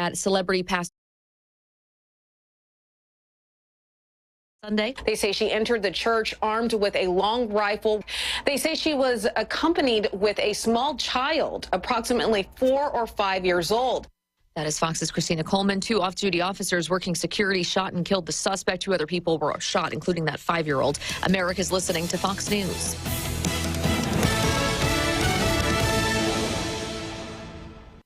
that celebrity pastor Sunday. They say she entered the church armed with a long rifle. They say she was accompanied with a small child, approximately 4 or 5 years old. That is Fox's Christina Coleman. 2 off-duty officers working security shot and killed the suspect. 2 other people were shot, including that 5-year-old. America's listening to Fox News.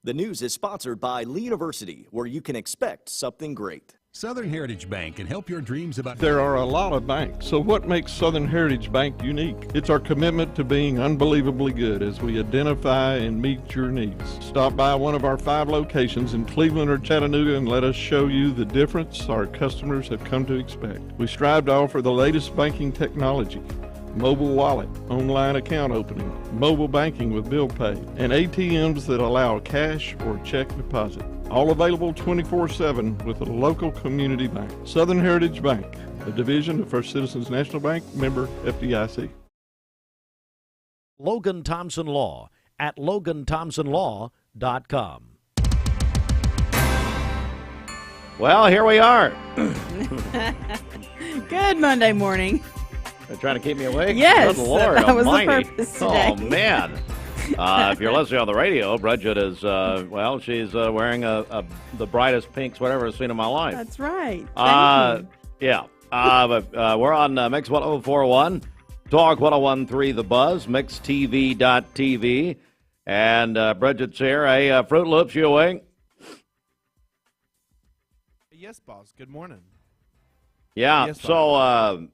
The news is sponsored by Lee University, where you can expect something great. Southern Heritage Bank can help your dreams about... There are a lot of banks, so what makes Southern Heritage Bank unique? It's our commitment to being unbelievably good as we identify and meet your needs. Stop by one of our 5 locations in Cleveland or Chattanooga and let us show you the difference our customers have come to expect. We strive to offer the latest banking technology, mobile wallet, online account opening, mobile banking with bill pay, and ATMs that allow cash or check deposit. All available 24/7 with a local community bank. Southern Heritage Bank, a division of First Citizens National Bank, member FDIC. Logan Thompson Law at LoganThompsonLaw.com. Well, here we are. Good Monday morning. They're trying to keep me awake? Yes, Good Lord that was almighty. the purpose today. Oh, man. If you're listening on the radio, Bridget is, she's wearing the brightest pinks whatever I've seen in my life. That's right. Thank you. Yeah. But we're on Mix 104.1, Talk 101.3 The Buzz, MixTV.tv. And Bridget's here. Hey, Fruit Loops, you awake? Yes, boss. Good morning. Yeah, yes, so I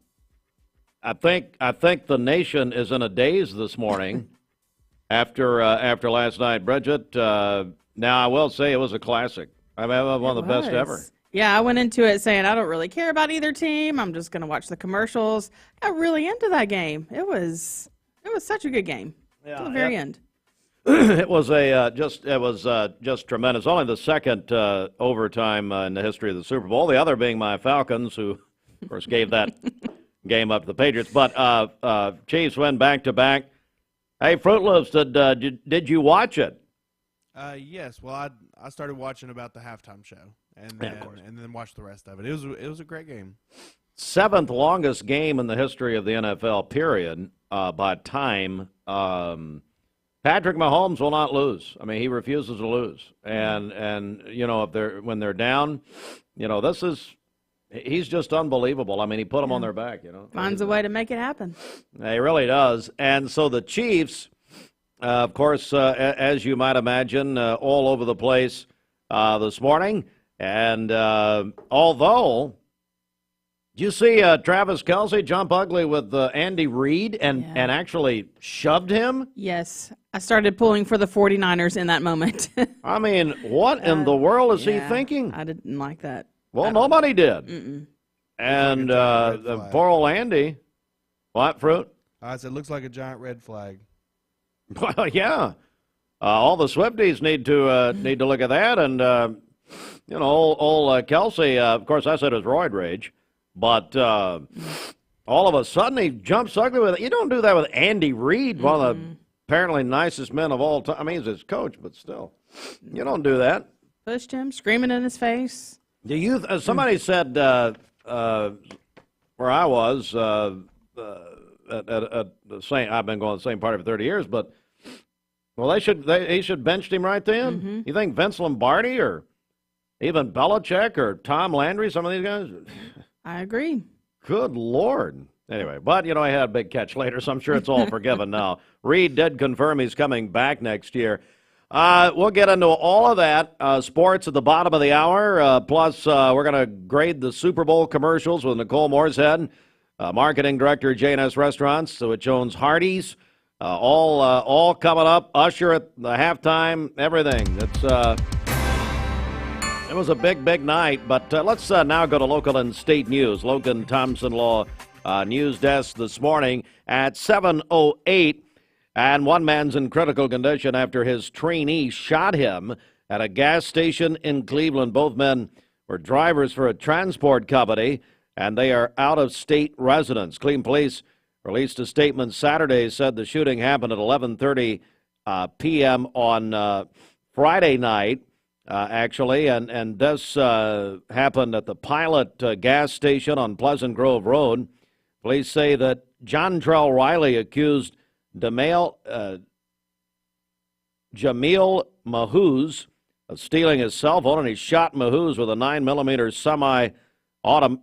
think the nation is in a daze this morning. After last night, Bridget, now I will say it was a classic. I mean, it was one of the best ever. Yeah, I went into it saying I don't really care about either team. I'm just going to watch the commercials. Got really into that game. It was such a good game till the very end. It was just tremendous. Only the second overtime in the history of the Super Bowl. The other being my Falcons, who of course gave that game up to the Patriots. But Chiefs win back to back. Hey, Fruit Loops, did you watch it? Yes. Well, I started watching about the halftime show, and then watched the rest of it. It was a great game. 7th longest game in the history of the NFL. Period. By time, Patrick Mahomes will not lose. I mean, he refuses to lose, and when they're down, he's just unbelievable. I mean, he put them on their back, Finds a way to make it happen. He really does. And so the Chiefs, of course, as you might imagine, all over the place this morning. And although, did you see Travis Kelce jump ugly with Andy Reid and actually shoved him? Yes. I started pulling for the 49ers in that moment. I mean, what in the world is he thinking? I didn't like that. Well, nobody did. Mm-mm. And poor old Andy. What, Fruit? I said, looks like a giant red flag. Well, yeah. All the Swifties need to look at that. And, old Kelce, of course, I said it was roid rage. But all of a sudden he jumps ugly with it. You don't do that with Andy Reid, one of the apparently nicest men of all time. I mean, he's his coach, but still. You don't do that. Pushed him, screaming in his face. Somebody said where I was at the same. I've been going to the same party for 30 years, but he should benched him right then. Mm-hmm. You think Vince Lombardi or even Belichick or Tom Landry, some of these guys? I agree. Good Lord. Anyway, but he had a big catch later, so I'm sure it's all forgiven now. Reid did confirm he's coming back next year. We'll get into all of that. Sports at the bottom of the hour. Plus, we're going to grade the Super Bowl commercials with Nicole Moorshead, marketing director at J&S Restaurants, which owns Hardee's. All coming up. Usher at the halftime. Everything. It was a big, big night. But let's now go to local and state news. Logan Thompson Law news desk this morning at 7:08. And one man's in critical condition after his trainee shot him at a gas station in Cleveland. Both men were drivers for a transport company, and they are out-of-state residents. Cleveland police released a statement Saturday, said the shooting happened at 11:30 p.m. on Friday night. actually, and this happened at the Pilot gas station on Pleasant Grove Road. Police say that John Trell Riley accused Jamil Mahouz of stealing his cell phone, and he shot Mahouz with a 9mm semi-auto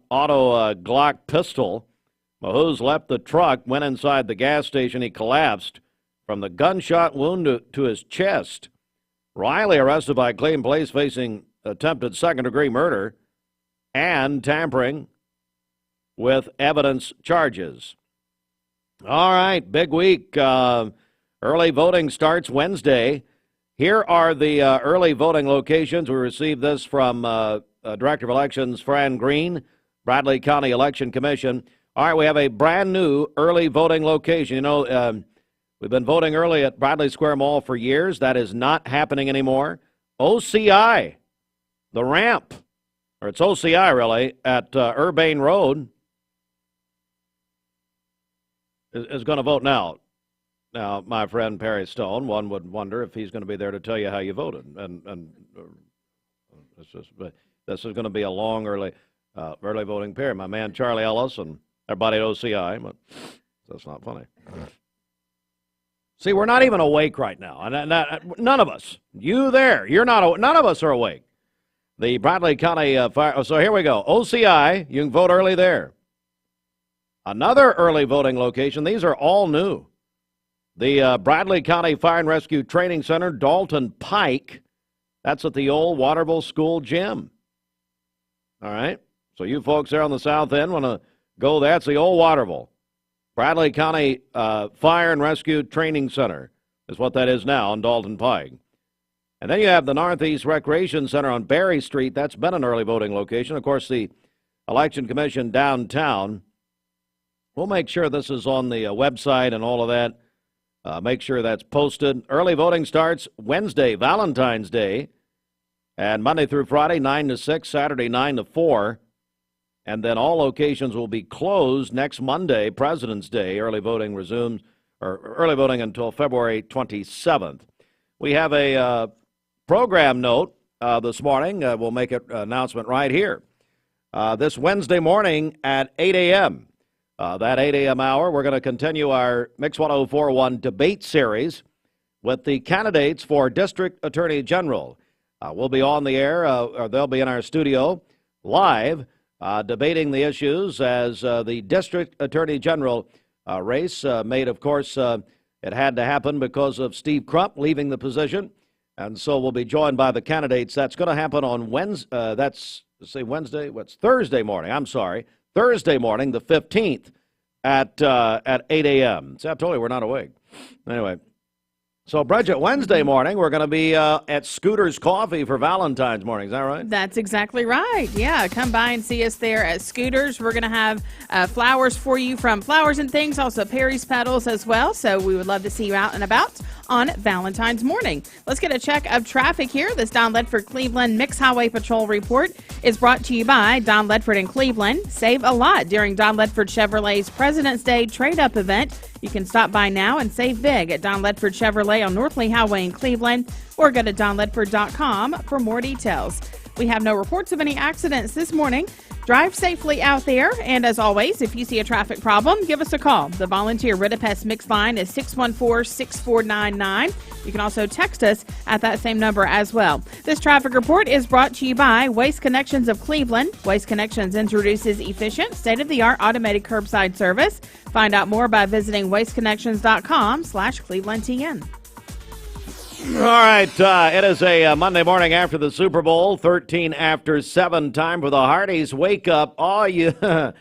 Glock pistol. Mahouz left the truck, went inside the gas station. He collapsed from the gunshot wound to his chest. Riley arrested by Cleveland police, facing attempted second-degree murder and tampering with evidence charges. All right, big week. Early voting starts Wednesday. Here are the early voting locations. We received this from Director of Elections Fran Green, Bradley County Election Commission. All right, we have a brand new early voting location. You know, we've been voting early at Bradley Square Mall for years. That is not happening anymore. OCI, the ramp, or it's OCI really, at Urbane Road is going to vote now. Now, my friend Perry Stone, one would wonder if he's going to be there to tell you how you voted. And this is going to be a long early voting period. My man Charlie Ellis and everybody at OCI, but that's not funny. See, we're not even awake right now. And none of us. You there, you're not. None of us are awake. The Bradley County Fire. So here we go. OCI, you can vote early there. Another early voting location. These are all new. The Bradley County Fire and Rescue Training Center, Dalton Pike. That's at the old Waterville School gym. All right. So you folks there on the south end want to go there. It's the old Waterville. Bradley County Fire and Rescue Training Center is what that is now on Dalton Pike. And then you have the Northeast Recreation Center on Berry Street. That's been an early voting location. Of course, the Election Commission downtown. We'll make sure this is on the website and all of that. Make sure that's posted. Early voting starts Wednesday, Valentine's Day, and Monday through Friday, 9 to 6, Saturday, 9 to 4. And then all locations will be closed next Monday, President's Day. Early voting resumes, or early voting until February 27th. We have a program note this morning. We'll make an announcement right here. This Wednesday morning at 8 a.m., that 8 a.m. hour, we're going to continue our Mix 1041 debate series with the candidates for District Attorney General. We'll be on the air, or they'll be in our studio live, debating the issues as the District Attorney General race made, of course, it had to happen because of Steve Crump leaving the position. And so we'll be joined by the candidates. That's going to happen on Wednesday. Thursday morning. I'm sorry. Thursday morning, the 15th, at 8 a.m. See, I told you we're not awake. Anyway, so, Bridget, Wednesday morning, we're going to be at Scooter's Coffee for Valentine's morning. Is that right? That's exactly right. Yeah, come by and see us there at Scooter's. We're going to have flowers for you from Flowers and Things, also Perry's Petals as well. So we would love to see you out and about on Valentine's morning. Let's get a check of traffic here. This Don Ledford Cleveland Mixed Highway Patrol report is brought to you by Don Ledford in Cleveland. Save a lot during Don Ledford Chevrolet's President's Day trade-up event. You can stop by now and save big at Don Ledford Chevrolet on North Lee Highway in Cleveland, or go to donledford.com for more details. We have no reports of any accidents this morning. Drive safely out there, and as always, if you see a traffic problem, give us a call. The volunteer Ridipest Mix line is 614-6499. You can also text us at that same number as well. This traffic report is brought to you by Waste Connections of Cleveland. Waste Connections introduces efficient, state-of-the-art automated curbside service. Find out more by visiting wasteconnections.com/ClevelandTN. All right, it is a Monday morning after the Super Bowl, 13 after 7, time for the Hardee's Wake Up. Oh, yeah,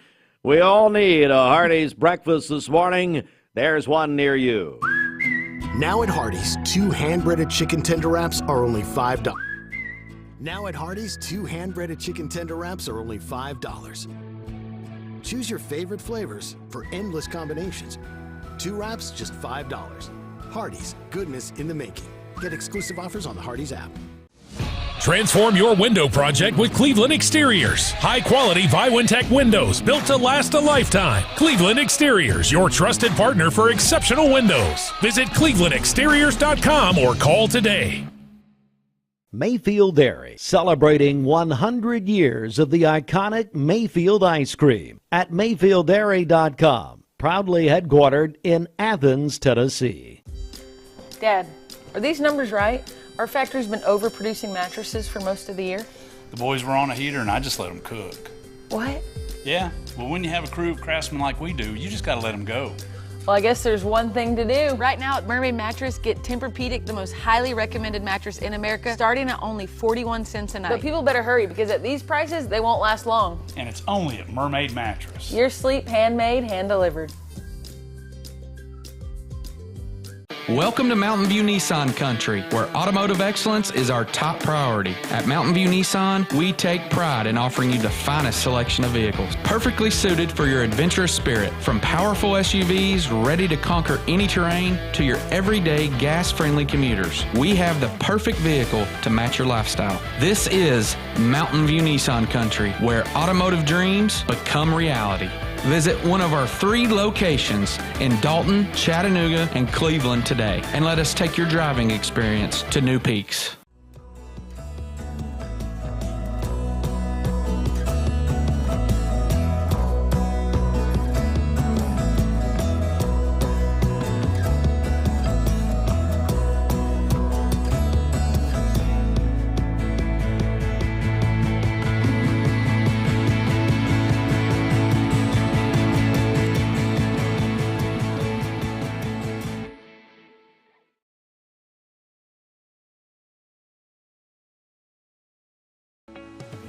we all need a Hardee's breakfast this morning. There's one near you. Now at Hardee's, 2 hand-breaded chicken tender wraps are only $5. Now at Hardee's, 2 hand-breaded chicken tender wraps are only $5. Choose your favorite flavors for endless combinations. 2 wraps, just $5. Hardee's, goodness in the making. Get exclusive offers on the Hardee's app. Transform your window project with Cleveland Exteriors. High-quality Viwintech windows built to last a lifetime. Cleveland Exteriors, your trusted partner for exceptional windows. Visit clevelandexteriors.com or call today. Mayfield Dairy, celebrating 100 years of the iconic Mayfield ice cream at MayfieldDairy.com, proudly headquartered in Athens, Tennessee. Dad, are these numbers right? Our factory's been overproducing mattresses for most of the year. The boys were on a heater and I just let them cook. What? Yeah, well, when you have a crew of craftsmen like we do, you just gotta let them go. Well, I guess there's one thing to do. Right now at Mermaid Mattress, get Tempur-Pedic, the most highly recommended mattress in America, starting at only 41 cents a night. But people better hurry because at these prices, they won't last long. And it's only at Mermaid Mattress. Your sleep handmade, hand-delivered. Welcome to Mountain View Nissan Country, where automotive excellence is our top priority. At Mountain View Nissan, we take pride in offering you the finest selection of vehicles, perfectly suited for your adventurous spirit. From powerful SUVs ready to conquer any terrain to your everyday gas-friendly commuters, we have the perfect vehicle to match your lifestyle. This is Mountain View Nissan Country, where automotive dreams become reality. Visit one of our 3 locations in Dalton, Chattanooga, and Cleveland today, and let us take your driving experience to new peaks.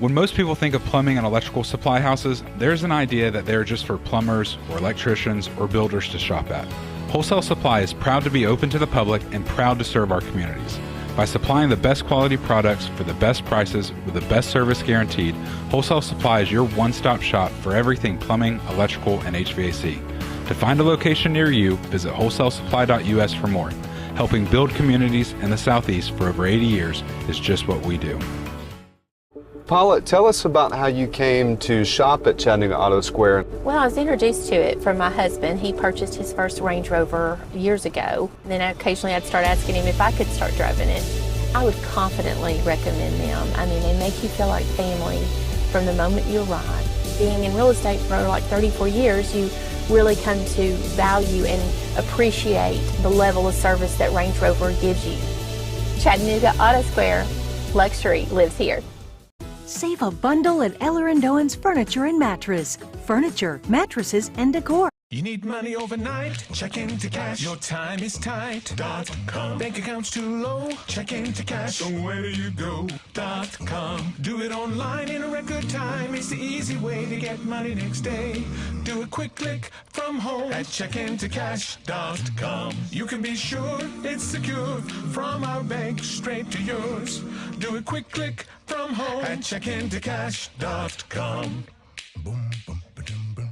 When most people think of plumbing and electrical supply houses, there's an idea that they're just for plumbers or electricians or builders to shop at. Wholesale Supply is proud to be open to the public and proud to serve our communities. By supplying the best quality products for the best prices with the best service guaranteed, Wholesale Supply is your one-stop shop for everything plumbing, electrical, and HVAC. To find a location near you, visit wholesalesupply.us for more. Helping build communities in the Southeast for over 80 years is just what we do. Paula, tell us about how you came to shop at Chattanooga Auto Square. Well, I was introduced to it from my husband. He purchased his first Range Rover years ago. And then occasionally I'd start asking him if I could start driving it. I would confidently recommend them. I mean, they make you feel like family from the moment you arrive. Being in real estate for like 34 years, you really come to value and appreciate the level of service that Range Rover gives you. Chattanooga Auto Square, luxury lives here. Save a bundle at Eller & Owen's Furniture and Mattress. Furniture, mattresses, and decor. You need money overnight? Check into cash. Your time is tight. .com. Bank account's too low? Check into cash. So where do you go? .com. Do it online in a record time. It's the easy way to get money next day. Do a quick click from home at checkintocash.com. You can be sure it's secure from our bank straight to yours. Do a quick click from home at checkintocash.com. Boom, boom, ba-dum, boom.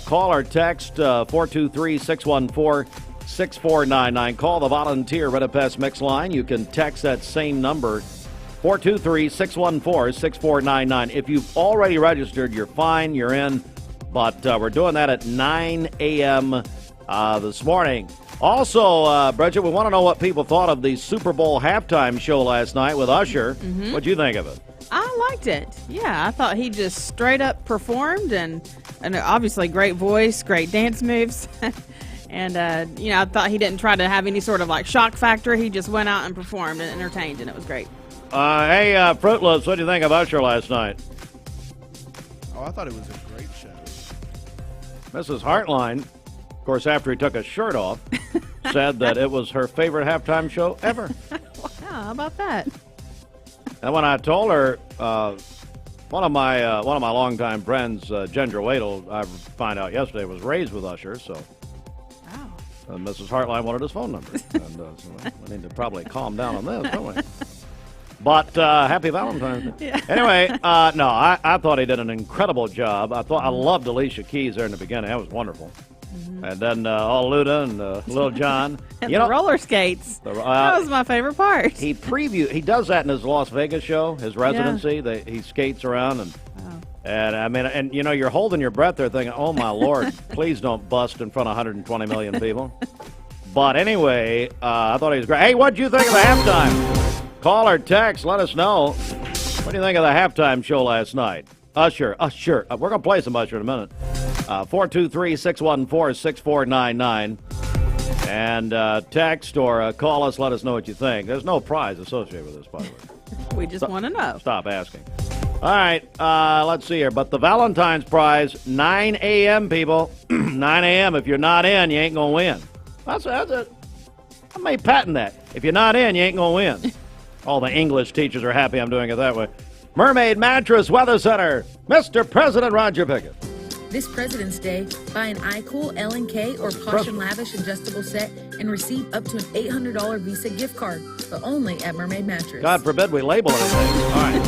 Call or text 423-614-6499. Call the volunteer Red Pass Mix line. You can text that same number, 423-614-6499. If you've already registered, you're fine, you're in. But we're doing that at 9 a.m. This morning. Also, Bridget, we want to know what people thought of the Super Bowl halftime show last night with Usher. Mm-hmm. What'd you think of it? I liked it. Yeah, I thought he just straight up performed, and obviously great voice, great dance moves. And, I thought he didn't try to have any sort of like shock factor. He just went out and performed and entertained, and it was great. Hey, Fruit Loops, what do you think of Usher last night? Oh, I thought it was a great show. Mrs. Hartline, of course, after he took his shirt off, said that it was her favorite halftime show ever. Wow, how about that? And when I told her, one of my longtime friends, Gentry, I find out yesterday, was raised with Usher, so Mrs. Hartline wanted his phone number. And, so we need to probably calm down on this, don't we? But happy Valentine's Day. Yeah. Anyway, no, I thought he did an incredible job. I loved Alicia Keys there in the beginning. That was wonderful. Mm-hmm. And then Luda and Lil Jon. And the roller skates. That was my favorite part. He does that in his Las Vegas show, his residency. Yeah. He skates around, And I mean, and you know, you're holding your breath there thinking, oh my Lord, please don't bust in front of 120 million people. But anyway, I thought he was great. Hey, what'd you think of the halftime? Call or text, let us know. What do you think of the halftime show last night? Usher. We're going to play some Usher in a minute. 423-614-6499. And text or call us, let us know what you think. There's no prize associated with this, by the way. We just want to know. Stop asking. All right, let's see here. But the Valentine's prize, 9 a.m., people. 9 a.m. If you're not in, you ain't going to win. That's it. I may patent that. If you're not in, you ain't going to win. All the English teachers are happy I'm doing it that way. Mermaid Mattress Weather Center, Mr. President Roger Pickett. This President's Day, buy an iCool, L&K, or Posh and Lavish adjustable set and receive up to an $800 Visa gift card, but only at Mermaid Mattress. God forbid we label anything. All right.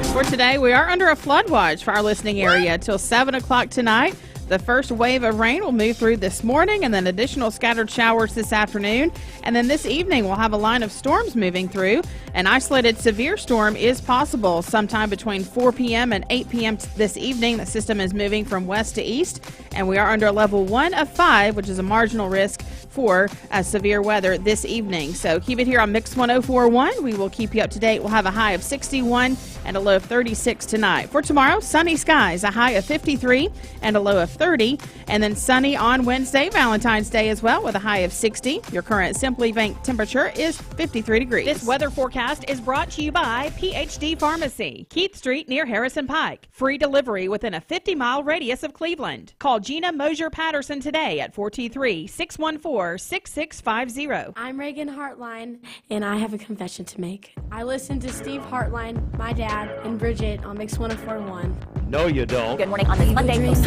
For today, we are under a flood watch for our listening area till 7 o'clock tonight. The first wave of rain will move through this morning, and then additional scattered showers this afternoon. And then this evening, we'll have a line of storms moving through. An isolated severe storm is possible sometime between 4 p.m. and 8 p.m. this evening. The system is moving from west to east, and we are under level 1 of 5, which is a marginal risk for severe weather this evening. So keep it here on Mix 104.1. We will keep you up to date. We'll have a high of 61 and a low of 36 tonight. For tomorrow, sunny skies, a high of 53 and a low of 30. And then sunny on Wednesday, Valentine's Day as well, with a high of 60. Your current Simply Bank temperature is 53 degrees. This weather forecast is brought to you by PhD Pharmacy, Keith Street near Harrison Pike. Free delivery within a 50-mile radius of Cleveland. Call Gina Mosier Patterson today at 423-614-6650. I'm Reagan Hartline, and I have a confession to make. I listened to Steve Hartline, my dad, and Bridget on Mix 104.1. No, you don't. Good morning on this Monday. Also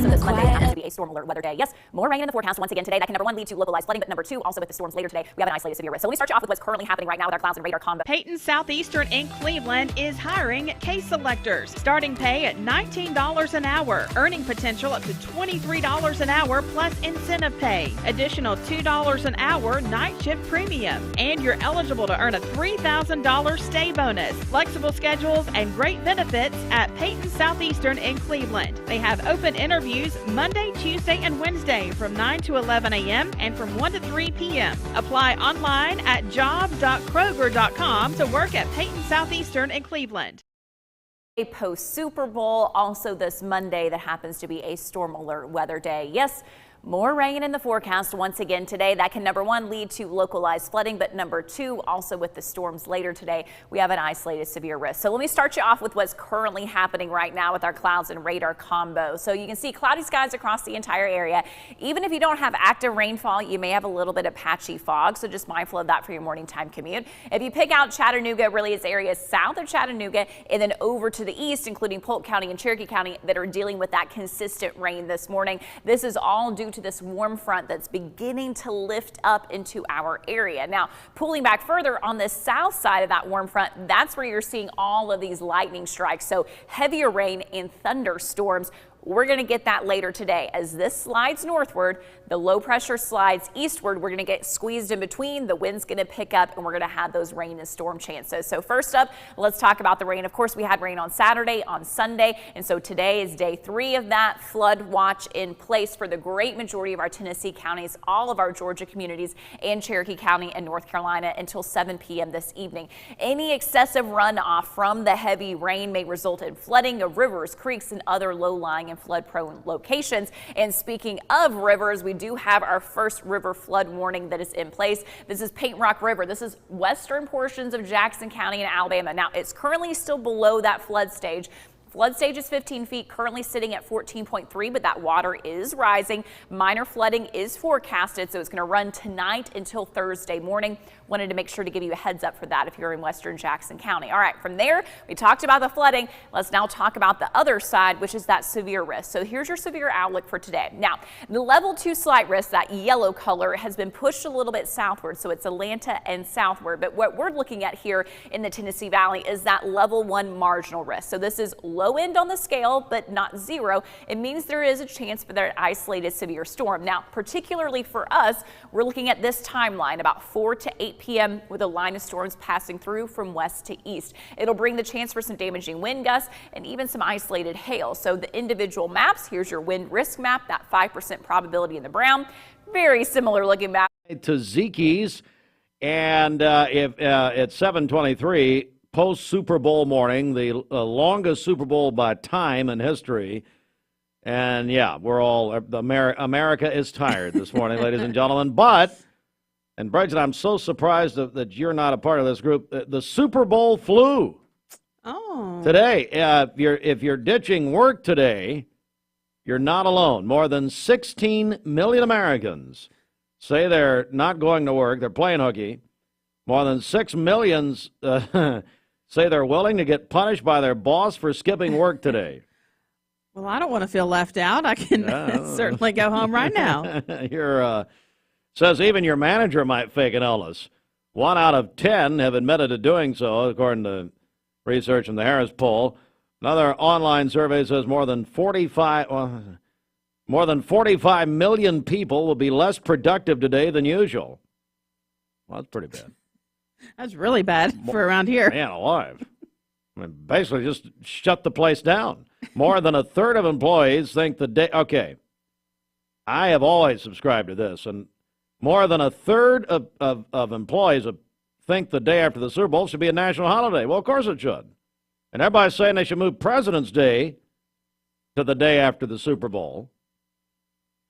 this Monday happens to be a storm alert weather day. Yes, more rain in the forecast once again today. That can number 1 lead to localized flooding, but number 2, also with the storms later today, we have an isolated severe risk. So let me start you off with what's currently happening right now with our clouds and radar combo. Peyton Southeastern in Cleveland is hiring case selectors. Starting pay at $19 an hour. Earning potential up to $23 an hour plus incentive pay. Additional $2 an hour night shift premium. And you're eligible to earn a $3,000 stay bonus. Flexible schedules and great benefits at Peyton Southeastern in Cleveland. They have open interviews Monday, Tuesday, and Wednesday from 9 to 11 a.m. and from 1 to 3 p.m. Apply online at jobs.kroger.com to work at Peyton Southeastern in Cleveland. A post Super Bowl, also this Monday that happens to be a storm alert weather day. Yes, more rain in the forecast once again today. That can number 1 lead to localized flooding, but number 2, also with the storms later today, we have an isolated severe risk. So let me start you off with what's currently happening right now with our clouds and radar combo. So you can see cloudy skies across the entire area. Even if you don't have active rainfall, you may have a little bit of patchy fog, so just mindful of that for your morning time commute. If you pick out Chattanooga, really it's areas south of Chattanooga and then over to the east, including Polk County and Cherokee County, that are dealing with that consistent rain this morning. This is all due to this warm front that's beginning to lift up into our area. Now, pulling back further on the south side of that warm front, that's where you're seeing all of these lightning strikes. So heavier rain and thunderstorms. We're going to get that later today. As this slides northward, the low pressure slides eastward. We're going to get squeezed in between. The wind's going to pick up and we're going to have those rain and storm chances. So first up, let's talk about the rain. Of course, we had rain on Saturday, on Sunday, and so today is day 3 of that flood watch in place for the great majority of our Tennessee counties, all of our Georgia communities, and Cherokee County and North Carolina until 7 p.m. this evening. Any excessive runoff from the heavy rain may result in flooding of rivers, creeks, and other low-lying and flood-prone locations. And speaking of rivers, we do have our first river flood warning that is in place. This is Paint Rock River. This is western portions of Jackson County in Alabama. Now, it's currently still below that flood stage. Flood stage is 15 feet, currently sitting at 14.3, but that water is rising. Minor flooding is forecasted, so it's going to run tonight until Thursday morning. Wanted to make sure to give you a heads up for that if you're in western Jackson County. All right, from there, we talked about the flooding. Let's now talk about the other side, which is that severe risk. So here's your severe outlook for today. Now, the level 2 slight risk, that yellow color, has been pushed a little bit southward, so it's Atlanta and southward. But what we're looking at here in the Tennessee Valley is that level 1 marginal risk. So this is low low end on the scale, but not zero. It means there is a chance for that isolated severe storm. Now, particularly for us, we're looking at this timeline about 4 to 8 p.m. with a line of storms passing through from west to east. It'll bring the chance for some damaging wind gusts and even some isolated hail. So the individual maps, here's your wind risk map, that 5% probability in the brown. Very similar looking map to Zeke's, and if at 7:23 post Super Bowl morning, the longest Super Bowl by time in history, and yeah, we're all America is tired this morning, ladies and gentlemen. But and Bridget, I'm so surprised that you're not a part of this group. The Super Bowl flu. Oh. Today, if you're ditching work today, you're not alone. More than 16 million Americans say they're not going to work. They're playing hooky. More than 6 million say they're willing to get punished by their boss for skipping work today. Well, I don't want to feel left out. I can certainly go home right now. Says even your manager might fake an illness. 1 out of 10 have admitted to doing so, according to research from the Harris poll. Another online survey says more than 45 million people will be less productive today than usual. Well, that's pretty bad. That's really bad for around here. Man alive. I mean, basically just shut the place down. More than a third of employees think the day... Okay, I have always subscribed to this, and more than a third of employees think the day after the Super Bowl should be a national holiday. Well, of course it should. And everybody's saying they should move President's Day to the day after the Super Bowl.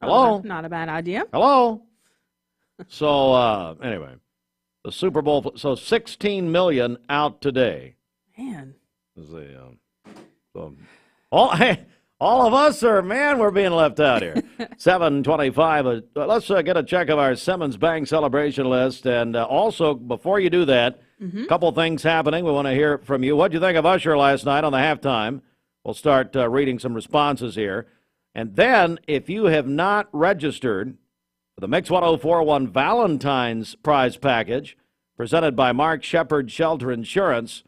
Hello? Not a bad idea. Hello? So, anyway, the Super Bowl, so 16 million out today. Man. All of us are, man, we're being left out here. 7:25. Let's get a check of our Simmons Bank celebration list. And also, before you do that, a couple things happening. We want to hear from you. What did you think of Usher last night on the halftime? We'll start reading some responses here. And then, if you have not registered for the Mix 1041 Valentine's prize package presented by Mark Shepard Shelter Insurance,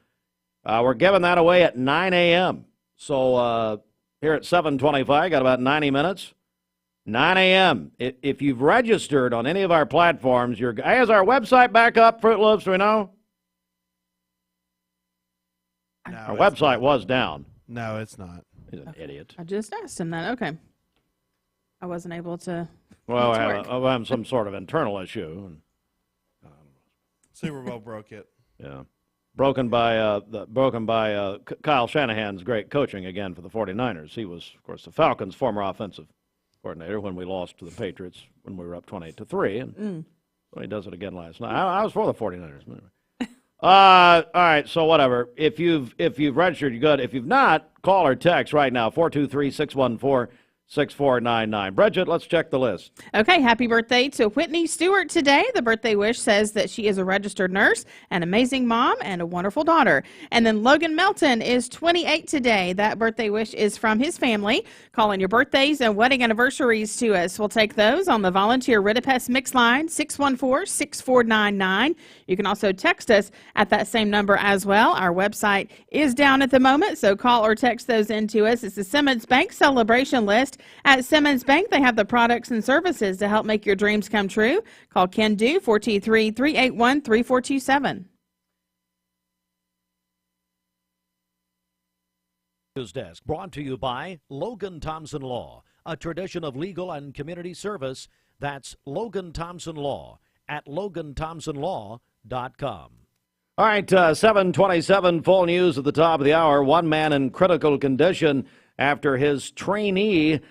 we're giving that away at 9 a.m. So here at 7:25, got about 90 minutes. 9 a.m. If you've registered on any of our platforms, is our website back up, Fruit Loops, do we know? No, our website was down. No, it's not. He's an idiot. I just asked him that. Okay. I wasn't able to. Well, I have some sort of internal issue. Super Bowl broke it. Yeah. Broken by Kyle Shanahan's great coaching again for the 49ers. He was, of course, the Falcons' former offensive coordinator when we lost to the Patriots when we were up 28-3, and so he does it again last night. I was for the 49ers. Anyway. All right, so whatever. If you've registered, you're good. If you've not, call or text right now, 423-614-6499. Bridget, let's check the list. Okay, happy birthday to Whitney Stewart today. The birthday wish says that she is a registered nurse, an amazing mom, and a wonderful daughter. And then Logan Melton is 28 today. That birthday wish is from his family. Calling your birthdays and wedding anniversaries to us. We'll take those on the Volunteer Ritipest Mix line, 614-6499. You can also text us at that same number as well. Our website is down at the moment, so call or text those into us. It's the Simmons Bank celebration list. At Simmons Bank, they have the products and services to help make your dreams come true. Call Ken Do, 423-381-3427. News Desk brought to you by Logan Thompson Law, a tradition of legal and community service. That's Logan Thompson Law at LoganThompsonLaw.com. All right, 7:27, full news at the top of the hour. One man in critical condition after his trainee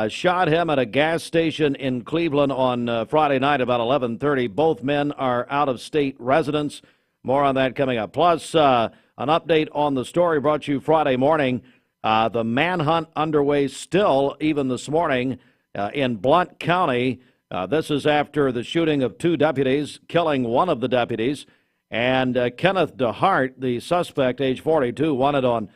shot him at a gas station in Cleveland on Friday night about 11:30. Both men are out-of-state residents. More on that coming up. Plus, an update on the story brought you Friday morning. The manhunt underway still, even this morning, in Blount County. This is after the shooting of two deputies, killing one of the deputies. And Kenneth DeHart, the suspect, age 42, wanted on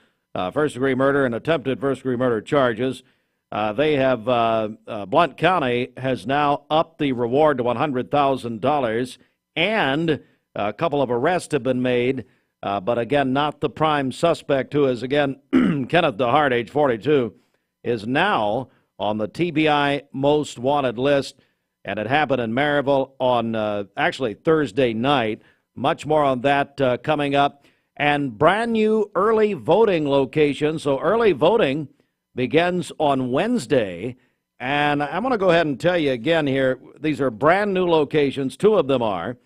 first-degree murder and attempted first-degree murder charges. Blount County has now upped the reward to $100,000, and a couple of arrests have been made But again, not the prime suspect, who is, again, Kenneth DeHart, age 42, is now on the TBI most wanted list. And it happened in Maryville on actually Thursday night. Much more on that coming up. And brand new early voting location. So early voting begins on Wednesday. And I'm going to go ahead and tell you again here, these are brand new locations. Two of them are.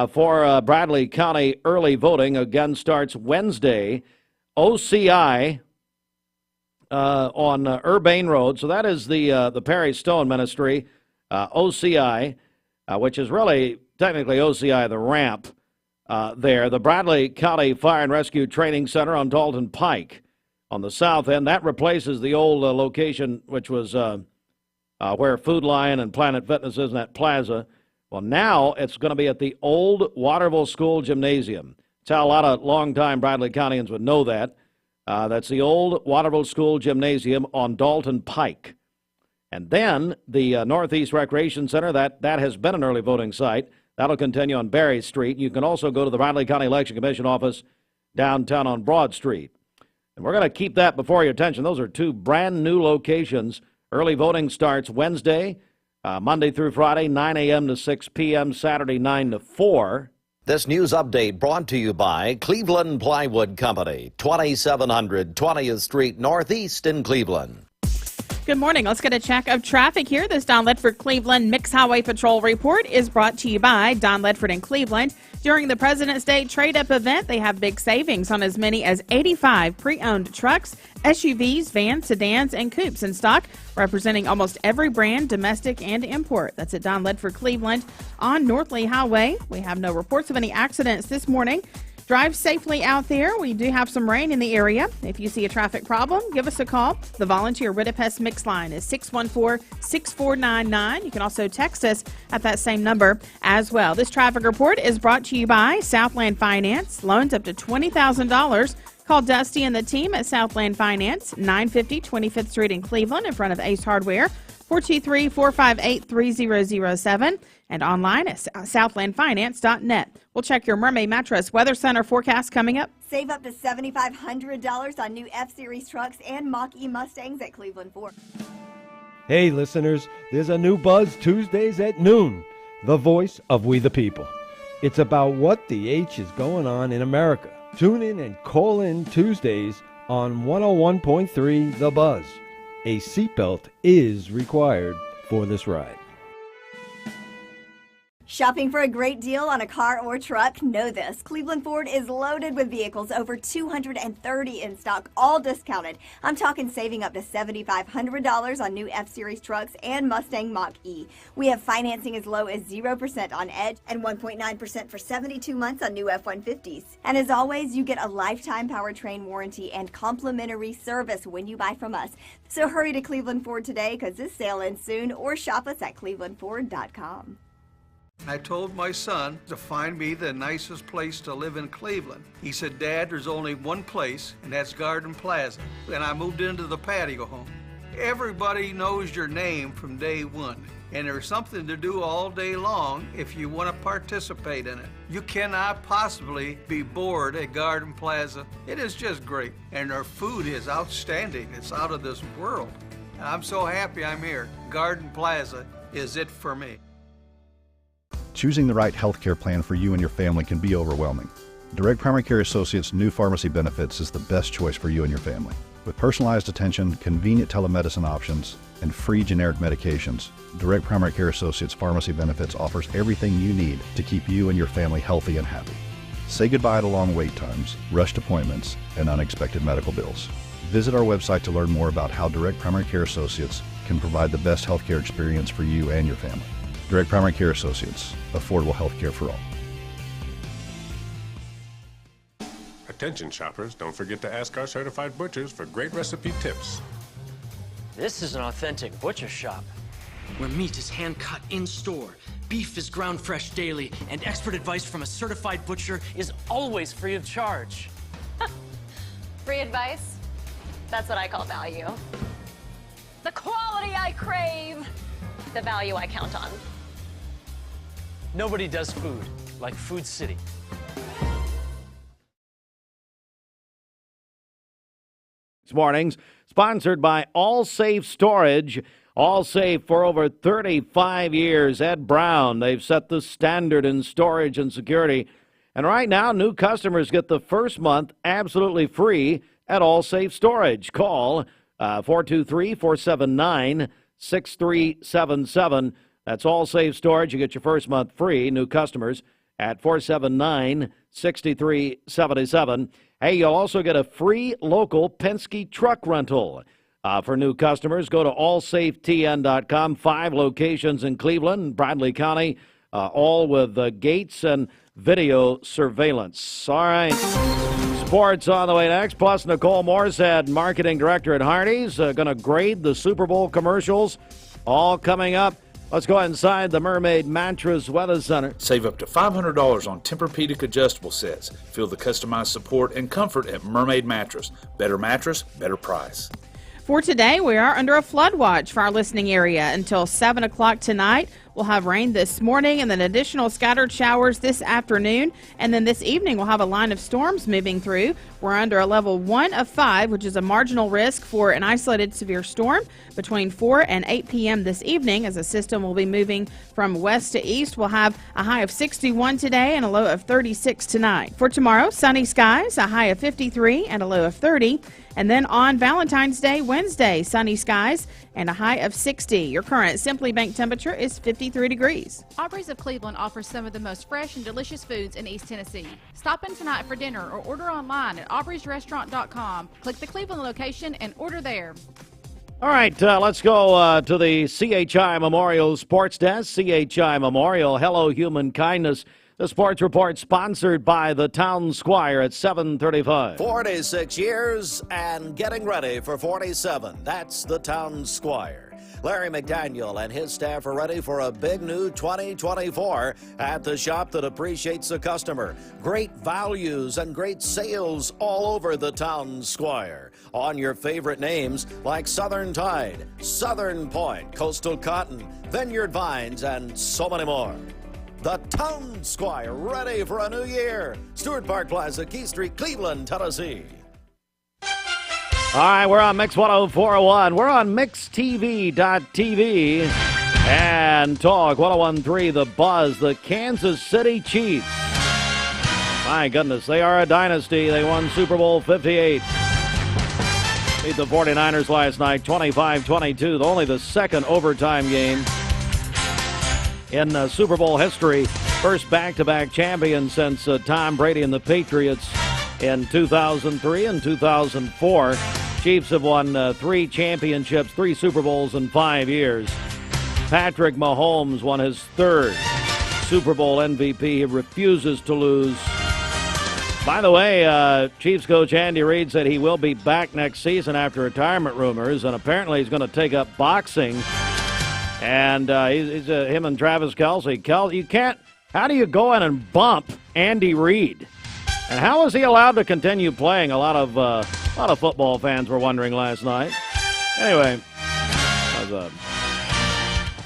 For Bradley County early voting, again, starts Wednesday. OCI on Urbane Road. So that is the Perry Stone Ministry. OCI, which is really technically OCI, the ramp there. The Bradley County Fire and Rescue Training Center on Dalton Pike on the south end. That replaces the old location, which was where Food Lion and Planet Fitness is in that plaza. Well, now it's going to be at the old Waterville School Gymnasium. That's how a lot of longtime Bradley Countyans would know that. That's the old Waterville School Gymnasium on Dalton Pike. And then the Northeast Recreation Center, that has been an early voting site. That'll continue on Berry Street. You can also go to the Bradley County Election Commission office downtown on Broad Street. And we're going to keep that before your attention. Those are two brand new locations. Early voting starts Wednesday, Monday through Friday, 9 a.m. to 6 p.m., Saturday, 9 to 4. This news update brought to you by Cleveland Plywood Company, 2700 20th Street Northeast in Cleveland. Good morning. Let's get a check of traffic here. This Don Ledford Cleveland Mixed Highway Patrol report is brought to you by Don Ledford in Cleveland. During the President's Day trade-up event, they have big savings on as many as 85 pre-owned trucks, SUVs, vans, sedans, and coupes in stock, representing almost every brand, domestic and import. That's at Don Ledford Cleveland on North Lee Highway. We have no reports of any accidents this morning. Drive safely out there. We do have some rain in the area. If you see a traffic problem, give us a call. The volunteer Ridipest Mix line is 614-6499. You can also text us at that same number as well. This traffic report is brought to you by Southland Finance. Loans up to $20,000. Call Dusty and the team at Southland Finance, 950 25th Street in Cleveland in front of Ace Hardware, 423-458-3007, and online at southlandfinance.net. We'll check your Mermaid Mattress Weather Center forecast coming up. Save up to $7,500 on new F-Series trucks and Mach-E Mustangs at Cleveland Ford. Hey, listeners, there's a new Buzz Tuesdays at noon, the voice of We the People. It's about what the H is going on in America. Tune in and call in Tuesdays on 101.3 The Buzz. A seatbelt is required for this ride. Shopping for a great deal on a car or truck? Know this. Cleveland Ford is loaded with vehicles, over 230 in stock, all discounted. I'm talking saving up to $7,500 on new F-Series trucks and Mustang Mach-E. We have financing as low as 0% on Edge and 1.9% for 72 months on new F-150s. And as always, you get a lifetime powertrain warranty and complimentary service when you buy from us. So hurry to Cleveland Ford today because this sale ends soon, or shop us at clevelandford.com. I told my son to find me the nicest place to live in Cleveland. He said, Dad, there's only one place, and that's Garden Plaza. And I moved into the patio home. Everybody knows your name from day one, and there's something to do all day long if you want to participate in it. You cannot possibly be bored at Garden Plaza. It is just great, and their food is outstanding. It's out of this world. I'm so happy I'm here. Garden Plaza is it for me. Choosing the right health care plan for you and your family can be overwhelming. Direct Primary Care Associates' new pharmacy benefits is the best choice for you and your family. With personalized attention, convenient telemedicine options, and free generic medications, Direct Primary Care Associates Pharmacy Benefits offers everything you need to keep you and your family healthy and happy. Say goodbye to long wait times, rushed appointments, and unexpected medical bills. Visit our website to learn more about how Direct Primary Care Associates can provide the best healthcare experience for you and your family. Direct Primary Care Associates, affordable health care for all. Attention shoppers, don't forget to ask our certified butchers for great recipe tips. This is an authentic butcher shop, where meat is hand-cut in-store, beef is ground fresh daily, and expert advice from a certified butcher is always free of charge. Free advice? That's what I call value. The quality I crave, the value I count on. Nobody does food like Food City. Sports Mornings, sponsored by All Safe Storage. All Safe for over 35 years. Ed Brown, they've set the standard in storage and security. And right now, new customers get the first month absolutely free at All Safe Storage. Call 423-479-6377. That's All Safe Storage. You get your first month free, new customers, at 479-6377. Hey, you'll also get a free local Penske truck rental. For new customers, go to allsafetn.com. 5 locations in Cleveland, Bradley County, all with gates and video surveillance. All right. Sports on the way next. Plus, Nicole Moorshead, marketing director at Hardee's, going to grade the Super Bowl commercials. All coming up. Let's go inside the Mermaid Mattress Weather Center. Save up to $500 on Tempur-Pedic adjustable sets. Feel the customized support and comfort at Mermaid Mattress. Better mattress, better price. For today, we are under a flood watch for our listening area until 7 o'clock tonight. We'll have rain this morning and then additional scattered showers this afternoon. And then this evening, we'll have a line of storms moving through. We're under a level 1 of 5, which is a marginal risk for an isolated severe storm between 4 and 8 p.m. this evening as the system will be moving from west to east. We'll have a high of 61 today and a low of 36 tonight. For tomorrow, sunny skies, a high of 53 and a low of 30. And then on Valentine's Day, Wednesday, sunny skies and a high of 60. Your current Simply Bank temperature is 53 degrees. Aubrey's of Cleveland offers some of the most fresh and delicious foods in East Tennessee. Stop in tonight for dinner or order online at aubreysrestaurant.com. Click the Cleveland location and order there. All right, let's go to the CHI Memorial Sports Desk. CHI Memorial, Hello Human Kindness. The Sports Report sponsored by the Town Squire at 7:35. 46 years and getting ready for 47. That's the Town Squire. Larry McDaniel and his staff are ready for a big new 2024 at the shop that appreciates the customer. Great values and great sales all over the Town Squire. On your favorite names like Southern Tide, Southern Point, Coastal Cotton, Vineyard Vines, and so many more. The Town Squire, ready for a new year. Stewart Park Plaza, Key Street, Cleveland, Tennessee. All right, we're on Mix 104.1. We're on MixTV.tv and Talk 101.3, The Buzz, the Kansas City Chiefs. My goodness, they are a dynasty. They won Super Bowl 58. Beat the 49ers last night, 25-22, only the second overtime game in Super Bowl history. First back-to-back champion since Tom Brady and the Patriots in 2003 and 2004. Chiefs have won 3 championships, 3 Super Bowls in 5 years. Patrick Mahomes won his 3rd Super Bowl MVP. He refuses to lose. By the way, Chiefs coach Andy Reid said he will be back next season after retirement rumors, and apparently he's going to take up boxing. And him and Travis Kelce. You can't. How do you go in and bump Andy Reid? And how is he allowed to continue playing? A lot of football fans were wondering last night. Anyway, that was an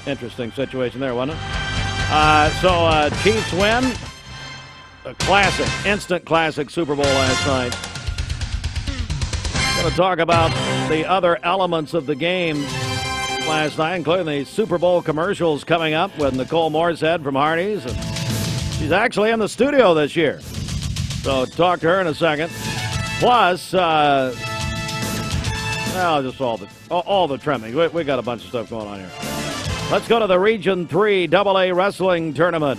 interesting situation there, wasn't it? So Chiefs win. A classic, instant classic Super Bowl last night. Going to talk about the other elements of the game last night, including the Super Bowl commercials coming up with Nicole Moorshead from Hardee's. And she's actually in the studio this year. So talk to her in a second. Plus, just all the trimming. We got a bunch of stuff going on here. Let's go to the Region 3 AA Wrestling Tournament.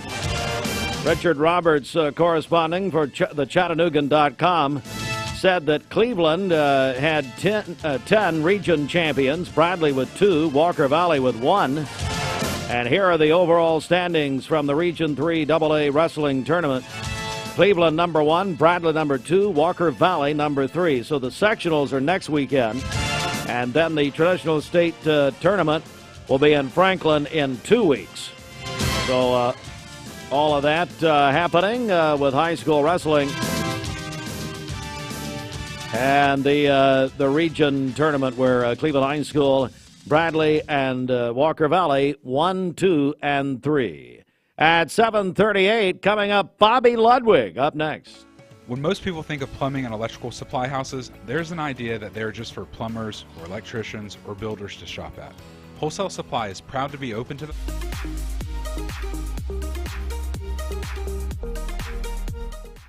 Richard Roberts, corresponding for the Chattanoogan.com, said that Cleveland had 10 region champions, Bradley with 2, Walker Valley with 1. And here are the overall standings from the Region 3 AA Wrestling Tournament. Cleveland number 1, Bradley number 2, Walker Valley number 3. So the sectionals are next weekend. And then the traditional state tournament will be in Franklin in 2 weeks. So all of that happening with high school wrestling. And the region tournament where Cleveland High School, Bradley, and Walker Valley 1, 2, and 3. At 7:38, coming up, Bobby Ludwig up next. When most people think of plumbing and electrical supply houses, there's an idea that they're just for plumbers or electricians or builders to shop at. Wholesale Supply is proud to be open to the...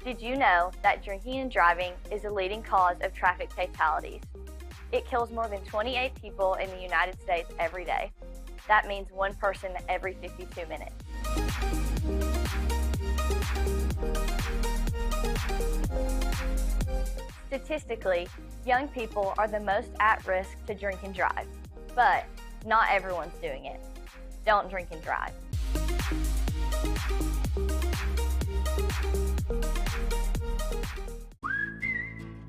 Did you know that drinking and driving is a leading cause of traffic fatalities? It kills more than 28 people in the United States every day. That means one person every 52 minutes. Statistically, young people are the most at risk to drink and drive, but not everyone's doing it. Don't drink and drive.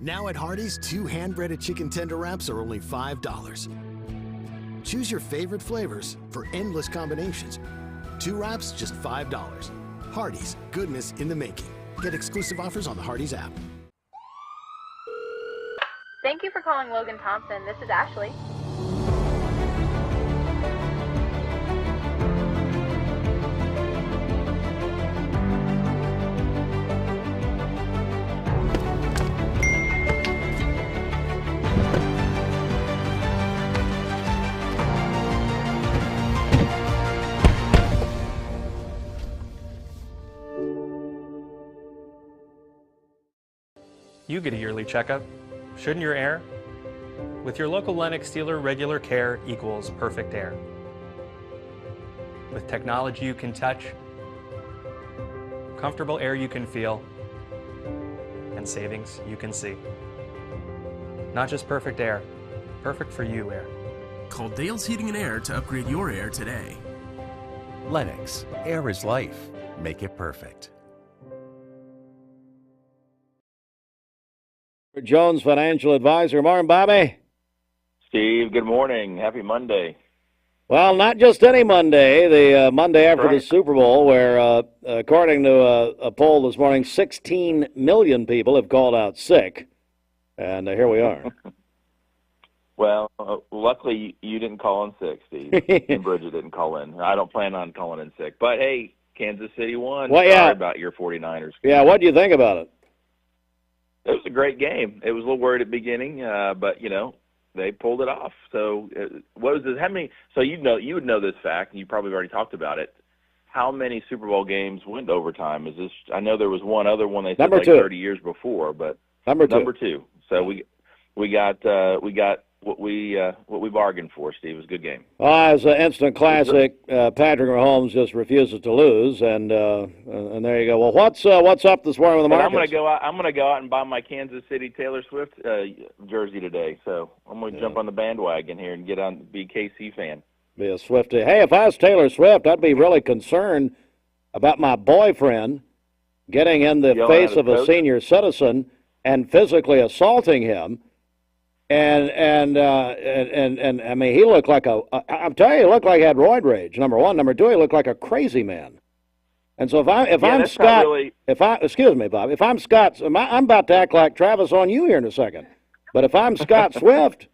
Now at Hardee's, 2 hand-breaded chicken tender wraps are only $5. Choose your favorite flavors for endless combinations. 2 wraps, just $5. Hardee's, goodness in the making. Get exclusive offers on the Hardee's app. Thank you for calling Logan Thompson. This is Ashley. You get a yearly checkup. Shouldn't your air? With your local Lennox dealer, regular care equals perfect air. With technology you can touch, comfortable air you can feel, and savings you can see. Not just perfect air, perfect for you air. Call Dale's Heating and Air to upgrade your air today. Lennox, air is life. Make it perfect. Jones Financial Advisor. Morning, Bobby. Steve, good morning. Happy Monday. Well, not just any Monday, the Monday after the Super Bowl, where, according to a poll this morning, 16 million people have called out sick. And here we are. Well, luckily you didn't call in sick, Steve. And Bridget didn't call in. I don't plan on calling in sick. But, hey, Kansas City won. Well, yeah. Sorry about your 49ers. Yeah, what do you think about it? It was a great game. It was a little worried at the beginning, but, you know, they pulled it off. So what was this? How many? So you would know this fact, and you probably already talked about it. How many Super Bowl games went to overtime? Is this? I know there was one other one they said Number like two. 30 years before, but Number two. So we got what we bargained for, Steve. It was a good game. Well, as an instant classic, Patrick Mahomes just refuses to lose, and there you go. Well, what's up this morning with the And markets? I'm gonna go out and buy my Kansas City Taylor Swift jersey today. So I'm gonna jump on the bandwagon here and get on be a KC fan. Be a Swiftie. Hey, if I was Taylor Swift, I'd be really concerned about my boyfriend getting in the Yelling face at of his a coach? senior citizen and physically assaulting him. And I mean, he looked like I'm telling you, he looked like he had roid rage. Number one, number two, he looked like a crazy man. And so if I'm Scott, excuse me, Bob, if I'm Scott, I'm about to act like Travis on you here in a second. But if I'm Scott Swift,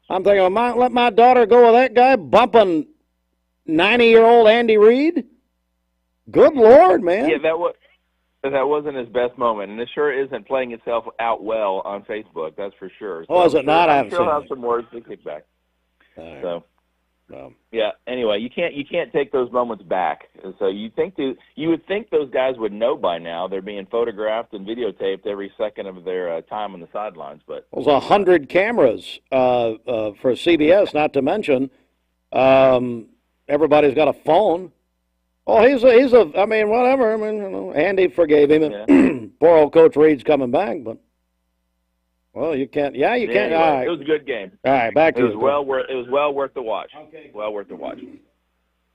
I'm thinking, let my daughter go with that guy bumping 90-year-old Andy Reid. Good Lord, man. Yeah, that wasn't his best moment, and it sure isn't playing itself out well on Facebook. That's for sure. Oh, is it not? I I'm haven't sure seen he'll it. have some words to kick back. All right. So, Well, yeah. Anyway, you can't take those moments back. And so you would think those guys would know by now. They're being photographed and videotaped every second of their time on the sidelines. But there's 100 cameras for CBS, not to mention everybody's got a phone. Oh, he's a. I mean, whatever. I mean, you know, Andy forgave him. And poor old Coach Reed's coming back, but well, you can't. Yeah, you can't. Anyway, All right. it was a good game. All right, back to it you. was well worth the watch. Okay. Well worth the watch.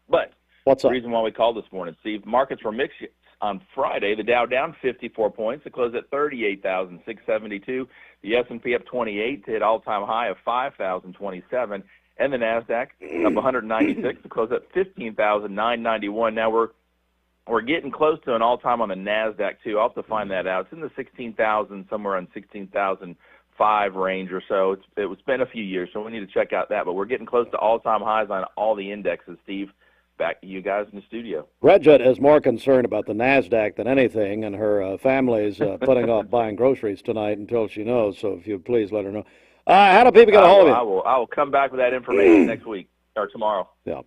But what's the up? reason why we called this morning, Steve, markets were mixed on Friday. The Dow down 54 points. It closed at 38,672. The S&P up 28 to hit all-time high of 5,027. And the NASDAQ up 196 to close at 15,991. Now we're getting close to an all-time on the NASDAQ, too. I'll have to find that out. It's in the 16,000, somewhere on 16,005 range or so. It's been a few years, so we need to check out that. But we're getting close to all-time highs on all the indexes, Steve. back to you guys in the studio. Bridget is more concerned about the NASDAQ than anything, and her family's putting off buying groceries tonight until she knows, so if you please let her know. How do people get a hold of you? I will come back with that information next week or tomorrow. Yeah,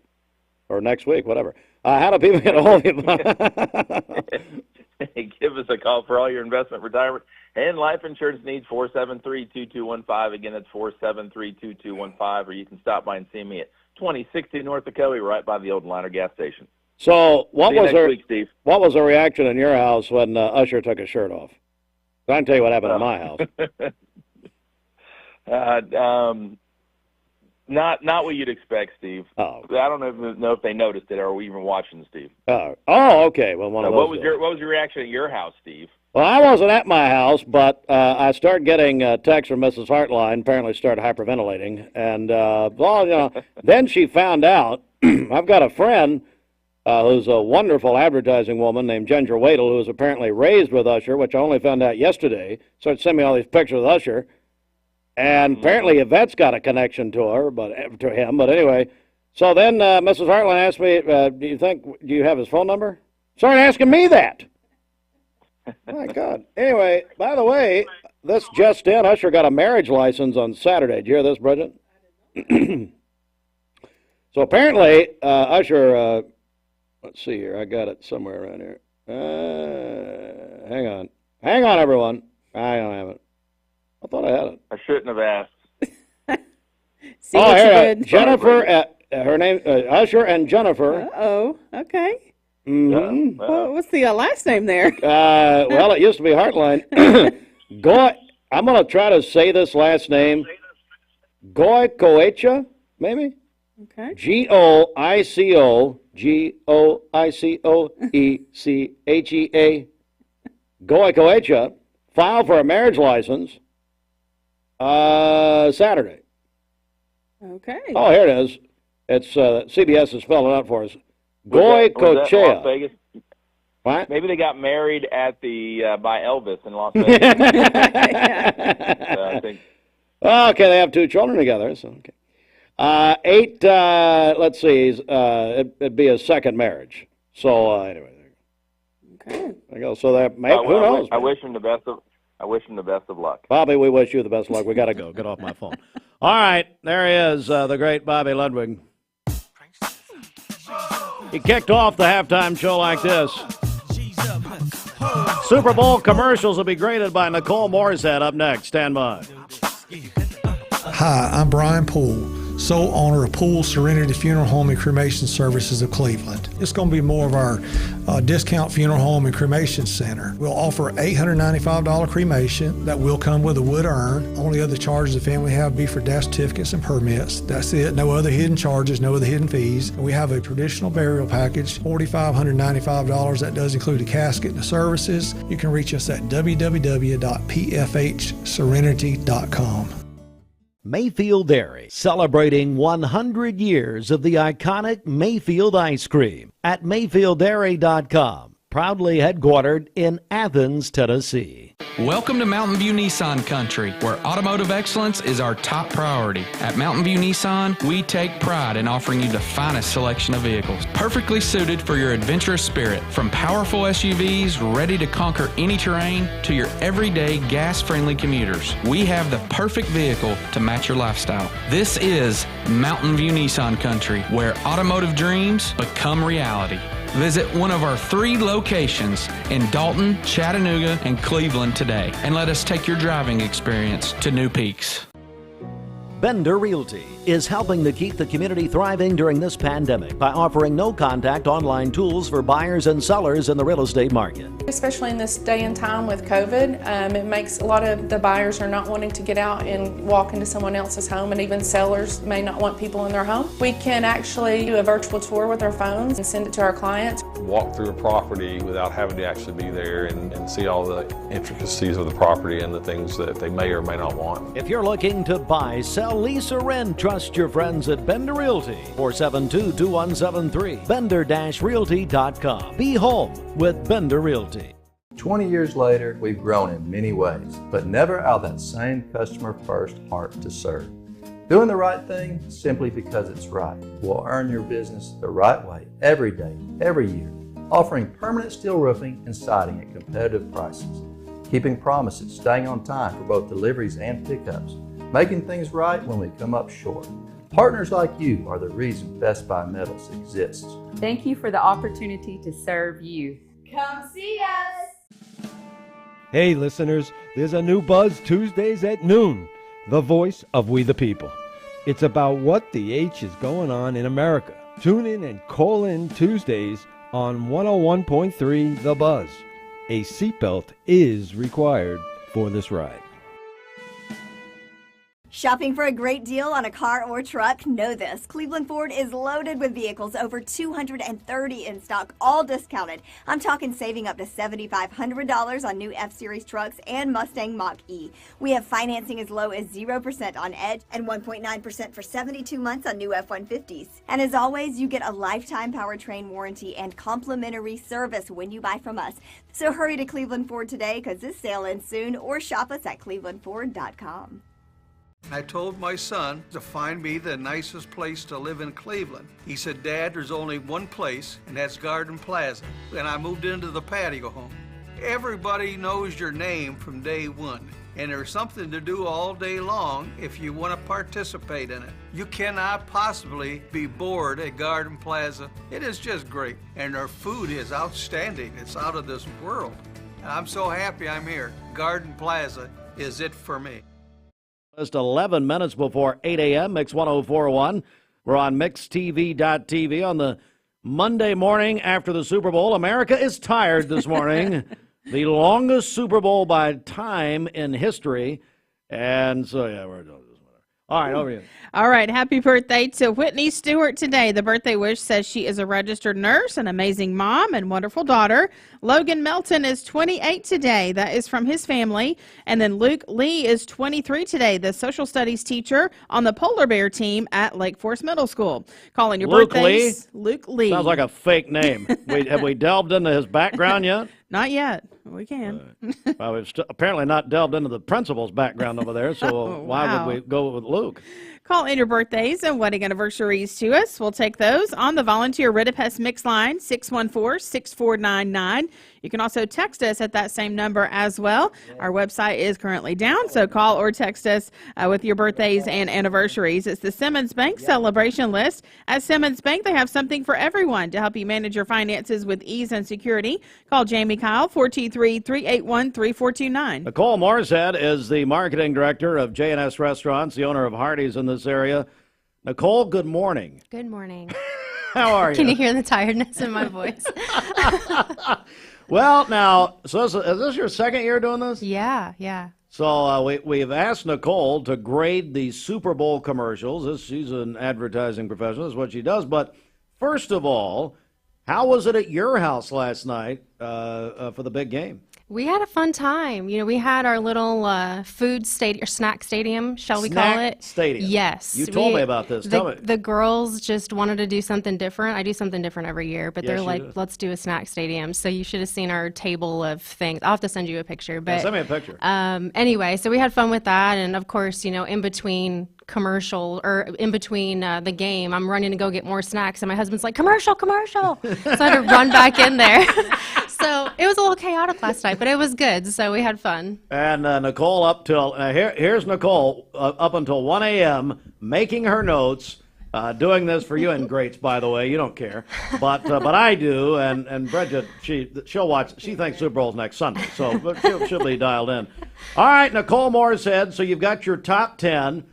or next week, whatever. How do people get a hold of you? Give us a call for all your investment, retirement, and life insurance needs, 473-2215. Again, that's 473-2215, or you can stop by and see me at 2060 North Ocoee, right by the old Liner gas station. So what was Steve. What was the reaction in your house when Usher took his shirt off? I can tell you what happened in my house. Not what you'd expect, Steve. Oh. I don't know if they noticed it or were even watching, Steve. Oh, okay. Well, what was your reaction at your house, Steve? Well, I wasn't at my house, but I started getting texts from Mrs. Hartline. Apparently, started hyperventilating, and then she found out. I've got a friend who's a wonderful advertising woman named Gentry, who was apparently raised with Usher, which I only found out yesterday. Started sending me all these pictures of Usher. And apparently Yvette's got a connection to her, to him. But anyway, so then Mrs. Hartline asked me, do you have his phone number? Started asking me that. My God. Anyway, by the way, this just in, Usher got a marriage license on Saturday. Did you hear this, Bridget? So apparently, Usher, let's see here. I got it somewhere around here. Hang on. Hang on, everyone. I don't have it. I thought I had it. I shouldn't have asked. See what you did. Jennifer, her name, Usher and Jennifer. Oh, okay. Mm-hmm. What's the last name there? Well, it used to be Hartline. I'm going to try to say this last name. Goicoechea, maybe? Okay. Goicoechea. Goicoechea filed for a marriage license Saturday. Okay. Oh, here it is. It's CBS is spelling it out for us. Goicoechea. What? Maybe they got married at by Elvis in Las Vegas. I think. Okay, they have 2 children together. So okay. 8. Let's see. It'd be a second marriage. So anyway, there you go. Okay. There you go. So that who knows? I wish him the best of luck. Bobby, we wish you the best of luck. We got to go. Get off my phone. All right, there he is, the great Bobby Ludwig. He kicked off the halftime show like this. Super Bowl commercials will be graded by Nicole Moorshead up next. Stand by. Hi, I'm Brian Poole, sole owner of Poole Serenity Funeral Home and Cremation Services of Cleveland. It's going to be more of our discount funeral home and cremation center. We'll offer $895 cremation that will come with a wood urn. Only other charges the family have be for death certificates and permits. That's it. No other hidden charges, no other hidden fees. And we have a traditional burial package, $4,595. That does include a casket and the services. You can reach us at www.pfhserenity.com. Mayfield Dairy, celebrating 100 years of the iconic Mayfield ice cream at MayfieldDairy.com, proudly headquartered in Athens, Tennessee. Welcome to Mountain View Nissan Country, where automotive excellence is our top priority. At Mountain View Nissan, we take pride in offering you the finest selection of vehicles, perfectly suited for your adventurous spirit. From powerful SUVs ready to conquer any terrain to your everyday gas-friendly commuters, we have the perfect vehicle to match your lifestyle. This is Mountain View Nissan Country, where automotive dreams become reality. Visit one of our 3 locations in Dalton, Chattanooga, and Cleveland today, and let us take your driving experience to new peaks. Bender Realty is helping to keep the community thriving during this pandemic by offering no-contact online tools for buyers and sellers in the real estate market. Especially in this day and time with COVID, it makes a lot of the buyers are not wanting to get out and walk into someone else's home, and even sellers may not want people in their home. We can actually do a virtual tour with our phones and send it to our clients. Walk through a property without having to actually be there and see all the intricacies of the property and the things that they may or may not want. If you're looking to buy, sell, lease, or rent, trust your friends at Bender Realty, 472-2173, bender-realty.com. Be home with Bender Realty. 20 years later, we've grown in many ways, but never out of that same customer-first heart to serve. Doing the right thing simply because it's right will earn your business the right way every day, every year, offering permanent steel roofing and siding at competitive prices, keeping promises, staying on time for both deliveries and pickups, making things right when we come up short. Partners like you are the reason Best Buy Metals exists. Thank you for the opportunity to serve you. Come see us! Hey listeners, there's a new Buzz Tuesdays at noon, the voice of We the People. It's about what the H is going on in America. Tune in and call in Tuesdays on 101.3 The Buzz. A seatbelt is required for this ride. Shopping for a great deal on a car or truck? Know this. Cleveland Ford is loaded with vehicles, over 230 in stock, all discounted. I'm talking saving up to $7,500 on new F-Series trucks and Mustang Mach-E. We have financing as low as 0% on Edge and 1.9% for 72 months on new F-150s. And as always, you get a lifetime powertrain warranty and complimentary service when you buy from us. So hurry to Cleveland Ford today because this sale ends soon, or shop us at clevelandford.com. I told my son to find me the nicest place to live in Cleveland. He said, Dad, there's only one place, and that's Garden Plaza. And I moved into the patio home. Everybody knows your name from day one, and there's something to do all day long if you want to participate in it. You cannot possibly be bored at Garden Plaza. It is just great, and their food is outstanding. It's out of this world. I'm so happy I'm here. Garden Plaza is it for me. Just 11 minutes before 8 a.m., Mix 104.1. We're on MixTV.tv on the Monday morning after the Super Bowl. America is tired this morning. The longest Super Bowl by time in history. And so, yeah, we're doing this. All right, over to you. All right, happy birthday to Whitney Stewart today. The birthday wish says she is a registered nurse, an amazing mom, and wonderful daughter. Logan Melton is 28 today. That is from his family. And then Luke Lee is 23 today, the social studies teacher on the polar bear team at Lake Forest Middle School. Calling your Luke birthdays. Lee? Luke Lee. Sounds like a fake name. Have we delved into his background yet? Not yet. We can. Well, we've apparently not delved into the principal's background over there, so why would we go with Luke? Call in your birthdays and wedding anniversaries to us. We'll take those on the volunteer Ridipest Mix line, 614-6499. You can also text us at that same number as well. Our website is currently down, so call or text us with your birthdays and anniversaries. It's the Simmons Bank celebration list. At Simmons Bank, they have something for everyone to help you manage your finances with ease and security. Call Jamie Kyle, 423-381-3429. Nicole Moorshead is the marketing director of J&S Restaurants, the owner of Hardee's in this area. Nicole, good morning. Good morning. How are you? Can you hear the tiredness in my voice? Well, now, so is this your second year doing this? Yeah. So we've asked Nicole to grade the Super Bowl commercials. She's an advertising professional. That's what she does. But first of all, how was it at your house last night for the big game? We had a fun time. You know, we had our little food stadium, or snack stadium, shall we call it? Stadium. Yes. You told me about this. Tell me. The girls just wanted to do something different. I do something different every year, but they're like, let's do a snack stadium. So you should have seen our table of things. I'll have to send you a picture. But send me a picture. Anyway, so we had fun with that. And, of course, you know, in between the game, I'm running to go get more snacks, and my husband's like, commercial. So I had to run back in there. So it was a little chaotic last night, but it was good. So we had fun. And Nicole up till here's Nicole up until 1 a.m. making her notes, doing this for you and greats, by the way. You don't care, but I do. And Bridget, she'll watch. She thinks Super Bowl's next Sunday, so she'll be dialed in. All right, Nicole Moorshead. So you've got your top 10.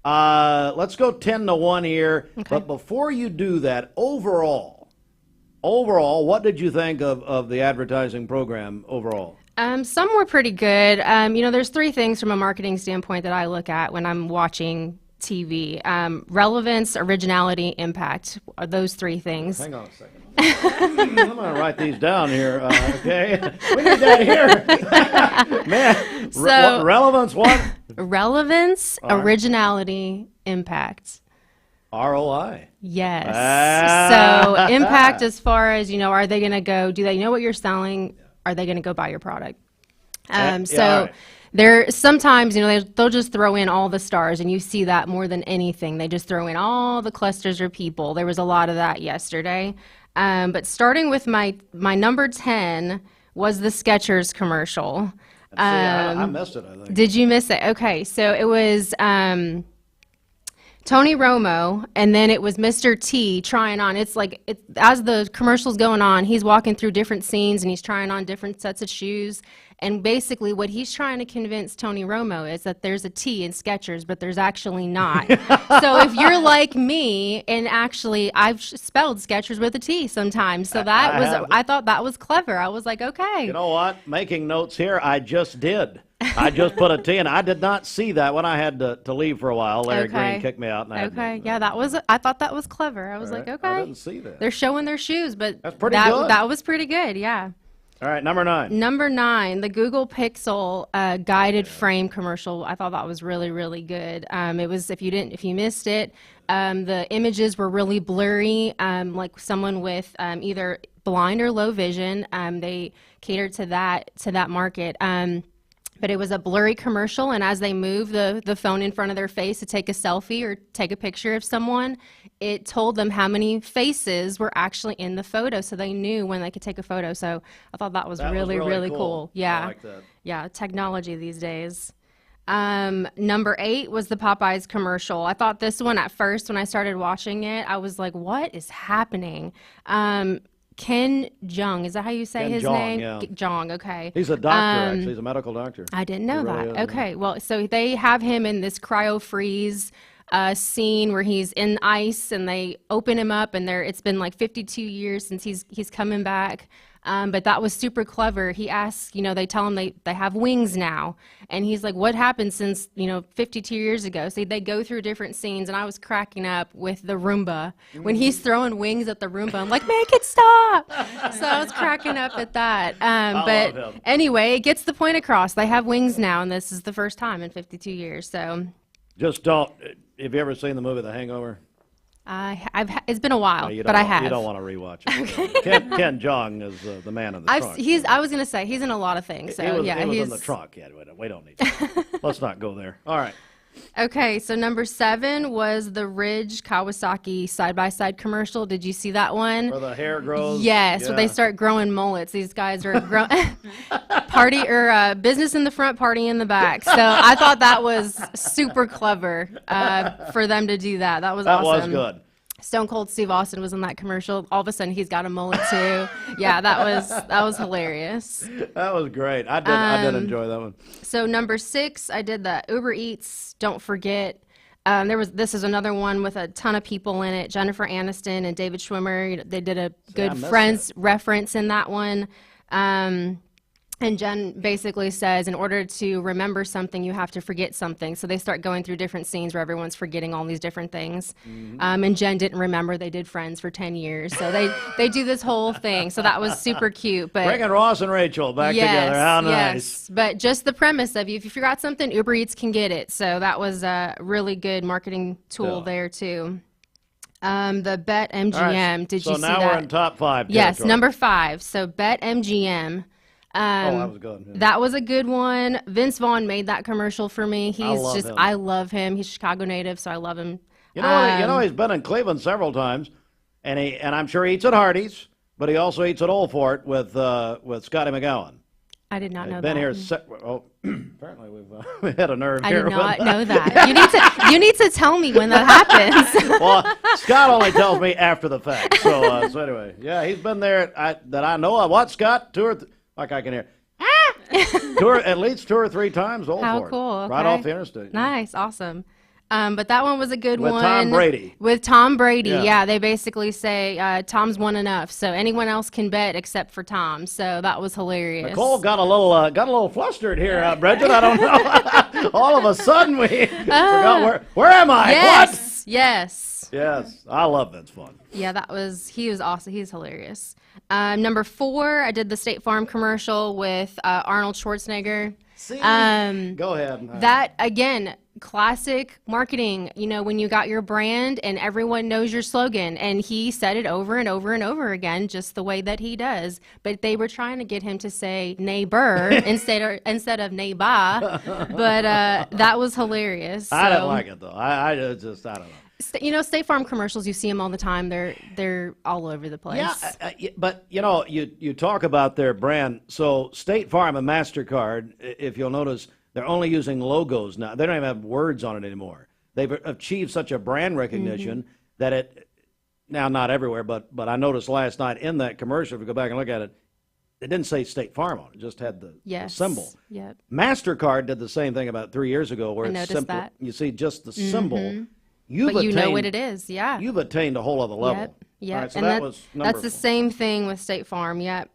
Let's go 10-1 here. Okay. But before you do that, overall, what did you think of the advertising program overall? Some were pretty good. You know, there's three things from a marketing standpoint that I look at when I'm watching TV. Relevance, originality, impact are those three things. Hang on a second. I'm going to write these down here, okay? We need that here. Man, so, relevance, what? Relevance, originality, impact. ROI. Yes. So impact as far as, you know, are they going to go, do they know what you're selling? Are they going to go buy your product? Right. There sometimes, they'll just throw in all the stars, and you see that more than anything. They just throw in all the clusters of people. There was a lot of that yesterday. But starting with my number 10 was the Skechers commercial. I missed it, I think. Did you miss it? Okay, so it was Tony Romo, and then it was Mr. T trying on. It's like, as the commercial's going on, he's walking through different scenes, and he's trying on different sets of shoes. And basically what he's trying to convince Tony Romo is that there's a T in Skechers, but there's actually not. So if you're like me, and actually I've spelled Skechers with a T sometimes. So I thought that was clever. I was like, okay. You know what? Making notes here, I just did. I just put a T in. I did not see that when I had to leave for a while. Larry Green kicked me out. And I thought that was clever. I was like, okay. I didn't see that. They're showing their shoes, but that's pretty good. That was pretty good, yeah. All right, number 9. Number 9, the Google Pixel guided frame commercial. I thought that was really, really good. It was, if you missed it, the images were really blurry, like someone with either blind or low vision. They catered to that market. But it was a blurry commercial, and as they moved the phone in front of their face to take a selfie or take a picture of someone, it told them how many faces were actually in the photo, so they knew when they could take a photo. So I thought that was really cool. Yeah, I like that. Yeah, technology these days. Number 8 was the Popeyes commercial. I thought this one at first when I started watching it, I was like, what is happening? Ken Jeong, is that how you say his name? Yeah. Jeong, okay. He's a doctor, actually. He's a medical doctor. I didn't know that. Okay, well, so they have him in this cryo-freeze scene where he's in ice, and they open him up, and it's been like 52 years since he's coming back. But that was super clever. He asks, they tell him they have wings now. And he's like, what happened since, 52 years ago? So they go through different scenes, and I was cracking up with the Roomba. When he's throwing wings at the Roomba, I'm like, make it stop. So I was cracking up at that. But anyway, it gets the point across. They have wings now, and this is the first time in 52 years. So just don't. Have you ever seen the movie The Hangover? It's been a while, but I have. You don't want to rewatch it. Ken Jeong is the man in the trunk. I was going to say, he's in a lot of things. So he was he's in the trunk. Yeah, we don't need to. Let's not go there. All right. Okay, so number 7 was the Ridge Kawasaki side-by-side commercial. Did you see that one? Where the hair grows? Yes, where they start growing mullets. These guys are business in the front, party in the back. So I thought that was super clever for them to do that. That was awesome. That was good. Stone Cold Steve Austin was in that commercial. All of a sudden, he's got a mullet too. Yeah, that was hilarious. That was great. I did enjoy that one. So number 6, I did the Uber Eats. Don't forget. This is another one with a ton of people in it. Jennifer Aniston and David Schwimmer. They did a good Friends reference in that one. And Jen basically says, in order to remember something, you have to forget something. So they start going through different scenes where everyone's forgetting all these different things. Mm-hmm. And Jen didn't remember they did Friends for 10 years. So they do this whole thing. So that was super cute. But bringing Ross and Rachel back together. How nice. Yes. But just the premise of if you forgot something, Uber Eats can get it. So that was a really good marketing tool there, too. The BetMGM. Right. Did you see that? So now we're in top 5. Yes, number 5. So BetMGM. That was good. Yeah. That was a good one. Vince Vaughn made that commercial for me. I love him. He's a Chicago native, so I love him. You know, he's been in Cleveland several times, and I'm sure he eats at Hardee's, but he also eats at Old Fort with Scotty McGowan. I did not know been that. Here. Apparently we've hit a nerve here. I did not know that. You need to tell me when that happens. Well, Scott only tells me after the fact. So anyway, yeah, he's been there that I know of. What, Scott? Like I can hear. At least 2 or 3 times. Old How Fort, cool. Okay. Right off the interstate. Nice. Awesome. But that one was a good one. With Tom Brady. With Tom Brady, yeah. They basically say Tom's won enough, so anyone else can bet except for Tom. So that was hilarious. Nicole got a little flustered here, Bridget. I don't know. All of a sudden we forgot where am I? Yes. What? Yes. I love Vince Vaughn. Yeah, he was awesome. He's hilarious. Number 4, I did the State Farm commercial with Arnold Schwarzenegger. See? Go ahead. That, again, classic marketing, when you got your brand and everyone knows your slogan, and he said it over and over and over again, just the way that he does. But they were trying to get him to say neighbor instead of neighbor. But that was hilarious. I don't like it though. I don't know. State Farm commercials, you see them all the time. They're all over the place. Yeah, but you talk about their brand. So State Farm and MasterCard, if you'll notice, they're only using logos now. They don't even have words on it anymore. They've achieved such a brand recognition that it, now not everywhere, but I noticed last night in that commercial, if you go back and look at it, it didn't say State Farm on it. It just had the symbol. Yep. MasterCard did the same thing about 3 years ago where it's simple. That. You see just the symbol. But you know what it is, yeah. You've attained a whole other level. Yep. All right, so and four. that's the same thing with State Farm, yep.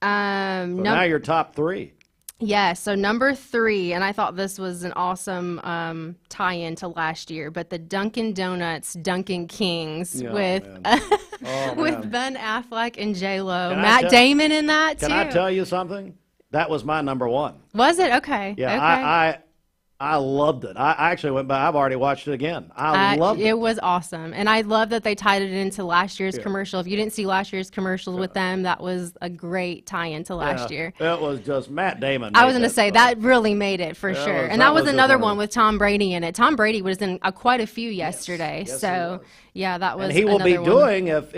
So now you're top 3. Yeah, so number 3, and I thought this was an awesome tie-in to last year, but the Dunkin' Donuts Dunkin' Kings with Ben Affleck and J-Lo. Matt Damon in that, too. Can I tell you something? That was my number 1. Was it? Okay. Yeah, okay. I loved it. I actually went back. I've already watched it again. I loved it. It was awesome. And I love that they tied it into last year's commercial. If you didn't see last year's commercial with them, that was a great tie-in to last year. It was just Matt Damon. I was going to say, that really made it for sure. And that was another one with Tom Brady in it. Tom Brady was in quite a few yesterday. Yes, so, yeah, that was and he will be one. doing, if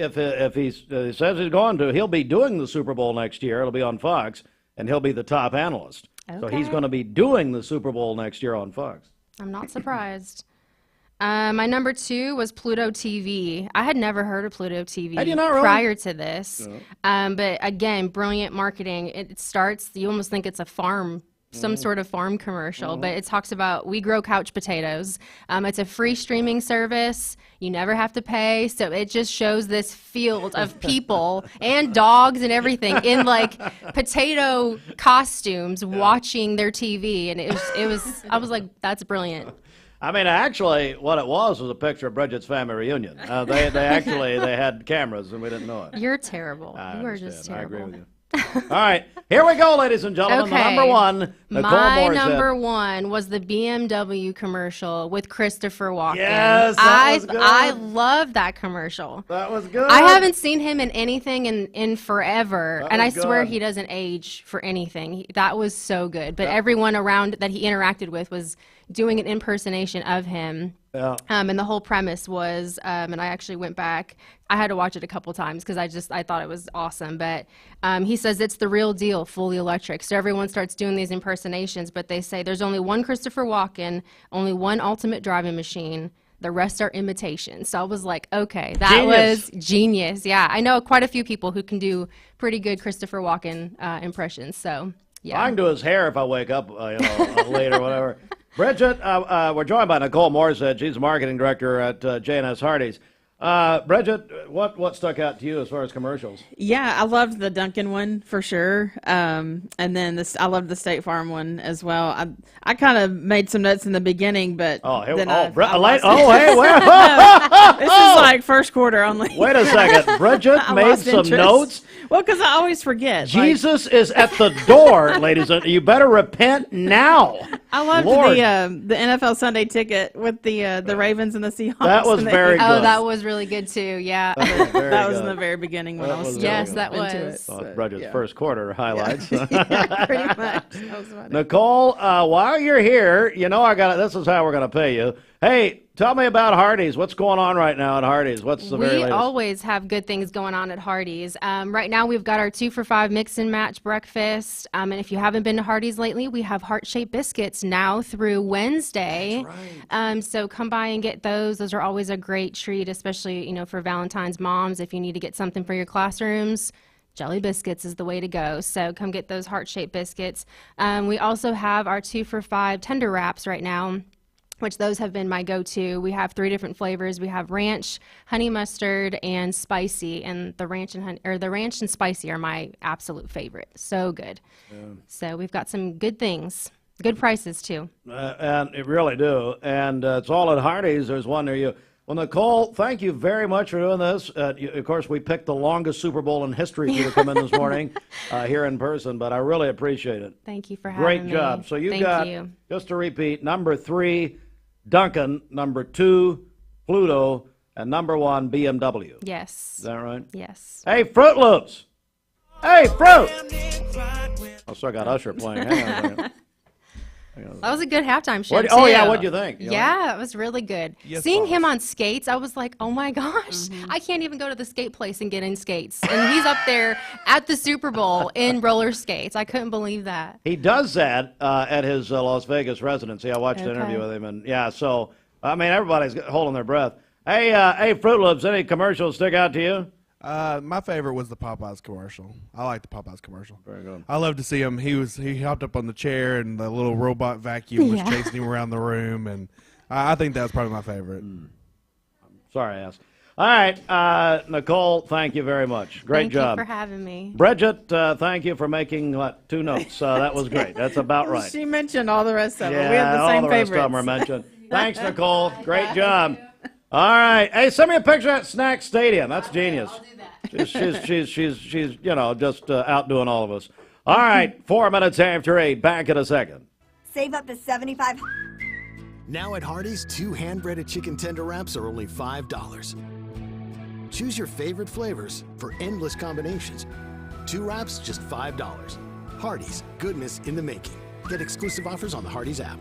he says he's going to, he'll be doing the Super Bowl next year. It'll be on Fox, and he'll be the top analyst. Okay. So he's going to be doing the Super Bowl next year on Fox. I'm not surprised. My number 2 was Pluto TV. I had never heard of Pluto TV prior to this. No. But again, brilliant marketing. It starts, you almost think it's a farm, some sort of farm commercial, but it talks about we grow couch potatoes. It's a free streaming service. You never have to pay. So it just shows this field of people and dogs and everything in like potato costumes watching their TV. And I was like, that's brilliant. I mean, actually, what it was a picture of Bridget's family reunion. They had cameras and we didn't know it. You're terrible. You are just terrible. I agree with you. All right, here we go, ladies and gentlemen. Okay. The number 1, Nicole My Moorshead. number 1 was the BMW commercial with Christopher Walken. Yes, that was good. I love that commercial. That was good. I haven't seen him in anything in forever, and I swear good. he doesn't age for anything. That was so good. But everyone around that he interacted with was doing an impersonation of him. Yeah. And the whole premise was, and I actually went back, I had to watch it a couple times because I thought it was awesome. But he says it's the real deal, fully electric. So everyone starts doing these impersonations, but they say there's only one Christopher Walken, only one ultimate driving machine. The rest are imitations. So I was like, okay, that was genius. Yeah, I know quite a few people who can do pretty good Christopher Walken impressions. So yeah, I can do his hair if I wake up, late or whatever. Bridget, we're joined by Nicole Moorshead. She's the marketing director at J&S Hardee's. Bridget, what stuck out to you as far as commercials? Yeah, I loved the Dunkin' one for sure. And then I loved the State Farm one as well. I kind of made some notes in the beginning, but hey, wait. This is like first quarter only. Wait a second. Bridget made some notes? Well, because I always forget. Jesus is at the door, ladies and you better repent now. I loved the NFL Sunday ticket with the Ravens and the Seahawks. That was very good. Oh, that was really good too. Yeah, that was in the very beginning when I was yes, that was Bridget's first quarter highlights. Yeah, pretty much. That was funny. Nicole, while you're here, this is how we're going to pay you. Hey, tell me about Hardee's. What's going on right now at Hardee's? What's the very latest? We always have good things going on at Hardee's. Right now we've got our 2 for $5 mix and match breakfast. And if you haven't been to Hardee's lately, we have heart-shaped biscuits now through Wednesday. That's right. So come by and get those. Those are always a great treat, especially, for Valentine's moms. If you need to get something for your classrooms, Jelly Biscuits is the way to go. So come get those heart-shaped biscuits. We also have our 2 for $5 tender wraps right now, which those have been my go-to. We have 3 different flavors. We have ranch, honey mustard, and spicy. And the ranch and spicy are my absolute favorite. So good. Yeah. So we've got some good things. Good prices too. And it really do. And it's all at Hardee's. There's one near you. Well, Nicole, thank you very much for doing this. Of course, we picked the longest Super Bowl in history for you to come in this morning here in person, but I really appreciate it. Thank you for having me. Great job. So you got, just to repeat, number 3, Duncan, number 2, Pluto, and number 1, BMW. Yes. Is that right? Yes. Hey, Fruit Loops! Hey, Fruit! I still got Usher playing. Hang on a second. That was a good halftime show, Oh, too. yeah, what'd you think? Yeah, it was really good. Yes, Seeing boss. him on skates, I was like, oh my gosh, I can't even go to the skate place and get in skates. And he's up there at the Super Bowl in roller skates. I couldn't believe that. He does that at his Las Vegas residency. I watched an Okay. interview with him, and yeah, so, I mean, everybody's holding their breath. Hey, Fruit Loops, any commercials stick out to you? My favorite was the Popeyes commercial. I like the Popeyes commercial. Very good. I love to see him. He hopped up on the chair and the little robot vacuum was chasing him around the room, and I think that was probably my favorite. Sorry I asked. All right, Nicole, thank you very much. Great job. Thank you for having me. Bridget, thank you for making 2 notes. That was great. That's about right. She mentioned all the rest of them. Yeah, We have the all same the rest favorites. of them are mentioned. Thanks, Nicole. Great job. All right. Hey, send me a picture at Snack Stadium. That's genius. She's just out doing all of us. All right, 4 minutes after 8. Back in a second. Save up to $75. Now at Hardee's, 2 hand-breaded chicken tender wraps are only $5. Choose your favorite flavors for endless combinations. 2 wraps, just $5. Hardee's, goodness in the making. Get exclusive offers on the Hardee's app.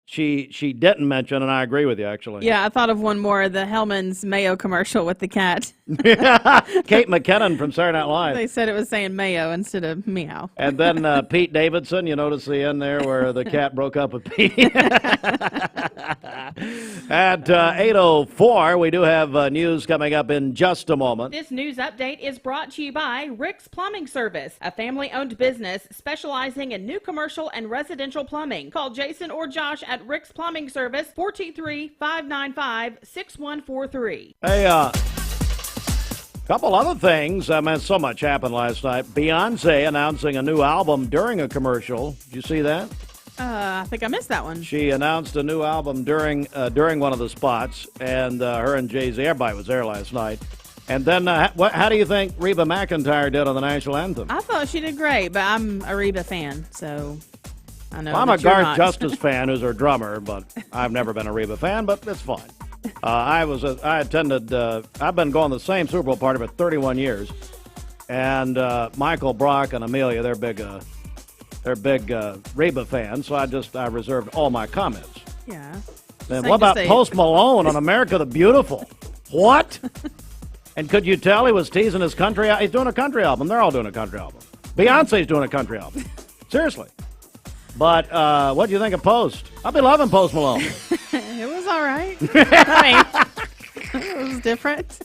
She didn't mention, and I agree with you, actually. Yeah, I thought of one more, the Hellman's Mayo commercial with the cat. Kate McKinnon from Saturday Night Live. They said it was saying mayo instead of meow. And then Pete Davidson, you notice the end there where the cat broke up with Pete. At 8:04, we do have news coming up in just a moment. This news update is brought to you by Rick's Plumbing Service, a family-owned business specializing in new commercial and residential plumbing. Call Jason or Josh at Rick's Plumbing Service, 423-595-6143. Hey, couple other things. I mean, so much happened last night. Beyonce announcing a new album during a commercial. Did you see that? I think I missed that one. She announced a new album during one of the spots, and her and Jay-Z, everybody was there last night. And then, how do you think Reba McEntire did on the national anthem? I thought she did great, but I'm a Reba fan, so I know. Well, I'm a that you're Garth not. Justice fan, who's her drummer, but I've never been a Reba fan, but it's fine. I attended, I've been going to the same Super Bowl party for 31 years, and Michael, Brock, and Amelia, they're big Reba fans, so I reserved all my comments. Yeah. Then Same what about to say. Post Malone on America the Beautiful? What? And could you tell he was teasing his country? He's doing a country album. They're all doing a country album. Beyonce's doing a country album. Seriously. But what do you think of Post? I've been loving Post Malone. It was all right. I mean, it was different.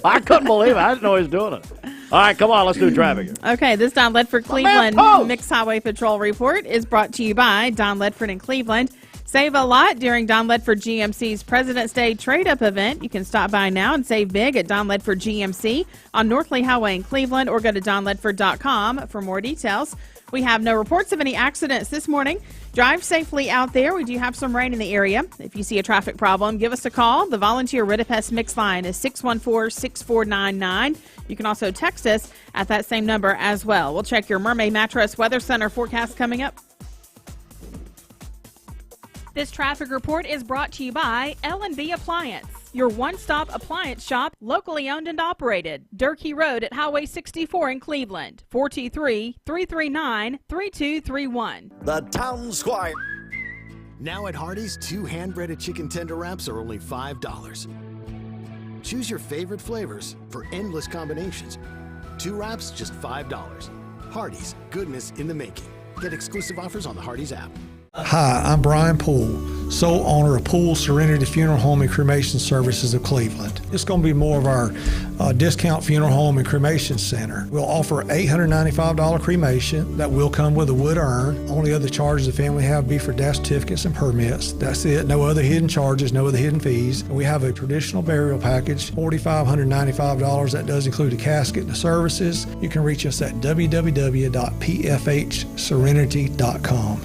I couldn't believe it. I didn't know he was doing it. All right, come on. Let's do traffic here. Okay, this Don Ledford Cleveland Post! Mixed Highway Patrol report is brought to you by Don Ledford in Cleveland. Save a lot during Don Ledford GMC's President's Day Trade-Up event. You can stop by now and save big at Don Ledford GMC on North Lee Highway in Cleveland, or go to donledford.com for more details. We have no reports of any accidents this morning. Drive safely out there. We do have some rain in the area. If you see a traffic problem, give us a call. The volunteer Ridipest Mix line is 614-6499. You can also text us at that same number as well. We'll check your Mermaid Mattress Weather Center forecast coming up. This traffic report is brought to you by L&B Appliance, your one-stop appliance shop, locally owned and operated. Durkee Road at Highway 64 in Cleveland, 423-339-3231. The Town Squire. Now at Hardee's, 2 hand-breaded chicken tender wraps are only $5. Choose your favorite flavors for endless combinations. 2 wraps, just $5. Hardee's, goodness in the making. Get exclusive offers on the Hardee's app. Hi, I'm Brian Poole, sole owner of Poole Serenity Funeral Home and Cremation Services of Cleveland. It's going to be more of our discount funeral home and cremation center. We'll offer $895 cremation that will come with a wood urn. Only other charges the family have be for death certificates and permits. That's it. No other hidden charges, no other hidden fees. And we have a traditional burial package, $4,595. That does include a casket and the services. You can reach us at www.pfhserenity.com.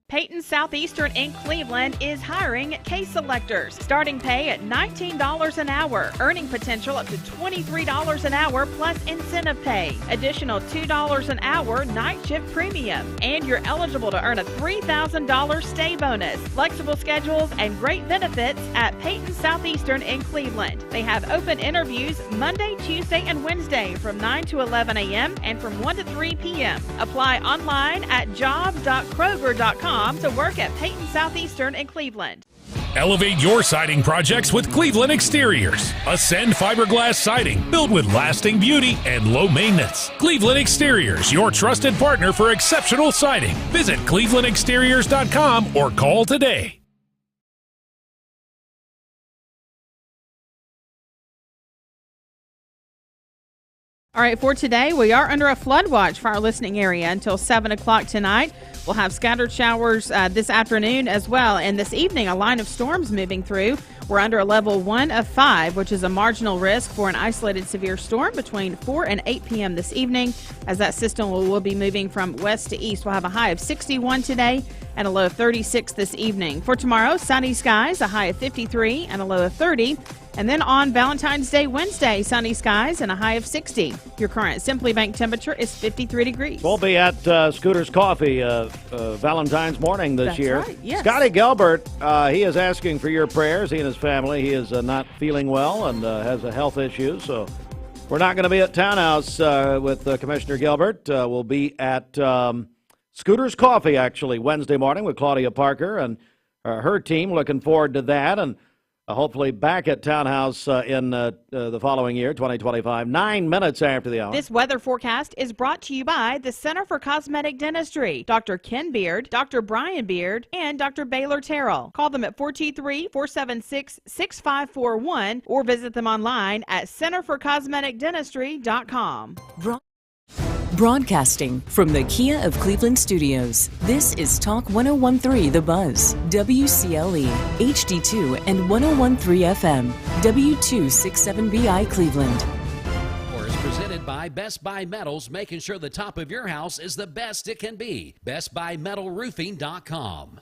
Peyton Southeastern in Cleveland is hiring case selectors. Starting pay at $19 an hour. Earning potential up to $23 an hour plus incentive pay. Additional $2 an hour night shift premium. And you're eligible to earn a $3,000 stay bonus. Flexible schedules and great benefits at Peyton Southeastern in Cleveland. They have open interviews Monday, Tuesday, and Wednesday from 9 to 11 a.m. and from 1 to 3 p.m. Apply online at jobs.kroger.com to work at Peyton Southeastern in Cleveland. Elevate your siding projects with Cleveland Exteriors. Ascend fiberglass siding built with lasting beauty and low maintenance. Cleveland Exteriors, your trusted partner for exceptional siding. Visit clevelandexteriors.com or call today. All right, for today, we are under a flood watch for our listening area until 7 o'clock tonight. We'll have scattered showers this afternoon as well. And this evening, a line of storms moving through. We're under a level 1 of 5, which is a marginal risk for an isolated severe storm between 4 and 8 p.m. this evening, as that system will be moving from west to east. We'll have a high of 61 today and a low of 36 this evening. For tomorrow, sunny skies, a high of 53 and a low of 30. And then on Valentine's Day, Wednesday, sunny skies and a high of 60. Your current Simply Bank temperature is 53 degrees. We'll be at Scooter's Coffee Valentine's morning this year. Right, yes. Scotty Gilbert, he is asking for your prayers. He and his family. He is not feeling well and has a health issue, so we're not going to be at Townhouse with Commissioner Gilbert. We'll be at Scooter's Coffee, actually, Wednesday morning with Claudia Parker and her team. Looking forward to that, and hopefully back at Townhouse in the following year, 2025, 9 minutes after the hour. This weather forecast is brought to you by the Center for Cosmetic Dentistry, Dr. Ken Beard, Dr. Brian Beard, and Dr. Baylor Terrell. Call them at 423-476-6541 or visit them online at centerforcosmeticdentistry.com. Broadcasting from the Kia of Cleveland studios, this is Talk 1013 The Buzz, WCLE, HD2 and 1013 FM, W267BI Cleveland. Is presented by Best Buy Metals, making sure the top of your house is the best it can be. BestBuyMetalRoofing.com.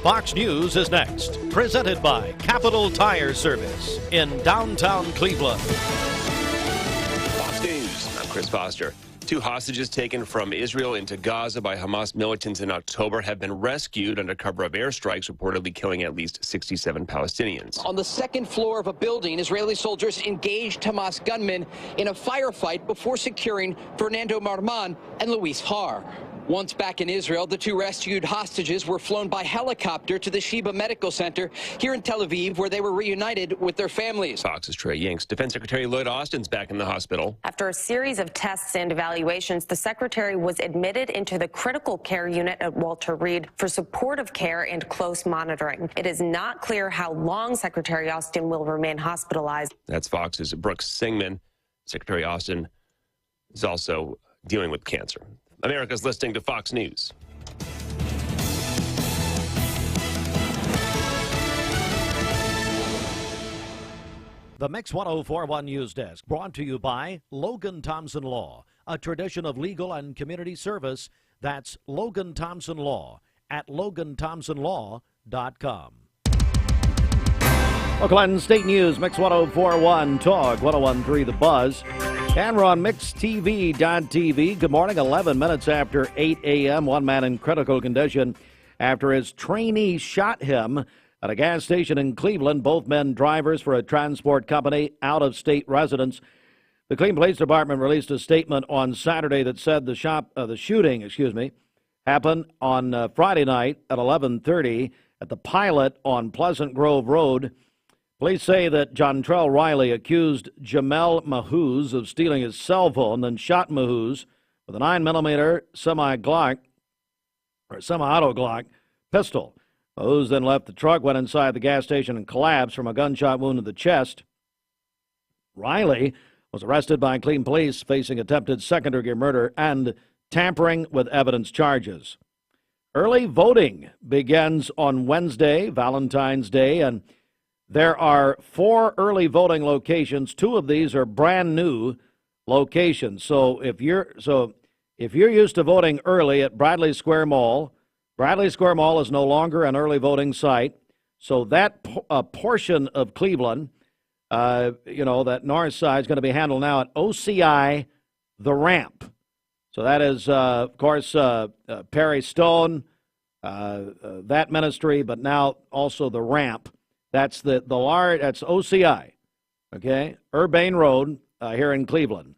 Fox News is next, presented by Capital Tire Service in downtown Cleveland. Fox News, I'm Chris Foster. 2 hostages taken from Israel into Gaza by Hamas militants in October have been rescued under cover of airstrikes, reportedly killing at least 67 Palestinians. On the second floor of a building, Israeli soldiers engaged Hamas gunmen in a firefight before securing Fernando Marman and Luis Har. Once back in Israel, the 2 rescued hostages were flown by helicopter to the Sheba Medical Center here in Tel Aviv, where they were reunited with their families. Fox's Trey Yanks. Defense Secretary Lloyd Austin's back in the hospital. After a series of tests and evaluations, the secretary was admitted into the critical care unit at Walter Reed for supportive care and close monitoring. It is not clear how long Secretary Austin will remain hospitalized. That's Fox's Brooks Singman. Secretary Austin is also dealing with cancer. America's listening to Fox News. The Mix 1041 News Desk, brought to you by Logan Thompson Law, a tradition of legal and community service. That's Logan Thompson Law at LoganThompsonLaw.com. Oakland State News, Mix 1041, Talk 1013 The Buzz. And we're on MixTV.tv. Good morning, 11 minutes after 8 a.m. One man in critical condition after his trainee shot him at a gas station in Cleveland. Both men drivers for a transport company, out-of-state residents. The Cleveland Police Department released a statement on Saturday that said the shooting happened on Friday night at 11:30 at the Pilot on Pleasant Grove Road. Police say that Jontrell Riley accused Jamel Mahouz of stealing his cell phone, then shot Mahouz with a 9mm semi-auto Glock pistol. Mahouz then left the truck, went inside the gas station, and collapsed from a gunshot wound to the chest. Riley was arrested by Cleveland police, facing attempted second-degree murder and tampering with evidence charges. Early voting begins on Wednesday, Valentine's Day, and there are 4 early voting locations. 2 of these are brand new locations. So if you're used to voting early at Bradley Square Mall, Bradley Square Mall is no longer an early voting site. So that portion of Cleveland, that north side is going to be handled now at OCI, the Ramp. So that is, of course, Perry Stone, that ministry, but now also the Ramp. That's that's OCI, okay? Urbane Road here in Cleveland.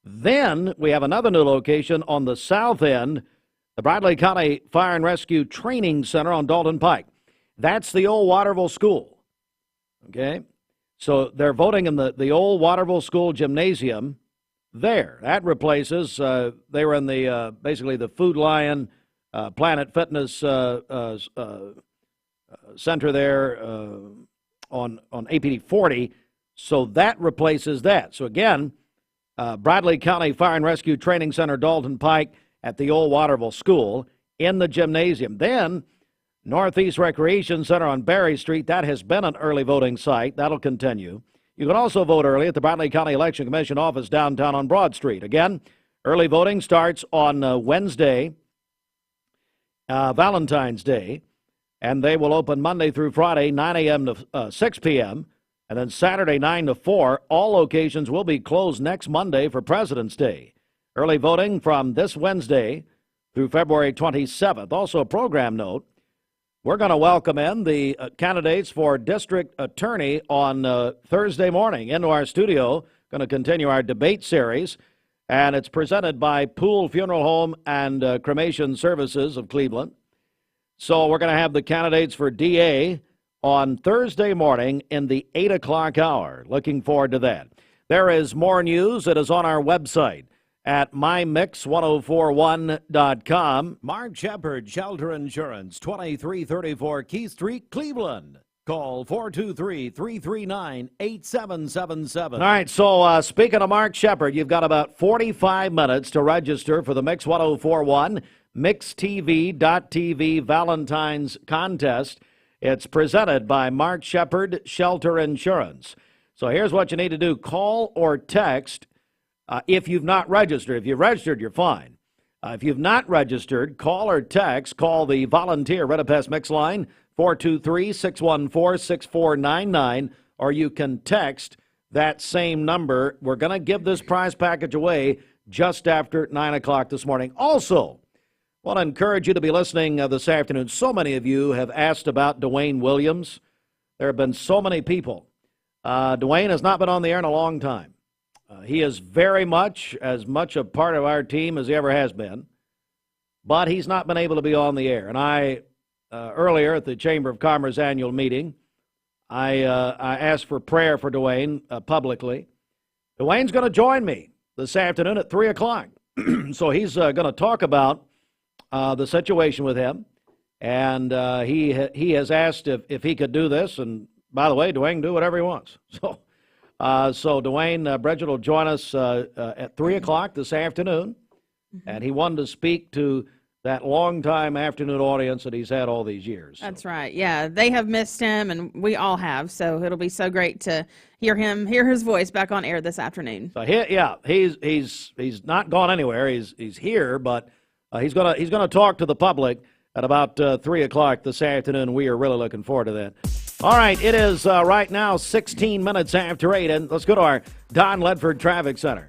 Then we have another new location on the south end, the Bradley County Fire and Rescue Training Center on Dalton Pike. That's the old Waterville School, okay? So they're voting in the old Waterville School gymnasium there. That replaces, they were in the, basically the Food Lion, Planet Fitness center there on APD 40. So that replaces that. So again, Bradley County Fire and Rescue Training Center, Dalton Pike at the old Waterville School in the gymnasium. Then Northeast Recreation Center on Berry Street, that has been an early voting site. That'll continue. You can also vote early at the Bradley County Election Commission office downtown on Broad Street. Again, early voting starts on Wednesday, Valentine's Day, and they will open Monday through Friday, 9 a.m. to 6 p.m., and then Saturday, 9 to 4. All locations will be closed next Monday for President's Day. Early voting from this Wednesday through February 27th. Also, a program note. We're going to welcome in the candidates for district attorney on Thursday morning into our studio. Going to continue our debate series, and it's presented by Pool Funeral Home and Cremation Services of Cleveland. So we're going to have the candidates for DA on Thursday morning in the 8 o'clock hour. Looking forward to that. There is more news that is on our website at mymix1041.com. Mark Shepard, Shelter Insurance, 2334 Keith Street, Cleveland. Call 423-339-8777. All right, so speaking of Mark Shepard, you've got about 45 minutes to register for the Mix 1041 MixTV.TV Valentine's Contest. It's presented by Mark Shepard, Shelter Insurance. So here's what you need to do. Call or text if you've not registered. If you've registered, you're fine. If you've not registered, call or text. Call the volunteer Redipest Mix line, 423-614-6499, or you can text that same number. We're going to give this prize package away just after 9 o'clock this morning. Also, I want to encourage you to be listening this afternoon. So many of you have asked about Dwayne Williams. There have been so many people. Dwayne has not been on the air in a long time. He is very much as much a part of our team as he ever has been, but he's not been able to be on the air. And I, earlier at the Chamber of Commerce annual meeting, I asked for prayer for Dwayne publicly. Dwayne's going to join me this afternoon at 3 o'clock. So he's going to talk about the situation with him. And he has asked if he could do this. And by the way, Dwayne can do whatever he wants. So Dwayne Bridget will join us at 3 o'clock this afternoon, and he wanted to speak to that long-time afternoon audience that he's had all these years. That's right. Yeah, they have missed him, and we all have. So it'll be so great to hear his voice back on air this afternoon. So he's not gone anywhere. He's here, but he's gonna talk to the public at about 3 o'clock this afternoon. We are really looking forward to that. All right, it is right now 16 minutes after 8, and let's go to our Don Ledford Traffic Center.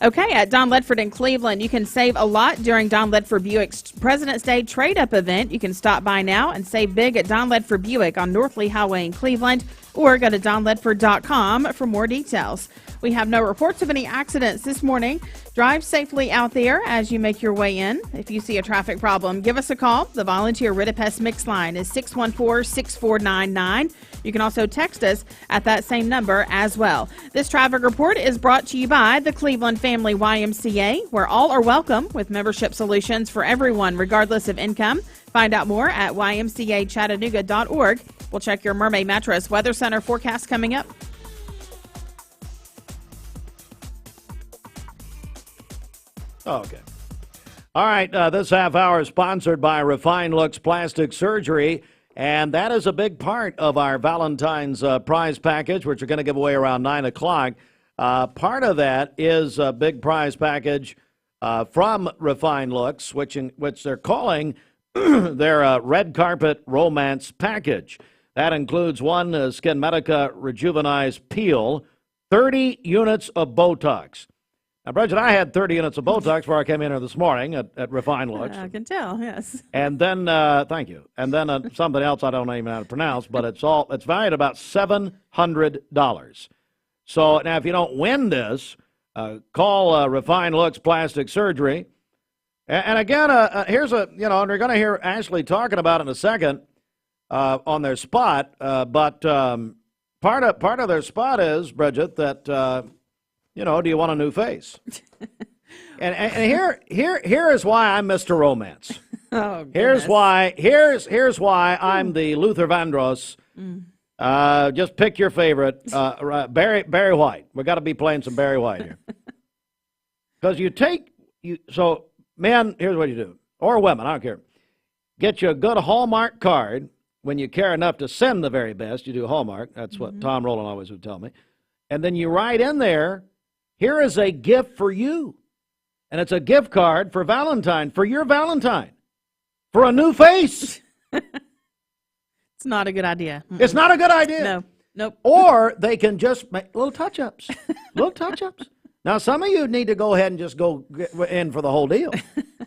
Okay, at Don Ledford in Cleveland, you can save a lot during Don Ledford Buick's President's Day trade-up event. You can stop by now and save big at Don Ledford Buick on North Lee Highway in Cleveland, or go to donledford.com for more details. We have no reports of any accidents this morning. Drive safely out there as you make your way in. If you see a traffic problem, give us a call. The volunteer Ridipest Mix line is 614-6499. You can also text us at that same number as well. This traffic report is brought to you by the Cleveland Family YMCA, where all are welcome with membership solutions for everyone, regardless of income. Find out more at ymcachattanooga.org. We'll check your Mermaid Mattress Weather Center forecast coming up. Okay. All right, this half hour is sponsored by Refined Looks Plastic Surgery, and that is a big part of our Valentine's prize package, which we're going to give away around 9 o'clock. Part of that is a big prize package from Refined Looks, which they're calling their red carpet romance package. That includes one Skinmedica Rejuvenize Peel, 30 units of Botox. Now, Bridget, I had 30 units of Botox before I came in here this morning at Refined Looks. I can tell, yes. And then, thank you. And then something else I don't even know how to pronounce, but it's valued about $700. So now, if you don't win this, call Refined Looks Plastic Surgery. And again, here's and we're going to hear Ashley talking about it in a second on their spot. But part of their spot is, Bridget, that do you want a new face? and here is why I'm Mr. Romance. Oh, here's why I'm the Luther Vandross. Just pick your favorite. Barry White. We got to be playing some Barry White here. Because men, here's what you do. Or women, I don't care. Get you a good Hallmark card. When you care enough to send the very best, you do Hallmark. That's what Tom Rowland always would tell me. And then you write in there, here is a gift for you. And it's a gift card for Valentine, for your Valentine. For a new face. It's not a good idea. It's not a good idea. No. Nope. Or they can just make little touch-ups. Little touch-ups. Now, some of you need to go ahead and just go in for the whole deal.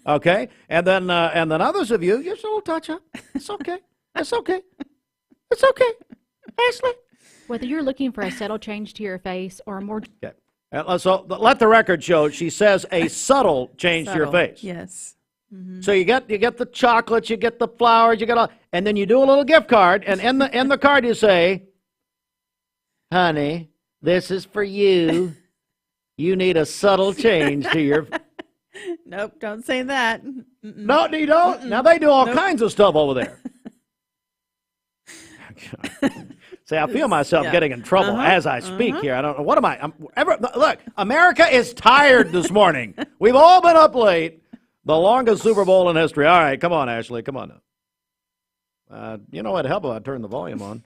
Okay? And then others of you, just a little touch-up. It's okay. It's okay. It's okay. Ashley. Whether you're looking for a subtle change to your face or a more... Okay. So let the record show, she says a subtle change to your face. Yes. Mm-hmm. So you get the chocolates, you get the flowers, you get all, and then you do a little gift card, and in the card you say, honey, this is for you. You need a subtle change to your... Nope, don't say that. Mm-mm. No, you don't. Now they do all kinds of stuff over there. See, I feel myself getting in trouble as I speak here. I don't know. What am I? Look, America is tired this morning. We've all been up late. The longest Super Bowl in history. All right, come on, Ashley. Come on now. It'd help if I turned the volume on.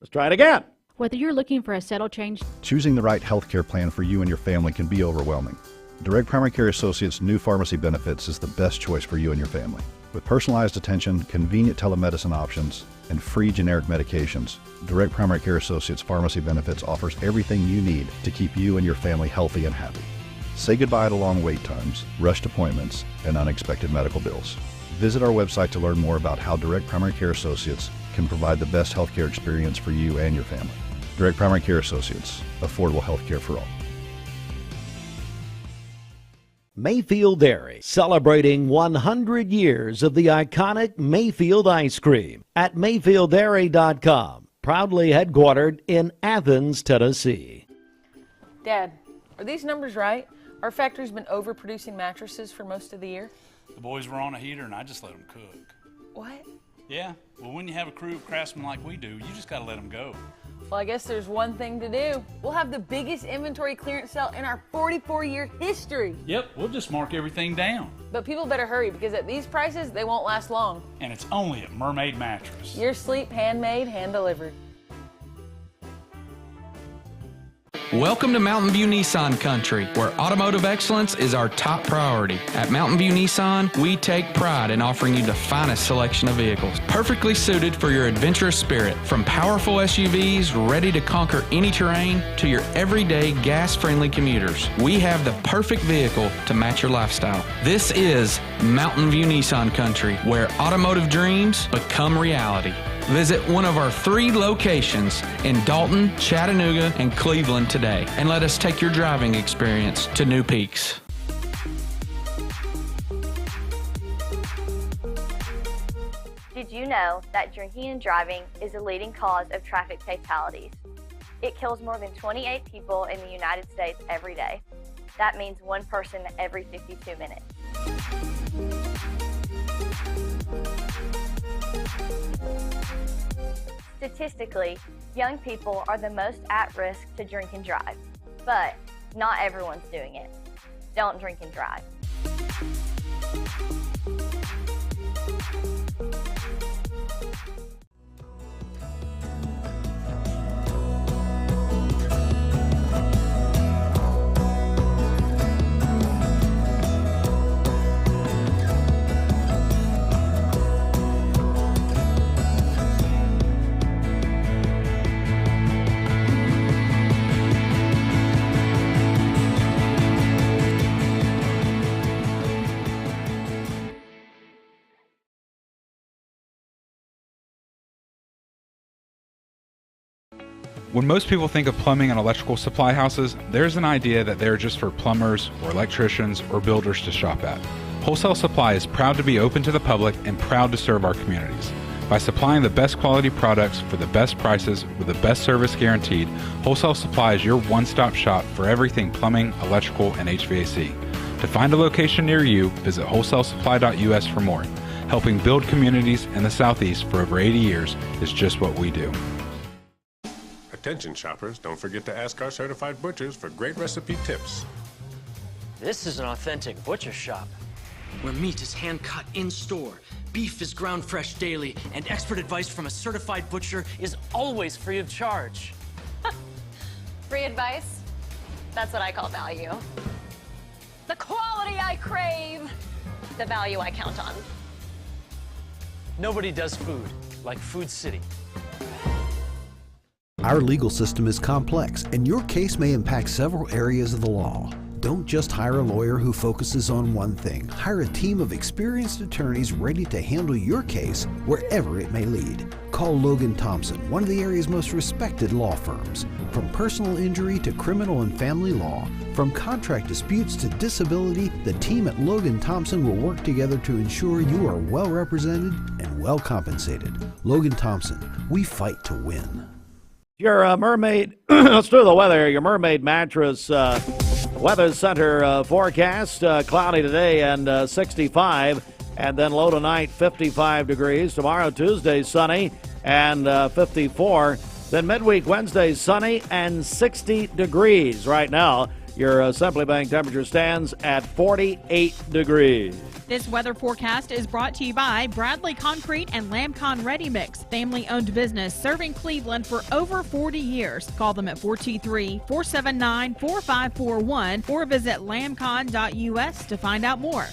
Let's try it again. Whether you're looking for a subtle change... Choosing the right health care plan for you and your family can be overwhelming. Direct Primary Care Associates' new pharmacy benefits is the best choice for you and your family. With personalized attention, convenient telemedicine options, and free generic medications, Direct Primary Care Associates Pharmacy Benefits offers everything you need to keep you and your family healthy and happy. Say goodbye to long wait times, rushed appointments, and unexpected medical bills. Visit our website to learn more about how Direct Primary Care Associates can provide the best healthcare experience for you and your family. Direct Primary Care Associates, affordable healthcare for all. Mayfield Dairy, celebrating 100 years of the iconic Mayfield ice cream at MayfieldDairy.com, proudly headquartered in Athens, Tennessee. Dad, are these numbers right? Our factory's been overproducing mattresses for most of the year. The boys were on a heater and I just let them cook. What? Yeah, well, when you have a crew of craftsmen like we do, you just gotta let them go. Well, I guess there's one thing to do. We'll have the biggest inventory clearance sale in our 44-year history. Yep, we'll just mark everything down. But people better hurry because at these prices, they won't last long. And it's only at Mermaid Mattress. Your sleep, handmade, hand-delivered. Welcome to Mountain View Nissan Country, where automotive excellence is our top priority. At Mountain View Nissan, we take pride in offering you the finest selection of vehicles, perfectly suited for your adventurous spirit. From powerful SUVs ready to conquer any terrain to your everyday gas-friendly commuters, we have the perfect vehicle to match your lifestyle. This is Mountain View Nissan Country, where automotive dreams become reality. Visit one of our 3 locations in Dalton, Chattanooga, and Cleveland today, and let us take your driving experience to new peaks. Did you know that drinking and driving is a leading cause of traffic fatalities? It kills more than 28 people in the United States every day. That means one person every 52 minutes. Statistically, young people are the most at risk to drink and drive, but not everyone's doing it. Don't drink and drive. When most people think of plumbing and electrical supply houses, there's an idea that they're just for plumbers or electricians or builders to shop at. Wholesale Supply is proud to be open to the public and proud to serve our communities. By supplying the best quality products for the best prices with the best service guaranteed, Wholesale Supply is your one-stop shop for everything plumbing, electrical, and HVAC. To find a location near you, visit wholesalesupply.us for more. Helping build communities in the Southeast for over 80 years is just what we do. Attention shoppers, don't forget to ask our certified butchers for great recipe tips. This is an authentic butcher shop, where meat is hand-cut in-store, beef is ground fresh daily, and expert advice from a certified butcher is always free of charge. Free advice? That's what I call value. The quality I crave, the value I count on. Nobody does food like Food City. Our legal system is complex, and your case may impact several areas of the law. Don't just hire a lawyer who focuses on one thing. Hire a team of experienced attorneys ready to handle your case wherever it may lead. Call Logan Thompson, one of the area's most respected law firms. From personal injury to criminal and family law, from contract disputes to disability, the team at Logan Thompson will work together to ensure you are well represented and well compensated. Logan Thompson, we fight to win. Your Mermaid, let's do the weather. Your Mermaid mattress weather center forecast, cloudy today and 65, and then low tonight 55 degrees. Tomorrow, Tuesday, sunny and 54. Then midweek Wednesday, sunny and 60 degrees. Right now, your Simply Bank temperature stands at 48 degrees. This weather forecast is brought to you by Bradley Concrete and Lamcon Ready Mix, family-owned business serving Cleveland for over 40 years. Call them at 423-479-4541 or visit lamcon.us to find out more.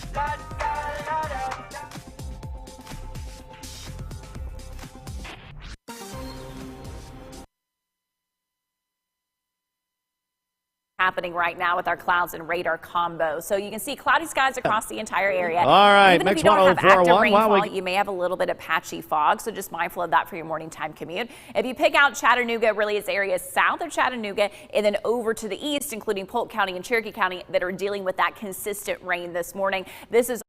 Happening right now with our clouds and radar combo. So you can see cloudy skies across the entire area. All right, even if next you don't have active 104.1, rainfall, you may have a little bit of patchy fog, so just mindful of that for your morning time commute. If you pick out Chattanooga, really it's areas south of Chattanooga and then over to the east, including Polk County and Cherokee County, that are dealing with that consistent rain this morning. This is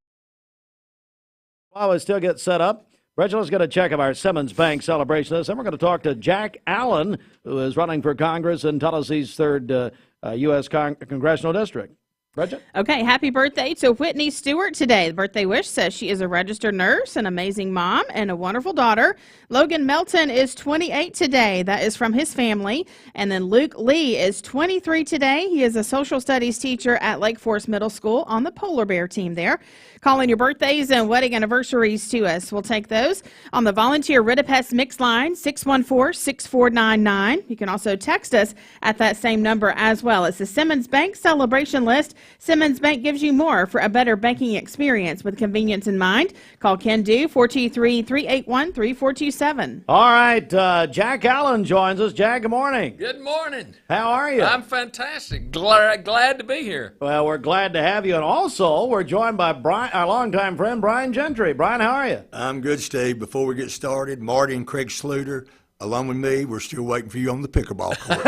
While we still get set up, Reginald's going to check of our Simmons Bank celebration. Then we're going to talk to Jack Allen, who is running for Congress in Tennessee's 3rd U.S. Congressional District. Bridget? Okay, happy birthday to Whitney Stewart today. The birthday wish says she is a registered nurse, an amazing mom, and a wonderful daughter. Logan Melton is 28 today. That is from his family. And then Luke Lee is 23 today. He is a social studies teacher at Lake Forest Middle School on the Polar Bear team there. Calling your birthdays and wedding anniversaries to us. We'll take those on the Volunteer Ridipest Mix line, 614-6499. You can also text us at that same number as well. It's the Simmons Bank celebration list. Simmons Bank gives you more for a better banking experience with convenience in mind. Call Ken Do, 423-381-3427. All right, Jack Allen joins us. Jack, good morning. Good morning. How are you? I'm fantastic. Glad to be here. Well, we're glad to have you. And also, we're joined by our longtime friend, Brian Gentry. Brian, how are you? I'm good, Steve. Before we get started, Marty and Craig Sluter, along with me, we're still waiting for you on the pickleball court.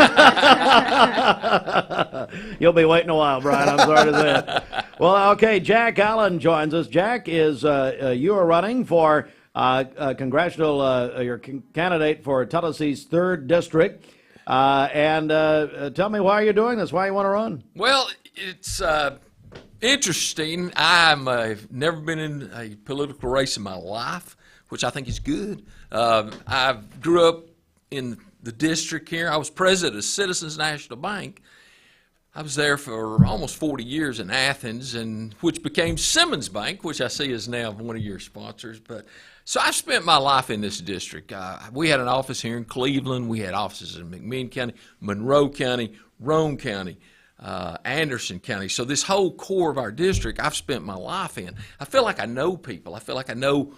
You'll be waiting a while, Brian. I'm sorry to say it. Well, okay, Jack Allen joins us. Jack is, you are running for congressional, your candidate for Tennessee's 3rd District. And tell me why you're doing this, why you want to run. Well, it's interesting. I've never been in a political race in my life, which I think is good. I grew up in the district here. I was president of Citizens National Bank. I was there for almost 40 years in Athens, and which became Simmons Bank, which I see is now one of your sponsors. But so I've spent my life in this district. We had an office here in Cleveland. We had offices in McMinn County, Monroe County, Roane County, Anderson County. So this whole core of our district, I've spent my life in. I feel like I know people. I feel like I know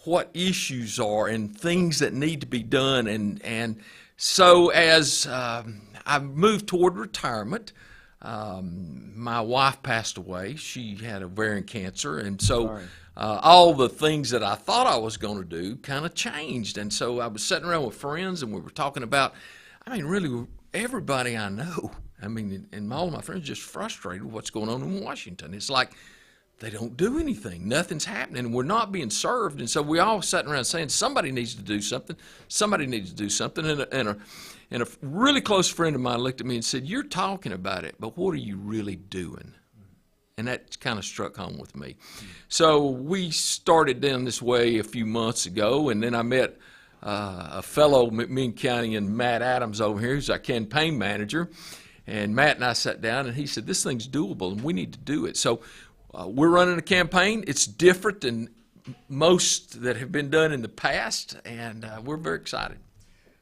what issues are and things that need to be done. And so as I moved toward retirement, my wife passed away. She had ovarian cancer. And so all the things that I thought I was going to do kind of changed. And so I was sitting around with friends and we were talking about, I mean, really, everybody I know, I mean, and all of my friends are just frustrated with what's going on in Washington. It's like they don't do anything. Nothing's happening. We're not being served. And so we all sitting around saying somebody needs to do something. Somebody needs to do something. And a really close friend of mine looked at me and said, "You're talking about it, but what are you really doing?" And that kind of struck home with me. So we started down this way a few months ago, and then I met a fellow McMinn County and Matt Adams over here, who's our campaign manager. And Matt and I sat down, and he said, "This thing's doable, and we need to do it." So we're running a campaign. It's different than most that have been done in the past, and we're very excited.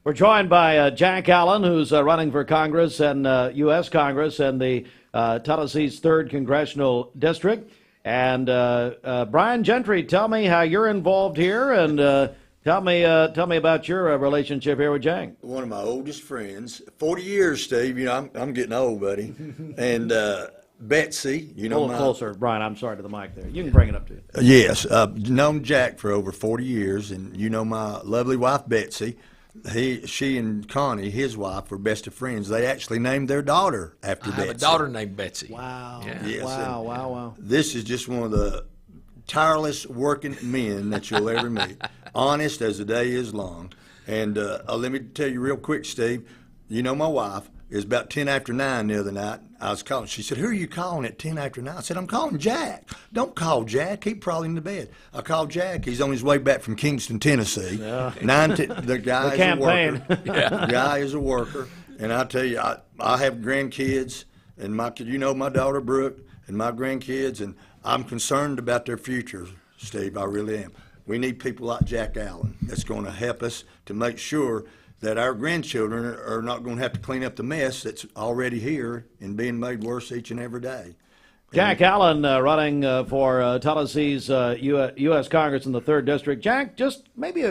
We're joined by Jack Allen, who's running for Congress and U.S. Congress and the Tennessee's 3rd Congressional District. And Brian Gentry, tell me how you're involved here, and tell me about your relationship here with Jack. One of my oldest friends, 40 years, Steve. You know, I'm getting old, buddy. And Betsy, you know, a little closer, Brian. I'm sorry, to the mic there. You can bring it up to you. Yes, known Jack for over 40 years, and you know my lovely wife Betsy. She and Connie, his wife, were best of friends. They actually named their daughter after Betsy. I have a daughter named Betsy. Wow. Yeah. Yes, Wow. This is just one of the tireless working men that you'll ever meet. Honest as the day is long. And let me tell you real quick, Steve, you know my wife. It was about 10 after 9 the other night. I was calling. She said, "Who are you calling at 10 after 9? I said, "I'm calling Jack." "Don't call Jack. He's probably in the bed." I called Jack. He's on his way back from Kingston, Tennessee. Yeah. The guy is a worker. Yeah. The guy is a worker. And I tell you, I have grandkids, and you know my daughter Brooke and my grandkids, and I'm concerned about their future, Steve. I really am. We need people like Jack Allen that's going to help us to make sure that our grandchildren are not going to have to clean up the mess that's already here and being made worse each and every day. Jack Allen running for Tennessee's U.S. Congress in the 3rd District. Jack, just maybe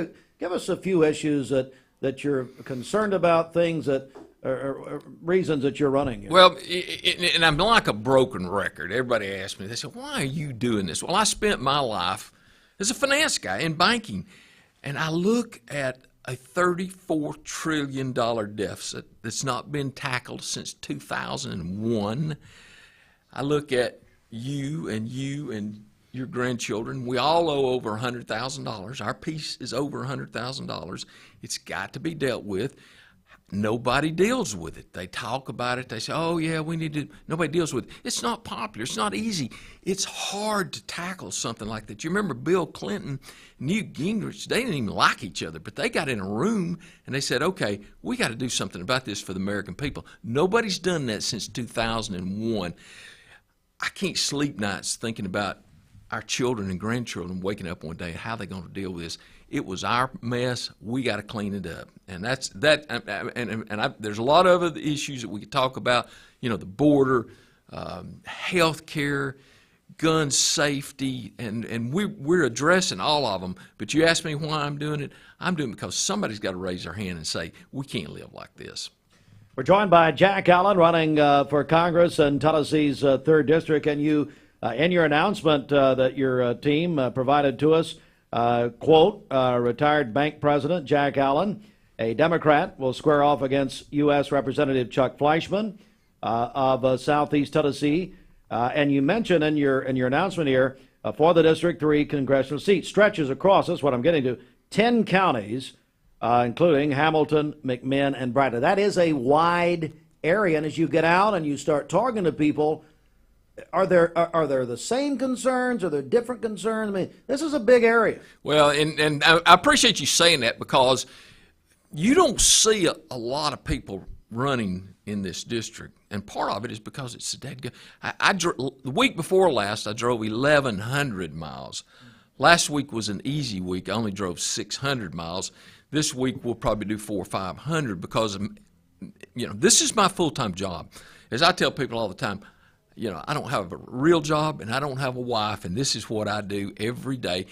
give us a few issues that you're concerned about, things that are reasons that you're running. Well, and I'm like a broken record. Everybody asks me, they say, "Why are you doing this?" Well, I spent my life as a finance guy in banking, and I look at a $34 trillion deficit that's not been tackled since 2001. I look at you and your grandchildren. We all owe over $100,000. Our piece is over $100,000. It's got to be dealt with. Nobody deals with it. They talk about it. They say, "Oh, yeah, we need to." Nobody deals with it. It's not popular. It's not easy. It's hard to tackle something like that. You remember Bill Clinton, Newt Gingrich, they didn't even like each other, but they got in a room and they said, "Okay, we got to do something about this for the American people." Nobody's done that since 2001. I can't sleep nights thinking about our children and grandchildren waking up one day and how they're going to deal with this. It was our mess. We got to clean it up, and that's that. There's a lot of other issues that we could talk about. You know, the border, health care, gun safety, and we're addressing all of them. But you ask me why I'm doing it. I'm doing it because somebody's got to raise their hand and say we can't live like this. We're joined by Jack Allen running for Congress in Tennessee's 3rd District, and you, in your announcement that your team provided to us. Quote, retired bank president Jack Allen, a Democrat, will square off against U.S. Representative Chuck Fleischman of Southeast Tennessee. And you mentioned in your announcement here, for the District 3 congressional seat, stretches across, that's what I'm getting to, 10 counties, including Hamilton, McMinn, and Bradley. That is a wide area, and as you get out and you start talking to people, are there the same concerns? Are there different concerns? I mean, this is a big area. Well, and I appreciate you saying that because you don't see a lot of people running in this district, and part of it is because it's dead good. The week before last, I drove 1,100 miles. Last week was an easy week. I only drove 600 miles. This week we'll probably do 400 or 500 because, this is my full-time job. As I tell people all the time, I don't have a real job and I don't have a wife, and this is what I do every day.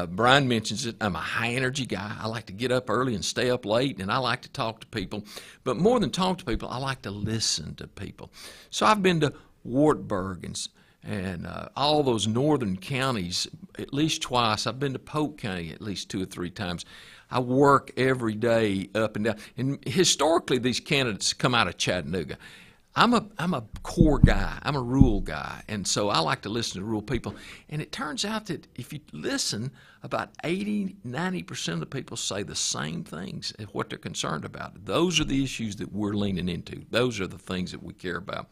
Brian mentions it. I'm a high-energy guy. I like to get up early and stay up late, and I like to talk to people. But more than talk to people, I like to listen to people. So I've been to Wartburg and all those northern counties at least twice. I've been to Polk County at least 2 or 3 times. I work every day up and down. And historically, these candidates come out of Chattanooga. I'm a core guy. I'm a rural guy, and so I like to listen to rural people. And it turns out that if you listen, about 80-90% of the people say the same things as what they're concerned about. Those are the issues that we're leaning into. Those are the things that we care about.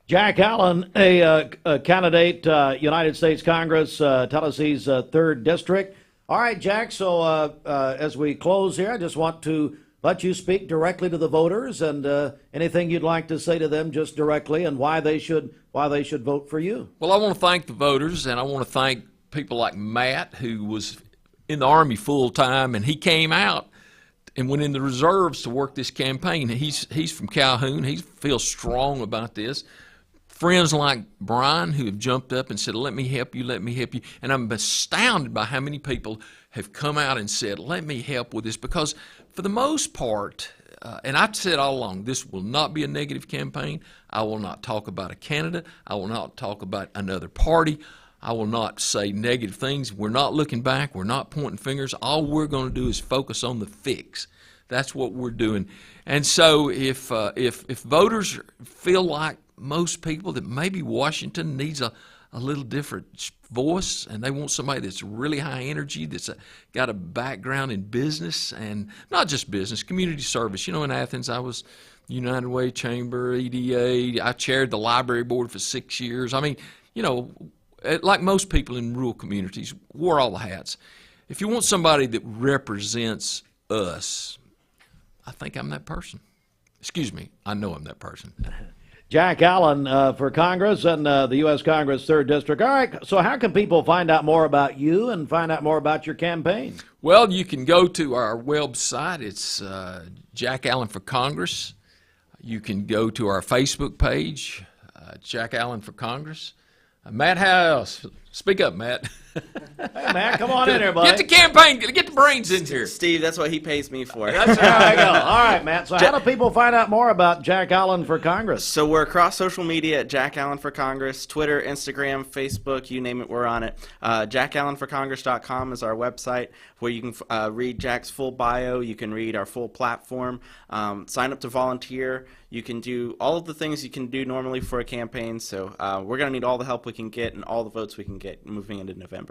Jack Allen, a candidate, United States Congress, Tennessee's 3rd District. All right, Jack, so as we close here, I just want to let you speak directly to the voters and anything you'd like to say to them just directly and why they should vote for you. Well, I want to thank the voters, and I want to thank people like Matt, who was in the Army full time, and he came out and went in the reserves to work this campaign. He's from Calhoun. He feels strong about this. Friends like Brian who have jumped up and said, let me help you, let me help you. And I'm astounded by how many people have come out and said, let me help with this, because for the most part, and I've said all along, this will not be a negative campaign. I will not talk about a candidate. I will not talk about another party. I will not say negative things. We're not looking back. We're not pointing fingers. All we're going to do is focus on the fix. That's what we're doing. And so if voters feel like most people that maybe Washington needs a little different voice, and they want somebody that's really high energy, that's got a background in business, and not just business, community service. You know, in Athens, I was United Way Chamber, EDA. I chaired the library board for 6 years. I mean, you know, like most people in rural communities, wore all the hats. If you want somebody that represents us, I think I'm that person. Excuse me, I know I'm that person. Jack Allen for Congress and the U.S. Congress 3rd District. All right, so how can people find out more about you and find out more about your campaign? Well, you can go to our website. It's Jack Allen for Congress. You can go to our Facebook page, Jack Allen for Congress. Matt House, speak up, Matt. Hey, Matt, come on in here, buddy. Get the campaign, get the brains in here. Steve, that's what he pays me for. There I go. All right, Matt. So how do people find out more about Jack Allen for Congress? So we're across social media at Jack Allen for Congress, Twitter, Instagram, Facebook, you name it, we're on it. JackAllenForCongress.com is our website where you can read Jack's full bio. You can read our full platform, sign up to volunteer. You can do all of the things you can do normally for a campaign. So we're going to need all the help we can get and all the votes we can get moving into November.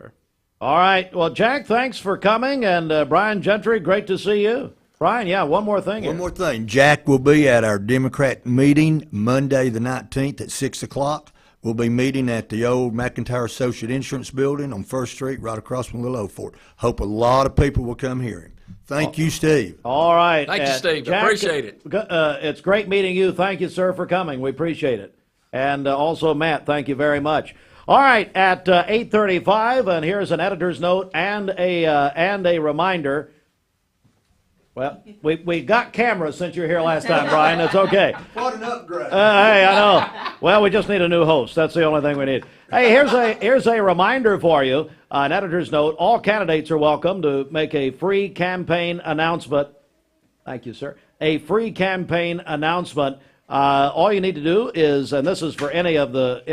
All right. Well, Jack, thanks for coming. And Brian Gentry, great to see you. Brian, yeah, one more thing. One more thing. Jack will be at our Democrat meeting Monday the 19th at 6 o'clock. We'll be meeting at the old McIntyre Associate Insurance Building on 1st Street, right across from Little Old Fort. Hope a lot of people will come hear him. Thank you, Steve. All right. Thank you, Steve. Jack, appreciate it. It's great meeting you. Thank you, sir, for coming. We appreciate it. And also, Matt, thank you very much. All right, at 8:35, and here's an editor's note and a reminder. Well, we got cameras since you were here last time, Brian. It's okay. What an upgrade. Hey, I know. Well, we just need a new host. That's the only thing we need. Hey, here's a reminder for you. An editor's note. All candidates are welcome to make a free campaign announcement. Thank you, sir. A free campaign announcement. All you need to do is, and this is for any of the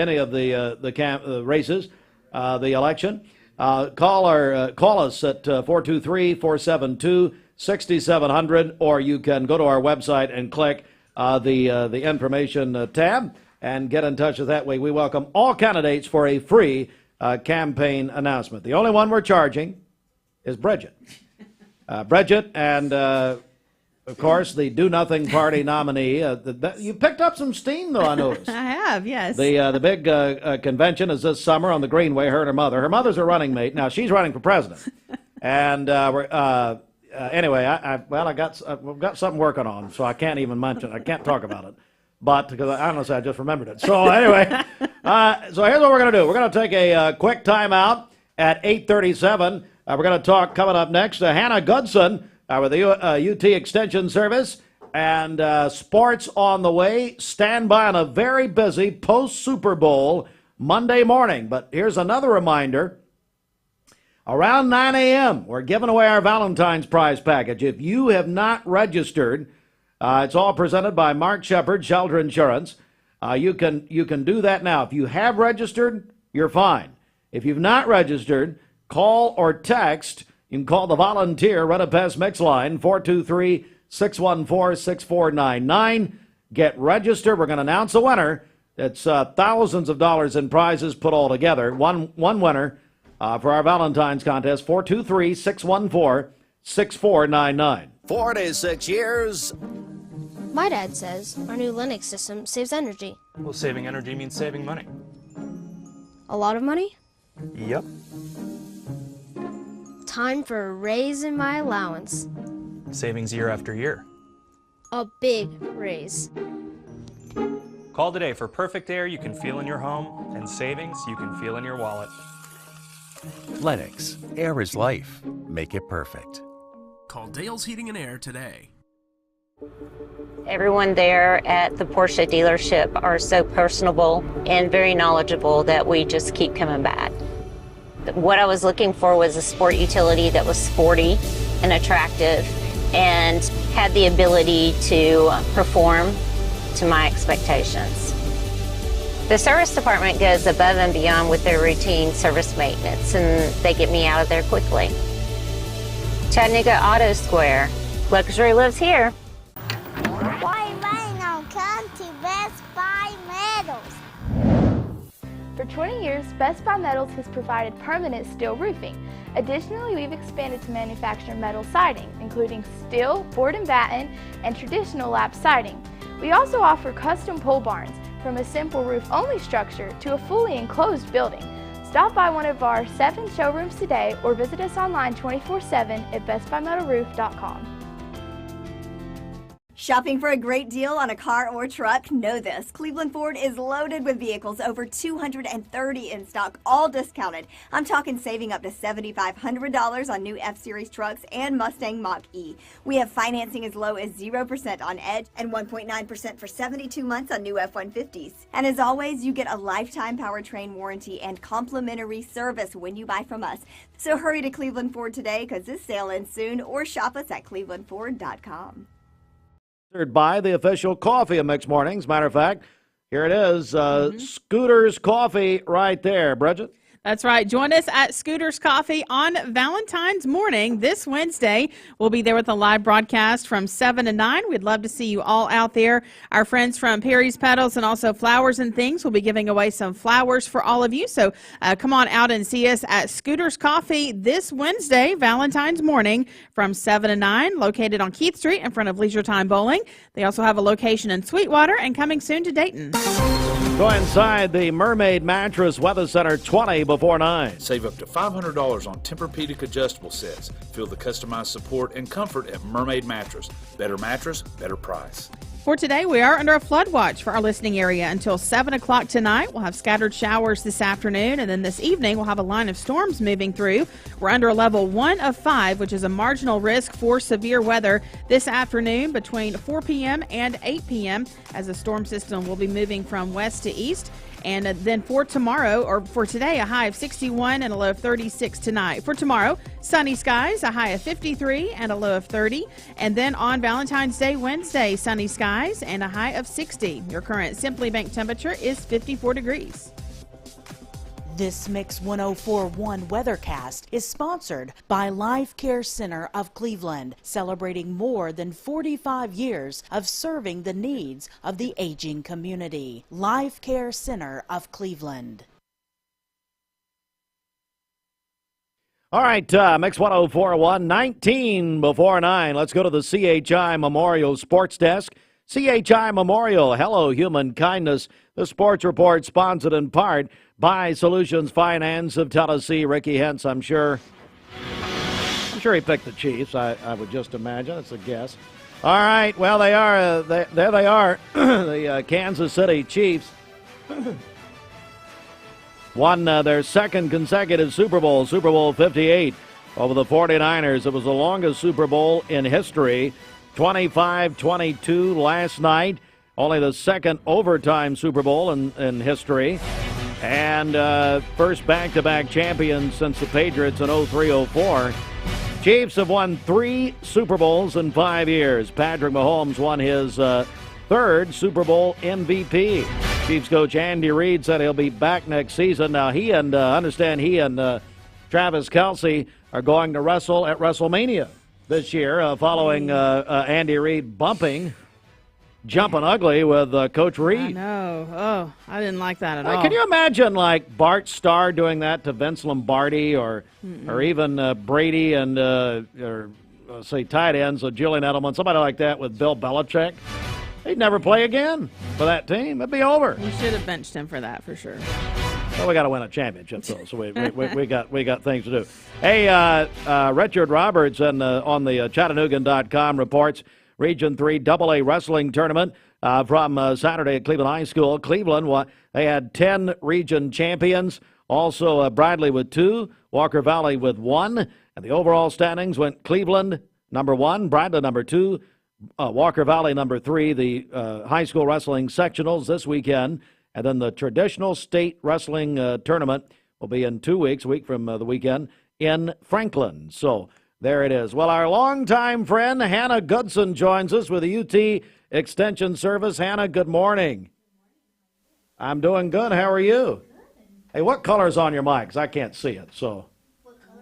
races, the election. Call us at 423-472-6700, or you can go to our website and click the information tab and get in touch with that way. We welcome all candidates for a free campaign announcement. The only one we're charging is Bridget. Bridget and, of course, the Do Nothing Party nominee. You picked up some steam, though, I noticed. I have, yes. The big convention is this summer on the Greenway, her and her mother. Her mother's a running mate. Now, she's running for president. And anyway, we've got something working on, so I can't even mention it. I can't talk about it. But, because honestly, I just remembered it. So anyway, so here's what we're going to do. We're going to take a quick time out at 8:37. We're going to talk, coming up next, to Hannah Goodson with the UT Extension Service. And sports on the way. Stand by on a very busy post-Super Bowl Monday morning. But here's another reminder. Around 9 a.m., we're giving away our Valentine's prize package. If you have not registered, it's all presented by Mark Shepard, Shelter Insurance. You can do that now. If you have registered, you're fine. If you've not registered, call or text. You can call the Volunteer Rent a Pest Mix line, 423-614-6499. Get registered. We're going to announce a winner. It's thousands of dollars in prizes put all together. One winner for our Valentine's contest, 423-614-6499. 46 years. My dad says our new Linux system saves energy. Well, saving energy means saving money. A lot of money? Yep. Time for a raise in my allowance. Savings year after year. A big raise. Call today for perfect air you can feel in your home and savings you can feel in your wallet. Lennox. Air is life. Make it perfect. Call Dale's Heating and Air today. Everyone there at the Porsche dealership are so personable and very knowledgeable that we just keep coming back. What I was looking for was a sport utility that was sporty and attractive and had the ability to perform to my expectations. The service department goes above and beyond with their routine service maintenance, and they get me out of there quickly. Chattanooga Auto Square. Luxury lives here. Why rain on come to Best Buy Metals? For 20 years, Best Buy Metals has provided permanent steel roofing. Additionally, we've expanded to manufacture metal siding, including steel, board and batten, and traditional lap siding. We also offer custom pole barns, from a simple roof-only structure to a fully enclosed building. Stop by one of our 7 showrooms today or visit us online 24/7 at bestbuymetalroof.com. Shopping for a great deal on a car or truck? Know this. Cleveland Ford is loaded with vehicles, over 230 in stock, all discounted. I'm talking saving up to $7,500 on new F-Series trucks and Mustang Mach-E. We have financing as low as 0% on Edge and 1.9% for 72 months on new F-150s. And as always, you get a lifetime powertrain warranty and complimentary service when you buy from us. So hurry to Cleveland Ford today because this sale ends soon, or shop us at clevelandford.com. By the official coffee of Mixed Mornings. Matter of fact, here it is, Scooter's Coffee right there. Bridget? That's right. Join us at Scooter's Coffee on Valentine's morning this Wednesday. We'll be there with a live broadcast from 7 to 9. We'd love to see you all out there. Our friends from Perry's Petals and also Flowers and Things will be giving away some flowers for all of you. So come on out and see us at Scooter's Coffee this Wednesday, Valentine's morning, from 7 to 9, located on Keith Street in front of Leisure Time Bowling. They also have a location in Sweetwater and coming soon to Dayton. Go inside the Mermaid Mattress Weather Center 20 before 9. Save up to $500 on Tempur-Pedic adjustable sets. Feel the customized support and comfort at Mermaid Mattress. Better mattress, better price. For today, we are under a flood watch for our listening area until 7 o'clock tonight. We'll have scattered showers this afternoon, and then this evening we'll have a line of storms moving through. We're under a level 1 of 5, which is a marginal risk for severe weather this afternoon between 4 p.m. and 8 p.m. as the storm system will be moving from west to east. And then for tomorrow, or for today, a high of 61 and a low of 36 tonight. For tomorrow, sunny skies, a high of 53 and a low of 30. And then on Valentine's Day, Wednesday, sunny skies and a high of 60. Your current Simply Bank temperature is 54 degrees. This Mix 104.1 Weathercast is sponsored by Life Care Center of Cleveland, celebrating more than 45 years of serving the needs of the aging community. Life Care Center of Cleveland. All right, Mix 104.1, 19 before 9. Let's go to the CHI Memorial Sports Desk. CHI Memorial, hello human kindness. The sports report sponsored in part by Solutions Finance of Tennessee. Ricky Hentz, I'm sure he picked the Chiefs. I would just imagine. It's a guess. All right, well, they are. There they are, the Kansas City Chiefs. Won their second consecutive Super Bowl, Super Bowl 58, over the 49ers. It was the longest Super Bowl in history, 25-22 last night. Only the second overtime Super Bowl in history. And first back-to-back champions since the Patriots in 03-04. Chiefs have won 3 Super Bowls in 5 years. Patrick Mahomes won his third Super Bowl MVP. Chiefs coach Andy Reid said he'll be back next season. Now, he and Travis Kelce are going to wrestle at WrestleMania this year following Andy Reid jumping ugly with Coach Reid. I know. Oh, I didn't like that at all. Can you imagine, like, Bart Starr doing that to Vince Lombardi or even Brady and, say, tight ends, so Julian Edelman, somebody like that with Bill Belichick? He'd never play again for that team. It'd be over. You should have benched him for that, for sure. Well, we got to win a championship, though, so we got things to do. Hey, Richard Roberts on the Chattanoogan.com reports Region 3 AA Wrestling Tournament from Saturday at Cleveland High School. Cleveland, they had 10 region champions. Also, Bradley with 2, Walker Valley with 1. And the overall standings went Cleveland number 1, Bradley number 2, Walker Valley number 3. The high school wrestling sectionals this weekend. And then the traditional state wrestling tournament will be in 2 weeks, a week from the weekend, in Franklin. So there it is. Well, our longtime friend Hannah Goodson joins us with the UT Extension Service. Hannah, good morning. I'm doing good. How are you? Hey, what color's on your mic? Because I can't see it. So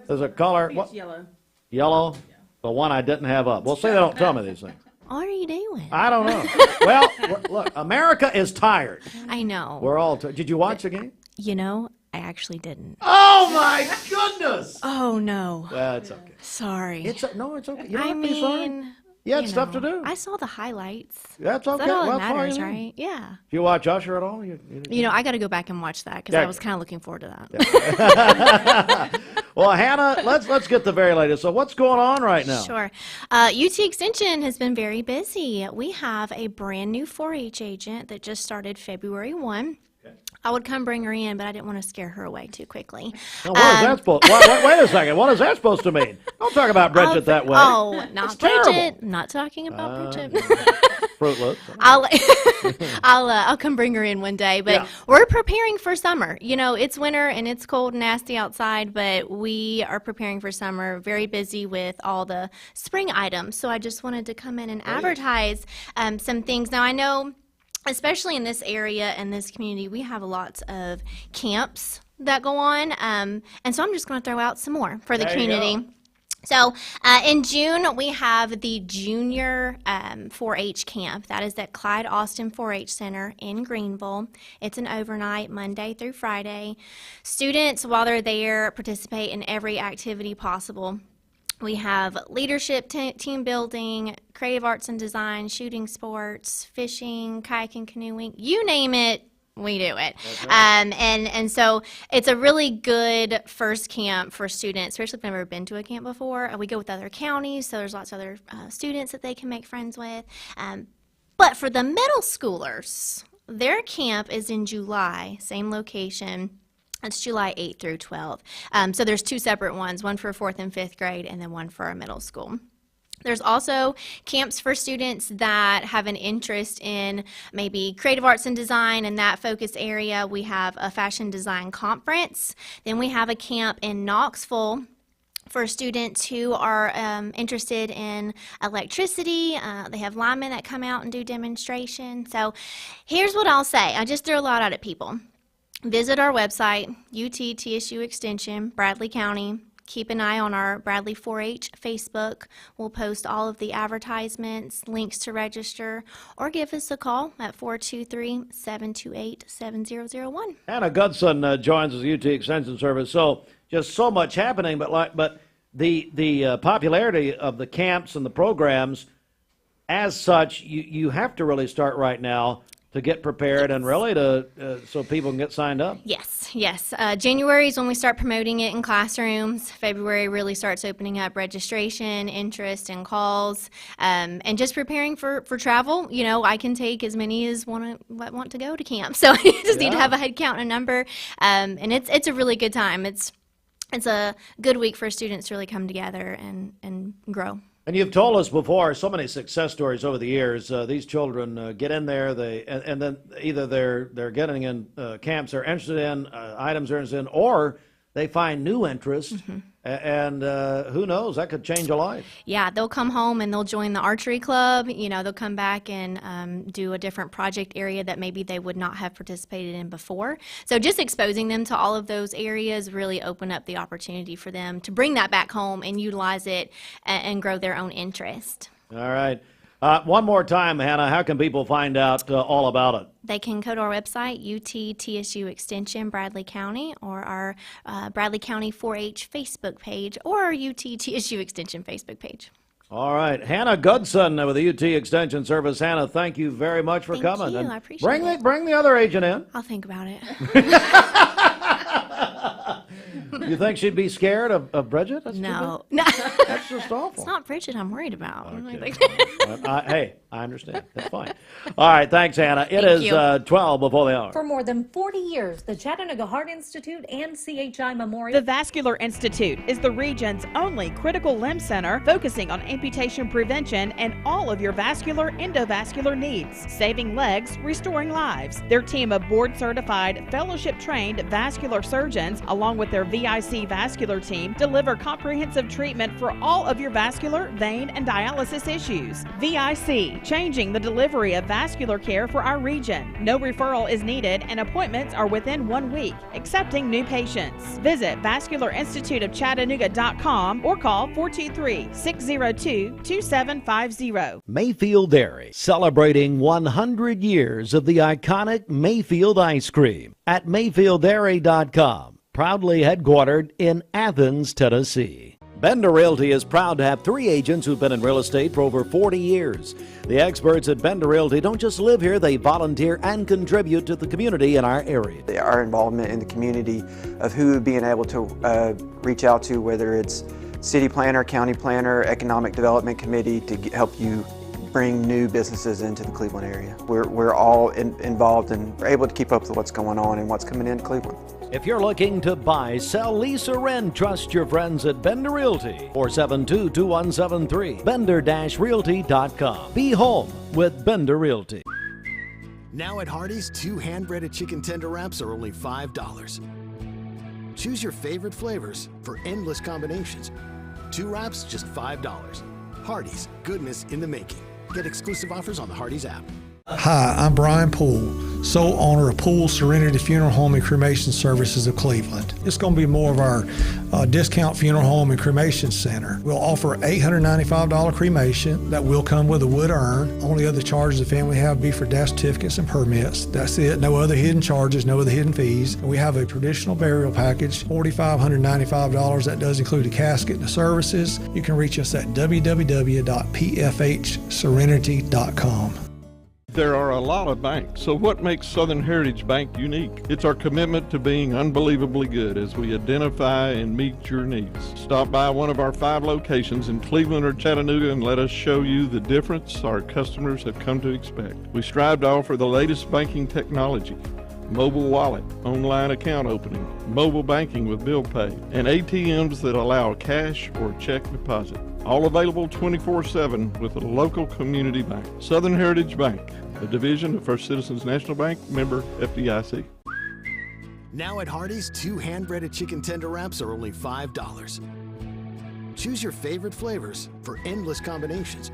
there's a color. It's yellow. Yellow? The one I didn't have up. Well, say they don't tell me these things. What are you doing? I don't know. Well, look, America is tired. I know. We're all tired. Did you watch the game? You know, I actually didn't. Oh, my goodness. Oh, no. Well, it's okay. Sorry. No, it's okay. You don't have to be sorry. You had stuff to do. I saw the highlights. That's okay. That's all Well, that matters, fine. right? Yeah. Do you watch Usher at all? You know, I got to go back and watch that because I was kind of looking forward to that. Yeah. Well, Hannah, let's get the very latest. So what's going on right now? Sure. UT Extension has been very busy. We have a brand new 4-H agent that just started February 1. I would come bring her in, but I didn't want to scare her away too quickly. Now, what is that supposed wait a second. What is that supposed to mean? Don't talk about Bridget that way. Oh, not It's Bridget. terrible. Not talking about Bridget. Fruit Loops. I'll come bring her in one day, but we're preparing for summer. You know, it's winter and it's cold and nasty outside, but we are preparing for summer. Very busy with all the spring items. So I just wanted to come in and advertise some things. Now I know, especially in this area and this community, we have lots of camps that go on, and so I'm just going to throw out some more for the community. So in June, we have the Junior 4-H camp. That is at Clyde Austin 4-H Center in Greenville. It's an overnight, Monday through Friday. Students, while they're there, participate in every activity possible. We have leadership, team building, creative arts and design, shooting sports, fishing, kayaking, canoeing, you name it, we do it. Right. And so it's a really good first camp for students, especially if they've never been to a camp before. We go with other counties, so there's lots of other students that they can make friends with. But for the middle schoolers, their camp is in July, same location. It's July 8th through 12th. So there's 2 separate ones, one for 4th and 5th grade and then one for our middle school. There's also camps for students that have an interest in maybe creative arts and design and that focus area. We have a fashion design conference. Then we have a camp in Knoxville for students who are interested in electricity. They have linemen that come out and do demonstrations. So here's what I'll say. I just threw a lot out at people. Visit our website, UT TSU Extension, Bradley County. Keep an eye on our Bradley 4-H Facebook. We'll post all of the advertisements, links to register, or give us a call at 423-728-7001. Hannah Goodson joins us, UT Extension Service. So just so much happening, but the popularity of the camps and the programs, as such, you have to really start right now to get prepared and really to so people can get signed up. Yes. January is when we start promoting it in classrooms. February really starts opening up registration, interest, and calls, and just preparing for travel. You know, I can take as many as want to go to camp, so I just need to have a head count and a number, and it's a really good time. It's a good week for students to really come together and grow. And you've told us before so many success stories over the years. These children get in there, and then either they're getting in camps they're interested in, items they're interested in, or they find new interests And who knows, that could change a life. Yeah, they'll come home and they'll join the archery club. You know, they'll come back and do a different project area that maybe they would not have participated in before. So just exposing them to all of those areas really open up the opportunity for them to bring that back home and utilize it and grow their own interest. All right. One more time, Hannah, how can people find out all about it? They can go to our website, UT-TSU Extension, Bradley County, or our Bradley County 4-H Facebook page, or our UT-TSU Extension Facebook page. All right. Hannah Goodson with the UT Extension Service. Hannah, thank you very much for coming. Thank you. I appreciate it. Bring the other agent in. I'll think about it. You think she'd be scared of Bridget? No. That's just awful. It's not Bridget I'm worried about. Okay. Hey, I understand. That's fine. All right. Thanks, Hannah. It is 12 before the hour. For more than 40 years, the Chattanooga Heart Institute and CHI Memorial. The Vascular Institute is the region's only critical limb center focusing on amputation prevention and all of your vascular endovascular needs, saving legs, restoring lives. Their team of board-certified, fellowship-trained vascular surgeons, along with their VIC vascular team, deliver comprehensive treatment for all of your vascular, vein, and dialysis issues. VIC, changing the delivery of vascular care for our region. No referral is needed and appointments are within 1 week, accepting new patients. Visit vascularinstituteofchattanooga.com or call 423-602-2750. Mayfield Dairy, celebrating 100 years of the iconic Mayfield ice cream at mayfielddairy.com. Proudly headquartered in Athens, Tennessee. Bender Realty is proud to have 3 agents who've been in real estate for over 40 years. The experts at Bender Realty don't just live here, they volunteer and contribute to the community in our area. Our involvement in the community of who being able to reach out to, whether it's city planner, county planner, economic development committee, to help you bring new businesses into the Cleveland area. We're all involved and we're able to keep up with what's going on and what's coming into Cleveland. If you're looking to buy, sell, lease, or rent, trust your friends at Bender Realty. 472-2173. Bender-Realty.com. Be home with Bender Realty. Now at Hardee's, 2 hand-breaded chicken tender wraps are only $5. Choose your favorite flavors for endless combinations. 2 wraps, just $5. Hardee's, goodness in the making. Get exclusive offers on the Hardee's app. Hi, I'm Brian Poole, sole owner of Poole Serenity Funeral Home and Cremation Services of Cleveland. It's going to be more of our discount funeral home and cremation center. We'll offer $895 cremation that will come with a wood urn. Only other charges the family have be for death certificates and permits. That's it. No other hidden charges, no other hidden fees. And we have a traditional burial package, $4,595. That does include a casket and the services. You can reach us at www.pfhserenity.com. There are a lot of banks, so what makes Southern Heritage Bank unique? It's our commitment to being unbelievably good as we identify and meet your needs. Stop by one of our 5 locations in Cleveland or Chattanooga and let us show you the difference our customers have come to expect. We strive to offer the latest banking technology, mobile wallet, online account opening, mobile banking with bill pay, and ATMs that allow cash or check deposit. All available 24/7 with a local community bank. Southern Heritage Bank, a division of First Citizens National Bank, member FDIC. Now at Hardee's, 2 hand-breaded chicken tender wraps are only $5. Choose your favorite flavors for endless combinations.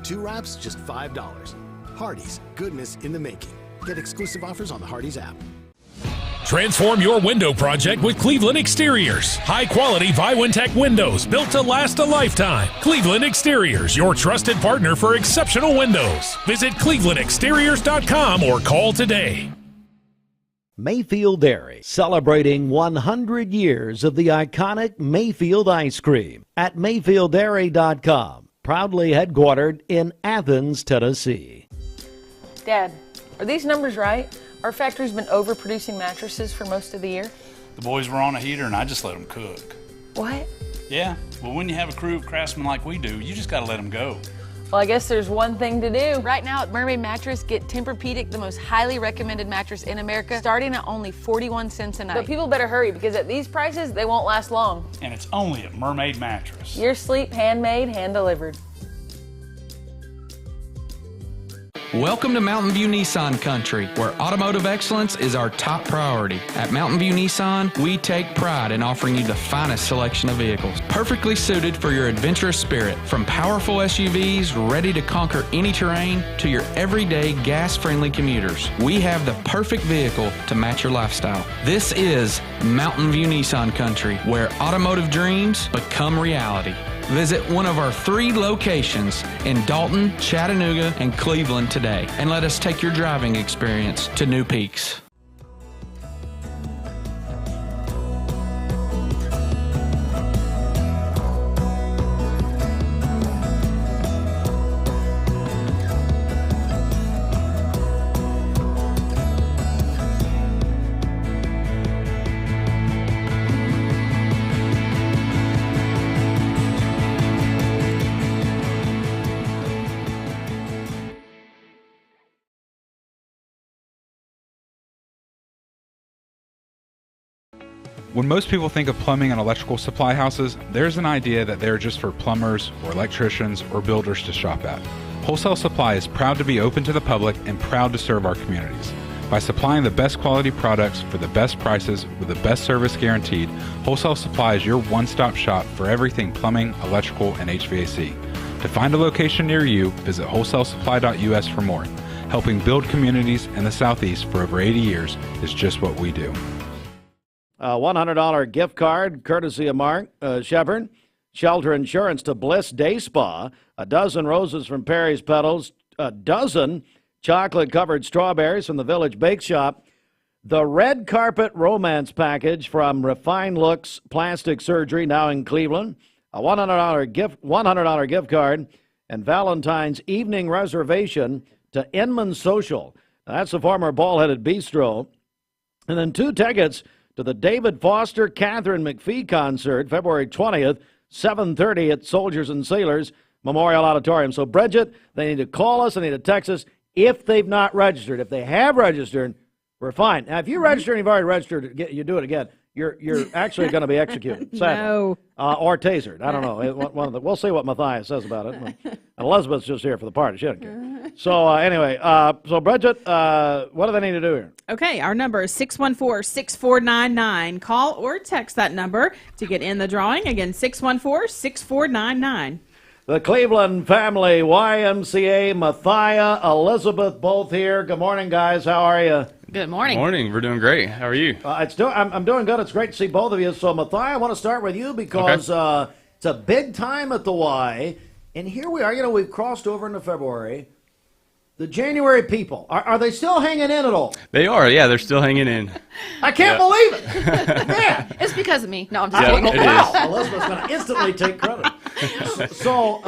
2 wraps, just $5. Hardee's, goodness in the making. Get exclusive offers on the Hardee's app. Transform your window project with Cleveland Exteriors. High-quality Viwintech windows built to last a lifetime. Cleveland Exteriors, your trusted partner for exceptional windows. Visit clevelandexteriors.com or call today. Mayfield Dairy, celebrating 100 years of the iconic Mayfield ice cream at mayfielddairy.com. Proudly headquartered in Athens, Tennessee. Dad, are these numbers right? Our factory's been overproducing mattresses for most of the year. The boys were on a heater and I just let them cook. What? Yeah, well, when you have a crew of craftsmen like we do, you just gotta let them go. Well, I guess there's one thing to do. Right now at Mermaid Mattress, get Tempur-Pedic, the most highly recommended mattress in America, starting at only 41 cents a night. But people better hurry because at these prices, they won't last long. And it's only at Mermaid Mattress. Your sleep handmade, hand-delivered. Welcome to Mountain View Nissan Country, where automotive excellence is our top priority. At Mountain View Nissan, we take pride in offering you the finest selection of vehicles, perfectly suited for your adventurous spirit. From powerful SUVs ready to conquer any terrain to your everyday gas-friendly commuters, we have the perfect vehicle to match your lifestyle. This is Mountain View Nissan Country, where automotive dreams become reality. Visit one of our 3 locations in Dalton, Chattanooga, and Cleveland today, and let us take your driving experience to new peaks. When most people think of plumbing and electrical supply houses, there's an idea that they're just for plumbers or electricians or builders to shop at. Wholesale Supply is proud to be open to the public and proud to serve our communities. By supplying the best quality products for the best prices with the best service guaranteed, Wholesale Supply is your one-stop shop for everything plumbing, electrical, and HVAC. To find a location near you, visit wholesalesupply.us for more. Helping build communities in the Southeast for over 80 years is just what we do. A $100 gift card, courtesy of Mark Shepard. Shelter insurance to Bliss Day Spa. A dozen roses from Perry's Petals. A dozen chocolate-covered strawberries from the Village Bake Shop. The red carpet romance package from Refined Looks Plastic Surgery, now in Cleveland. A $100 gift card, and Valentine's evening reservation to Inman Social. That's the former Ball-Headed Bistro. And then 2 tickets to the David Foster Catherine McPhee concert, February 20th, 7:30 at Soldiers and Sailors Memorial Auditorium. So, Bridget, they need to call us, they need to text us if they've not registered. If they have registered, we're fine. Now, if you register and you've already registered, you do it again, you're actually going to be executed, sadly. No. Or tasered. I don't know. We'll see what Matthias says about it. And Elizabeth's just here for the party. She doesn't care. So, anyway, so Bridget, what do they need to do here? Okay, our number is 614-6499. Call or text that number to get in the drawing. Again, 614-6499. The Cleveland family, YMCA, Matthias, Elizabeth, both here. Good morning, guys. How are you? Good morning. Morning. We're doing great. How are you? I'm doing good. It's great to see both of you. So, Matthias, I want to start with you because it's a big time at the Y. And here we are. You know, we've crossed over into February. The January people, are they still hanging in at all? They are, yeah, they're still hanging in. I can't believe it. Man. It's because of me. No, I'm just kidding. Wow, Elizabeth's going to instantly take credit. So,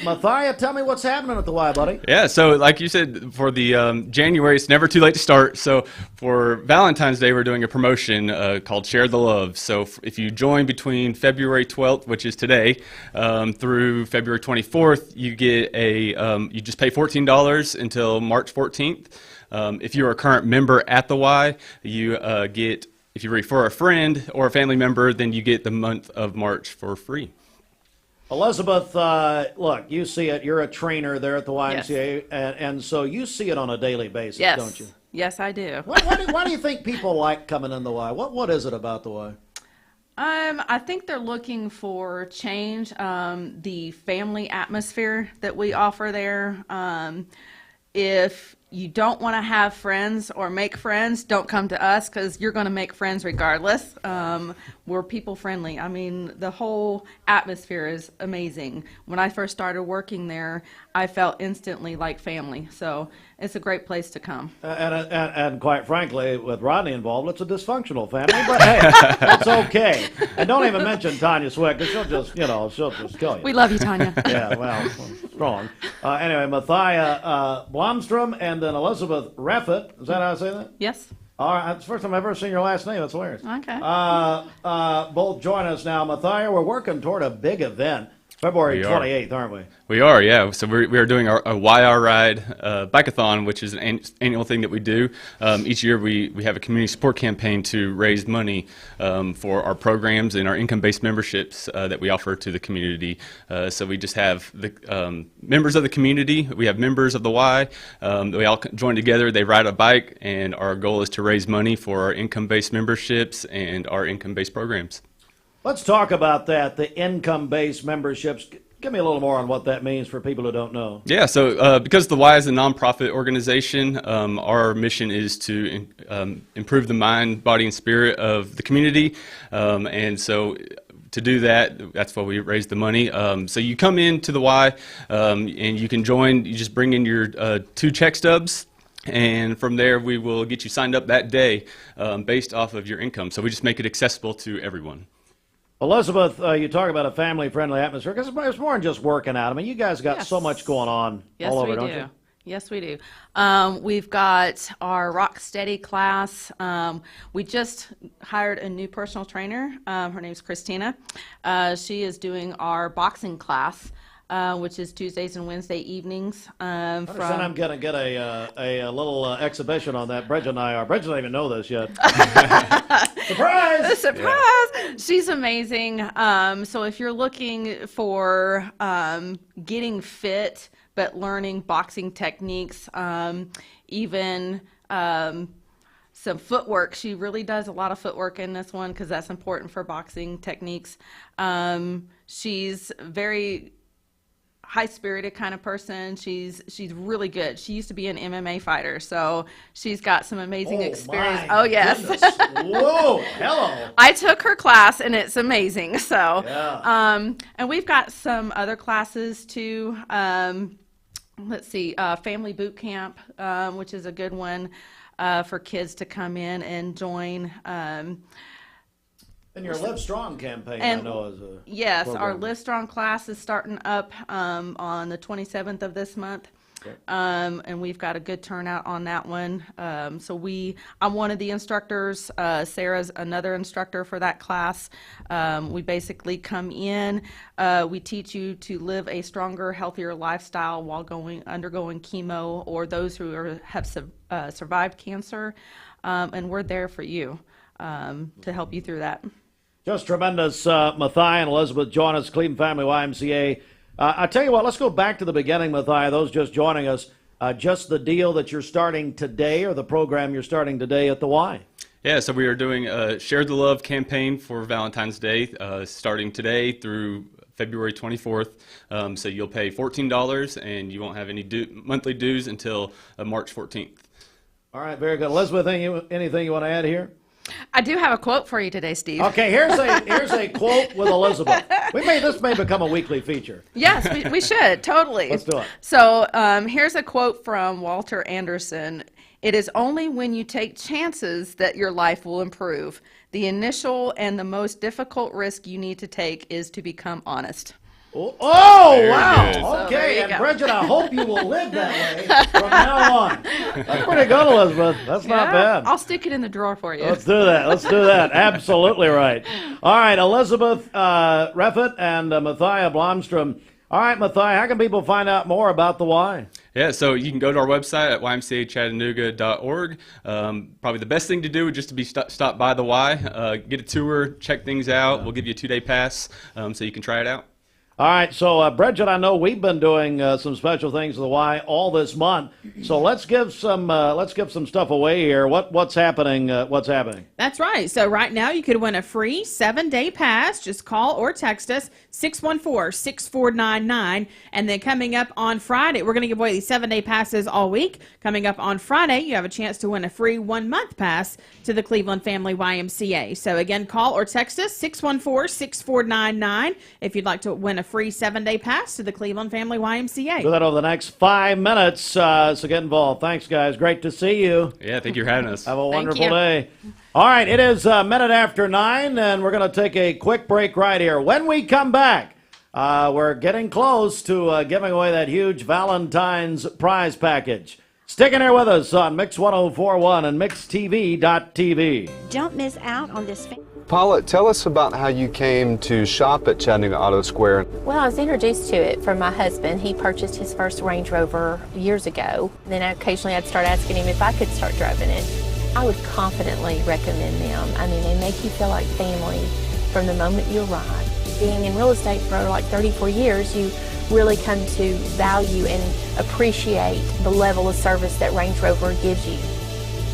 Matthias, tell me what's happening at the Y, buddy. Yeah, so like you said, for the January, it's never too late to start. So for Valentine's Day, we're doing a promotion called Share the Love. So if you join between February 12th, which is today, through February 24th, you get you just pay $14 until March 14th. If you're a current member at the Y, you get, if you refer a friend or a family member, then you get the month of March for free. Elizabeth, look, you see it. You're a trainer there at the YMCA, and so you see it on a daily basis, don't you? Yes, I do. Why do you think people like coming in the Y? What is it about the Y? I think they're looking for change. The family atmosphere that we offer there. If you don't want to have friends or make friends, don't come to us because you're going to make friends regardless. We're people friendly. I mean, the whole atmosphere is amazing. When I first started working there, I felt instantly like family. So it's a great place to come. And quite frankly, with Rodney involved, it's a dysfunctional family. But hey, that's okay. And don't even mention Tanya Swick because she'll just kill you. We love you, Tanya. Yeah, well, strong. Anyway, Matthias Blomstrom and then Elizabeth Reffett. Is that how I say that? Yes. All right, it's the first time I've ever seen your last name. That's hilarious. Okay. Both join us now. Matthias, we're working toward a big event February We are. 28th, aren't we? We are, yeah. So we are doing a YR Ride Bikeathon, which is an annual thing that we do. Each year we have a community support campaign to raise money for our programs and our income-based memberships that we offer to the community. So we just have the members of the community. We have members of the Y. We all join together. They ride a bike, and our goal is to raise money for our income-based memberships and our income-based programs. Let's talk about that, the income-based memberships. Give me a little more on what that means for people who don't know. Yeah, so because the Y is a nonprofit organization, our mission is to improve the mind, body, and spirit of the community. And so to do that, that's why we raise the money. So you come into the Y and you can join. You just bring in your 2 check stubs. And from there, we will get you signed up that day based off of your income. So we just make it accessible to everyone. Elizabeth, you talk about a family-friendly atmosphere because it's more than just working out. I mean, you guys got so much going on all over, don't you? Yes, we do. We've got our Rock Steady class. We just hired a new personal trainer. Her name's Christina. She is doing our boxing class, which is Tuesdays and Wednesday evenings. I'm going to get a little exhibition on that. Bridget and I are. Bridget doesn't even know this yet. Surprise! Surprise! Yeah. She's amazing. So if you're looking for getting fit but learning boxing techniques, even some footwork. She really does a lot of footwork in this one because that's important for boxing techniques. She's very high-spirited kind of person. She's really good. She used to be an MMA fighter, so she's got some amazing experience. Oh, yes. Whoa, hello. I took her class, and it's amazing. So, yeah. And we've got some other classes, too. Let's see, Family Boot Camp, which is a good one for kids to come in and join. And your Live Strong campaign, and, I know, is a yes, program. our Live Strong class is starting up on the 27th of this month. Okay. And we've got a good turnout on that one. So I'm one of the instructors. Sarah's another instructor for that class. We basically come in, we teach you to live a stronger, healthier lifestyle while undergoing chemo, or those who have survived cancer. And we're there for you to help you through that. Just tremendous. Mathai and Elizabeth join us, Cleveland Family YMCA. I tell you what, let's go back to the beginning, Mathai. Those just joining us, just the deal that you're starting today, or the program you're starting today at the Y. Yeah, so we are doing a Share the Love campaign for Valentine's Day, starting today through February 24th. So you'll pay $14, and you won't have any monthly dues until March 14th. All right, very good. Elizabeth, anything you want to add here? I do have a quote for you today, Steve. Okay, here's a quote with Elizabeth. This may become a weekly feature. Yes, we should, totally. Let's do it. So here's a quote from Walter Anderson. "It is only when you take chances that your life will improve. The initial and the most difficult risk you need to take is to become honest." Oh, wow. Good. Okay, and Bridget, I hope you will live that way from now on. That's pretty good, Elizabeth. That's not bad. I'll stick it in the drawer for you. Let's do that. Absolutely right. All right, Elizabeth Reffett and Mathia Blomstrom. All right, Mathia, how can people find out more about the Y? Yeah, so you can go to our website at ymcachattanooga.org. Probably the best thing to do would just to be stop by the Y, get a tour, check things out. We'll give you a 2-day pass so you can try it out. All right, so Bridget, I know we've been doing some special things with the Y all this month. So let's give some stuff away here. What's happening? What's happening? That's right. So right now you could win a free 7-day pass. Just call or text us 614-6499. And then coming up on Friday, we're going to give away these 7-day passes all week. Coming up on Friday, you have a chance to win a free 1-month pass to the Cleveland Family YMCA. So again, call or text us 614-6499 if you'd like to win a free 7-day pass to the Cleveland Family YMCA. Do that over the next 5 minutes. So get involved. Thanks, guys. Great to see you. Yeah, thank you for having us. Have a wonderful day. All right, it is a minute after 9, and we're going to take a quick break right here. When we come back, we're getting close to giving away that huge Valentine's prize package. Sticking here with us on Mix 1041 and MixTV.tv. Don't miss out on this. Paula, tell us about how you came to shop at Chattanooga Auto Square. Well, I was introduced to it from my husband. He purchased his first Range Rover years ago. Then occasionally I'd start asking him if I could start driving it. I would confidently recommend them. I mean, they make you feel like family from the moment you arrive. Being in real estate for like 34 years, you really come to value and appreciate the level of service that Range Rover gives you.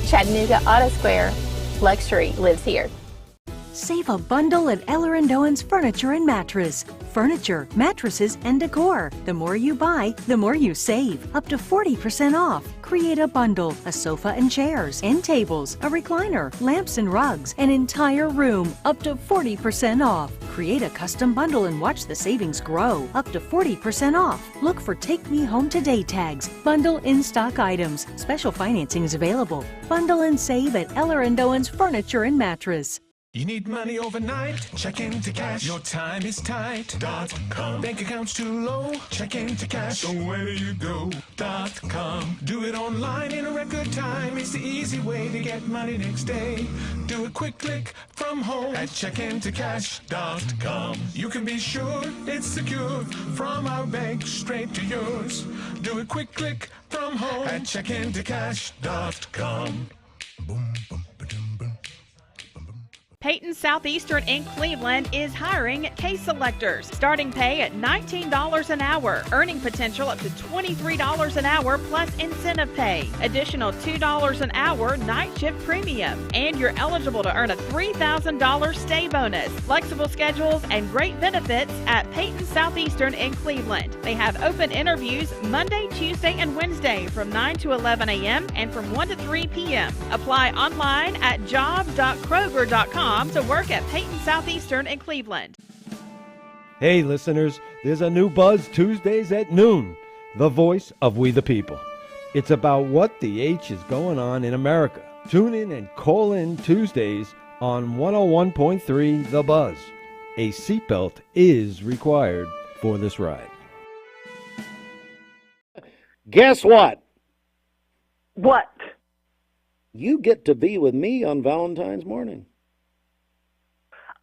Chattanooga Auto Square, luxury lives here. Save a bundle at Eller & Owen's Furniture and Mattress. Furniture, mattresses, and decor. The more you buy, the more you save. Up to 40% off. Create a bundle, a sofa and chairs, end tables, a recliner, lamps and rugs, an entire room. Up to 40% off. Create a custom bundle and watch the savings grow. Up to 40% off. Look for Take Me Home Today tags. Bundle in-stock items. Special financing is available. Bundle and save at Eller & Owen's Furniture and Mattress. You need money overnight? Check into cash. Your time is tight. .com. Bank account's too low? Check into cash. So where do you go? .com. Do it online in a record time. It's the easy way to get money next day. Do a quick click from home at checkintocash.com. You can be sure it's secure from our bank straight to yours. Do a quick click from home at checkintocash.com. Boom, boom. Peyton Southeastern in Cleveland is hiring case selectors. Starting pay at $19 an hour. Earning potential up to $23 an hour plus incentive pay. Additional $2 an hour night shift premium. And you're eligible to earn a $3,000 stay bonus. Flexible schedules and great benefits at Peyton Southeastern in Cleveland. They have open interviews Monday, Tuesday, and Wednesday from 9 to 11 a.m. and from 1 to 3 p.m. Apply online at jobs.kroger.com to work at Peyton Southeastern in Cleveland. Hey listeners, there's a new Buzz Tuesdays at noon, the voice of we the people. It's about what the H is going on in America. Tune in and call in Tuesdays on 101.3 The Buzz. A seatbelt is required for this ride. Guess what? What? You get to be with me on Valentine's morning.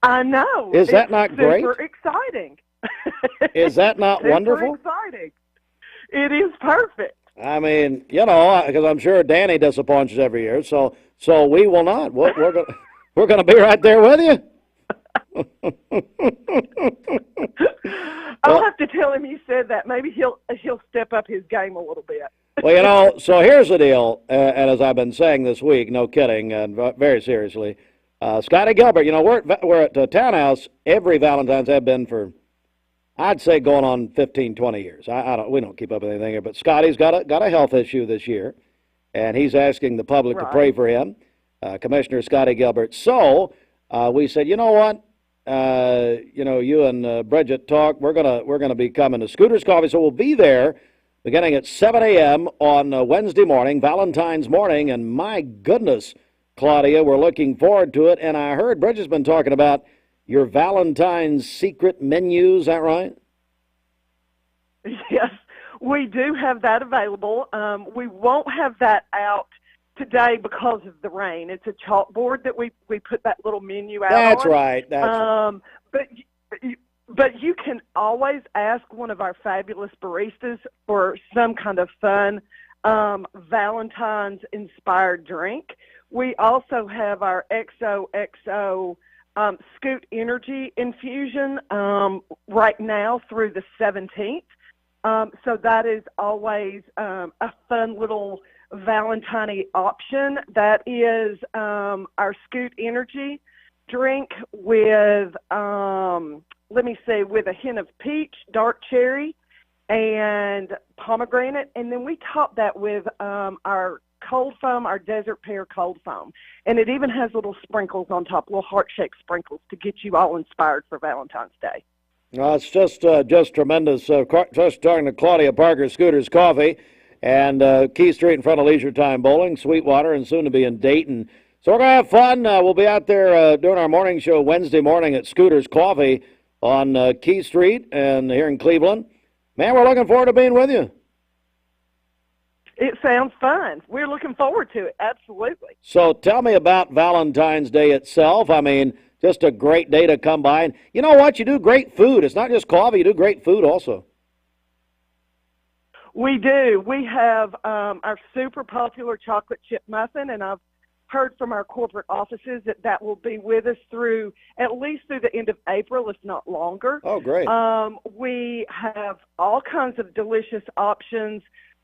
I know. Is that not great? Super exciting. Is that not wonderful? Super exciting. It is perfect. I mean, because I'm sure Danny disappoints us every year, so we will not. We're gonna be right there with you. I'll have to tell him you said that. Maybe he'll step up his game a little bit. Well, so here's the deal, and as I've been saying this week, no kidding, and very seriously. Scotty Gilbert, we're at the Townhouse every Valentine's, have been for, I'd say, going on 15, 20 years. We don't keep up with anything here, but Scotty's got a health issue this year, and he's asking the public to pray for him, Commissioner Scotty Gilbert. So we said, you know what, you and Bridget talk. We're gonna be coming to Scooter's Coffee, so we'll be there beginning at 7 a.m. on Wednesday morning, Valentine's morning, and my goodness, Claudia, we're looking forward to it. And I heard Bridget's been talking about your Valentine's secret menu. Is that right? Yes, we do have that available. We won't have that out today because of the rain. It's a chalkboard that we put that little menu out That's on. Right. That's right. But you can always ask one of our fabulous baristas for some kind of fun Valentine's-inspired drink. We also have our XOXO Scoot Energy infusion right now through the 17th. So that is always a fun little Valentine option. That is our Scoot Energy drink with, with a hint of peach, dark cherry, and pomegranate. And then we top that with our cold foam, our desert pear cold foam. And it even has little sprinkles on top, little heart-shaped sprinkles to get you all inspired for Valentine's Day. It's just tremendous. Just talking to Claudia Parker, Scooter's Coffee, and Key Street in front of Leisure Time Bowling, Sweetwater, and soon to be in Dayton. So we're going to have fun. We'll be out there doing our morning show Wednesday morning at Scooter's Coffee on Key Street and here in Cleveland. Man, we're looking forward to being with you. It sounds fun. We're looking forward to it, absolutely. So tell me about Valentine's Day itself. I mean, just a great day to come by. And you know what? You do great food. It's not just coffee. You do great food also. We do. We have our super popular chocolate chip muffin, and I've heard from our corporate offices that will be with us through at least through the end of April, if not longer. Oh, great. We have all kinds of delicious options,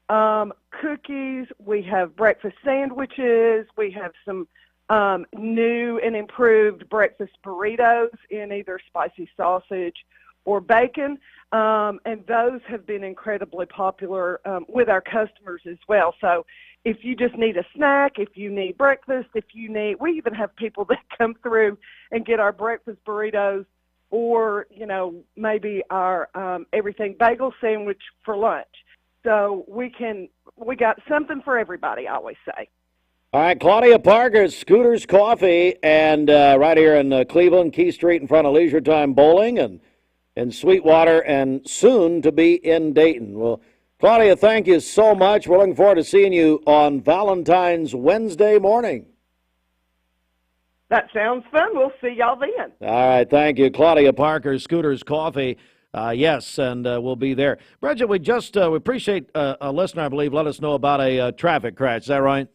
cookies. We have breakfast sandwiches. We have some new and improved breakfast burritos in either spicy sausage or bacon. And those have been incredibly popular with our customers as well. So if you just need a snack, if you need breakfast, we even have people that come through and get our breakfast burritos or, maybe our everything bagel sandwich for lunch. So we got something for everybody, I always say. All right, Claudia Parker, Scooters Coffee, and right here in Cleveland, Key Street in front of Leisure Time Bowling, and in Sweetwater, and soon to be in Dayton. Well, Claudia, thank you so much. We're looking forward to seeing you on Valentine's Wednesday morning. That sounds fun. We'll see y'all then. All right, thank you. Claudia Parker, Scooters Coffee. Yes, and we'll be there. Bridget, we appreciate a listener, I believe, let us know about a traffic crash. Is that right?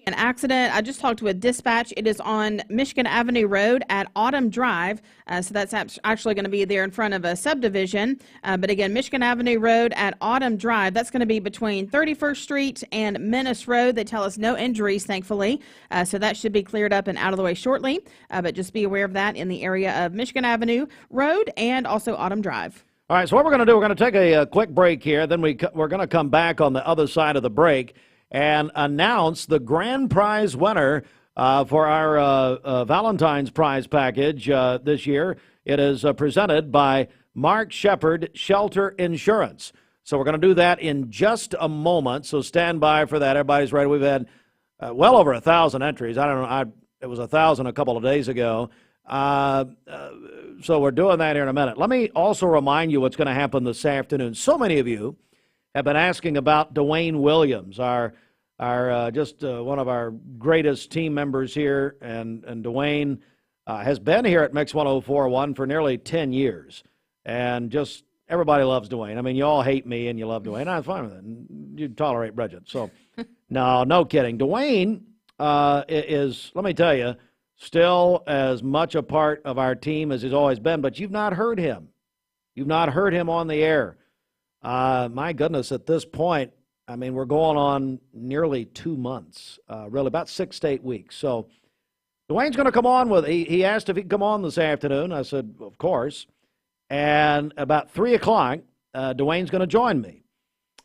An accident. I just talked with dispatch. It is on Michigan Avenue Road at Autumn Drive. So that's actually going to be there in front of a subdivision. But again, Michigan Avenue Road at Autumn Drive. That's going to be between 31st Street and Menace Road. They tell us no injuries, thankfully. So that should be cleared up and out of the way shortly. But just be aware of that in the area of Michigan Avenue Road and also Autumn Drive. All right, so what we're going to do, we're going to take a quick break here. Then we're going to come back on the other side of the break and announce the grand prize winner for our Valentine's prize package this year. It is presented by Mark Shepard Shelter Insurance. So we're going to do that in just a moment, so stand by for that. Everybody's ready. We've had well over 1,000 entries. I don't know, it was 1,000 a couple of days ago. So we're doing that here in a minute. Let me also remind you what's going to happen this afternoon. So many of you have been asking about Dwayne Williams, our one of our greatest team members here, and Dwayne has been here at Mix 104.1 for nearly 10 years, and just everybody loves Dwayne. I mean, you all hate me and you love Dwayne. I'm fine with it. You tolerate Bridget. So, no kidding. Dwayne is, let me tell you, still as much a part of our team as he's always been, but you've not heard him. You've not heard him on the air. My goodness, at this point, I mean, we're going on nearly 2 months, really about 6 to 8 weeks. So Dwayne's going to come on he asked if he could come on this afternoon. I said, of course. And about 3 o'clock, Dwayne's going to join me.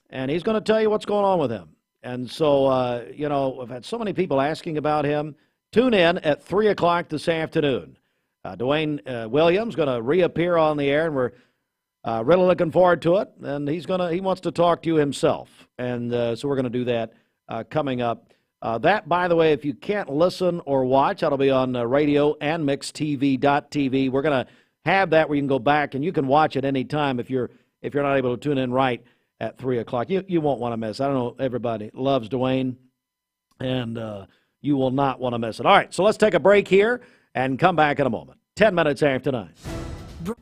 And he's going to tell you what's going on with him. And so, I've had so many people asking about him. Tune in at 3 o'clock this afternoon. Dwayne Williams going to reappear on the air, and we're really looking forward to it, and he wants to talk to you himself, and so we're going to do that coming up. That, by the way, if you can't listen or watch, that'll be on radio and mixtv.tv. We're going to have that where you can go back and you can watch it any time if you're not able to tune in right at 3 o'clock. You won't want to miss. I don't know, everybody loves Dwayne, and you will not want to miss it. All right, so let's take a break here and come back in a moment. 10 minutes after 9.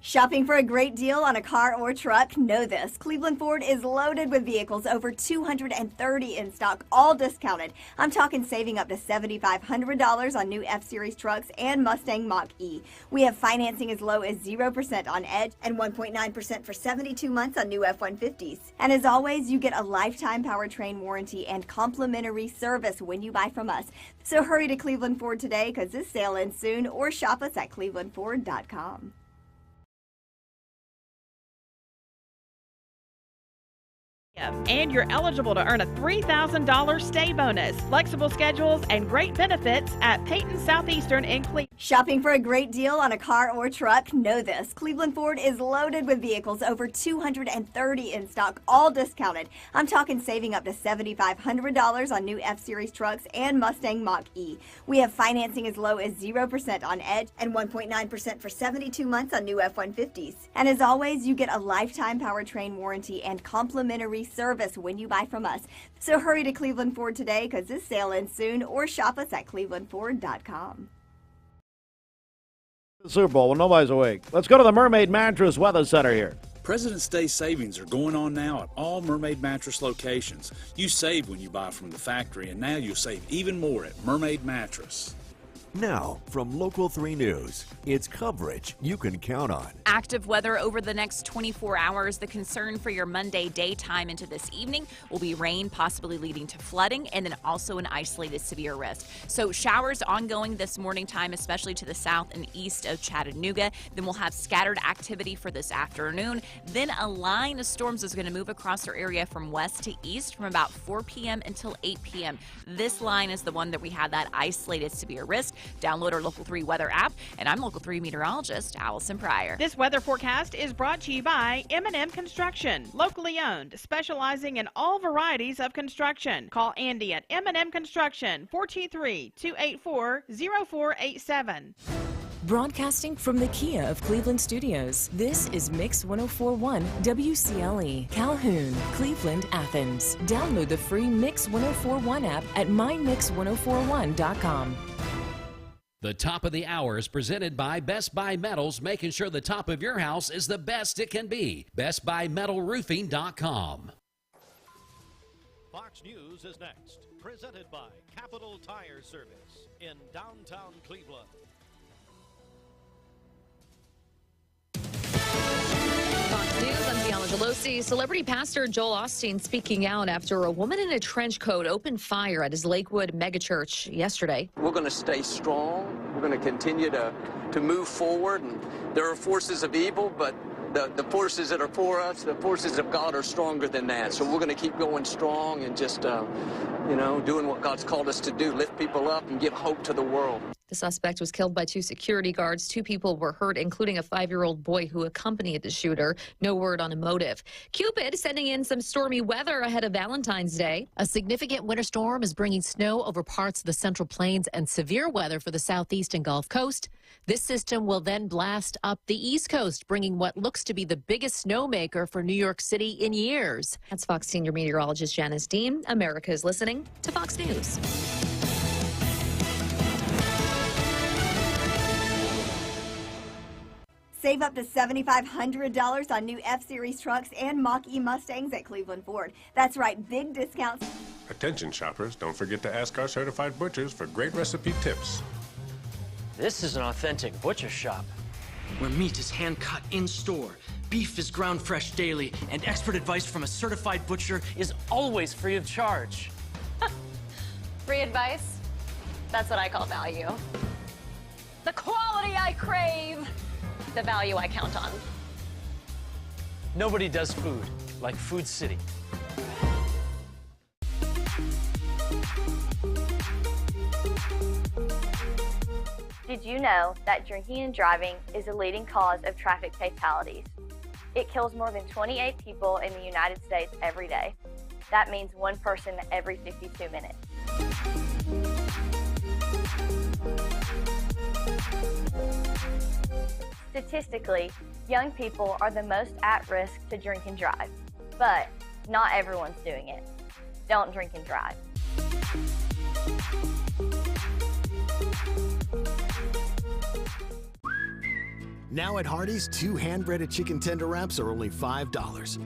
Shopping for a great deal on a car or truck? Know this. Cleveland Ford is loaded with vehicles, over 230 in stock, all discounted. I'm talking saving up to $7,500 on new F-Series trucks and Mustang Mach-E. We have financing as low as 0% on Edge and 1.9% for 72 months on new F-150s. And as always, you get a lifetime powertrain warranty and complimentary service when you buy from us. So hurry to Cleveland Ford today, because this sale ends soon, or shop us at clevelandford.com. And you're eligible to earn a $3,000 stay bonus, flexible schedules, and great benefits at Peyton Southeastern in Cleveland. Shopping for a great deal on a car or truck? Know this. Cleveland Ford is loaded with vehicles, over 230 in stock, all discounted. I'm talking saving up to $7,500 on new F-Series trucks and Mustang Mach-E. We have financing as low as 0% on Edge and 1.9% for 72 months on new F-150s. And as always, you get a lifetime powertrain warranty and complimentary service when you buy from us. So hurry to Cleveland Ford today, because this sale ends soon, or shop us at clevelandford.com. Super Bowl. Well, nobody's awake. Let's go to the Mermaid Mattress Weather Center here. President's Day savings are going on now at all Mermaid Mattress locations. You save when you buy from the factory, and now you'll save even more at Mermaid Mattress. Now, from Local 3 News, it's coverage you can count on. Active weather over the next 24 hours. The concern for your Monday daytime into this evening will be rain, possibly leading to flooding, and then also an isolated severe risk. So showers ongoing this morning time, especially to the south and east of Chattanooga. Then we'll have scattered activity for this afternoon. Then a line of storms is going to move across our area from west to east from about 4 p.m. until 8 p.m. This line is the one that we have that isolated severe risk. Download our Local 3 weather app, and I'm Local 3 meteorologist Allison Pryor. This weather forecast is brought to you by M&M Construction, locally owned, specializing in all varieties of construction. Call Andy at M&M Construction, 423-284-0487. Broadcasting from the Kia of Cleveland Studios, this is Mix 1041 WCLE, Calhoun, Cleveland, Athens. Download the free Mix 1041 app at mymix1041.com. The top of the hour is presented by Best Buy Metals, making sure the top of your house is the best it can be. BestBuyMetalRoofing.com. Fox News is next, presented by Capital Tire Service in downtown Cleveland. Fox News, I'm Gianna Gelosi. Celebrity pastor Joel Osteen speaking out after a woman in a trench coat opened fire at his Lakewood megachurch yesterday. We're going to stay strong. We're going to continue to move forward. And there are forces of evil, but the forces that are for us, the forces of God are stronger than that. So we're going to keep going strong and just, doing what God's called us to do, lift people up and give hope to the world. The suspect was killed by 2 security guards. 2 people were hurt, including a 5-year-old boy who accompanied the shooter. No word on a motive. Cupid sending in some stormy weather ahead of Valentine's Day. A significant winter storm is bringing snow over parts of the Central Plains and severe weather for the southeast and Gulf Coast. This system will then blast up the East Coast, bringing what looks to be the biggest snowmaker for New York City in years. That's Fox senior meteorologist Janice Dean. America is listening to Fox News. Save up to $7,500 on new F-Series trucks and Mach-E Mustangs at Cleveland Ford. That's right, big discounts. Attention shoppers, don't forget to ask our certified butchers for great recipe tips. This is an authentic butcher shop, where meat is hand-cut in-store, beef is ground fresh daily, and expert advice from a certified butcher is always free of charge. Free advice? That's what I call value. The quality I crave. The value I count on. Nobody does food like Food City. Did you know that drinking and driving is a leading cause of traffic fatalities? It kills more than 28 people in the United States every day. That means 1 person every 52 minutes. Statistically, young people are the most at risk to drink and drive, but not everyone's doing it. Don't drink and drive. Now at Hardee's, 2 hand-breaded chicken tender wraps are only $5.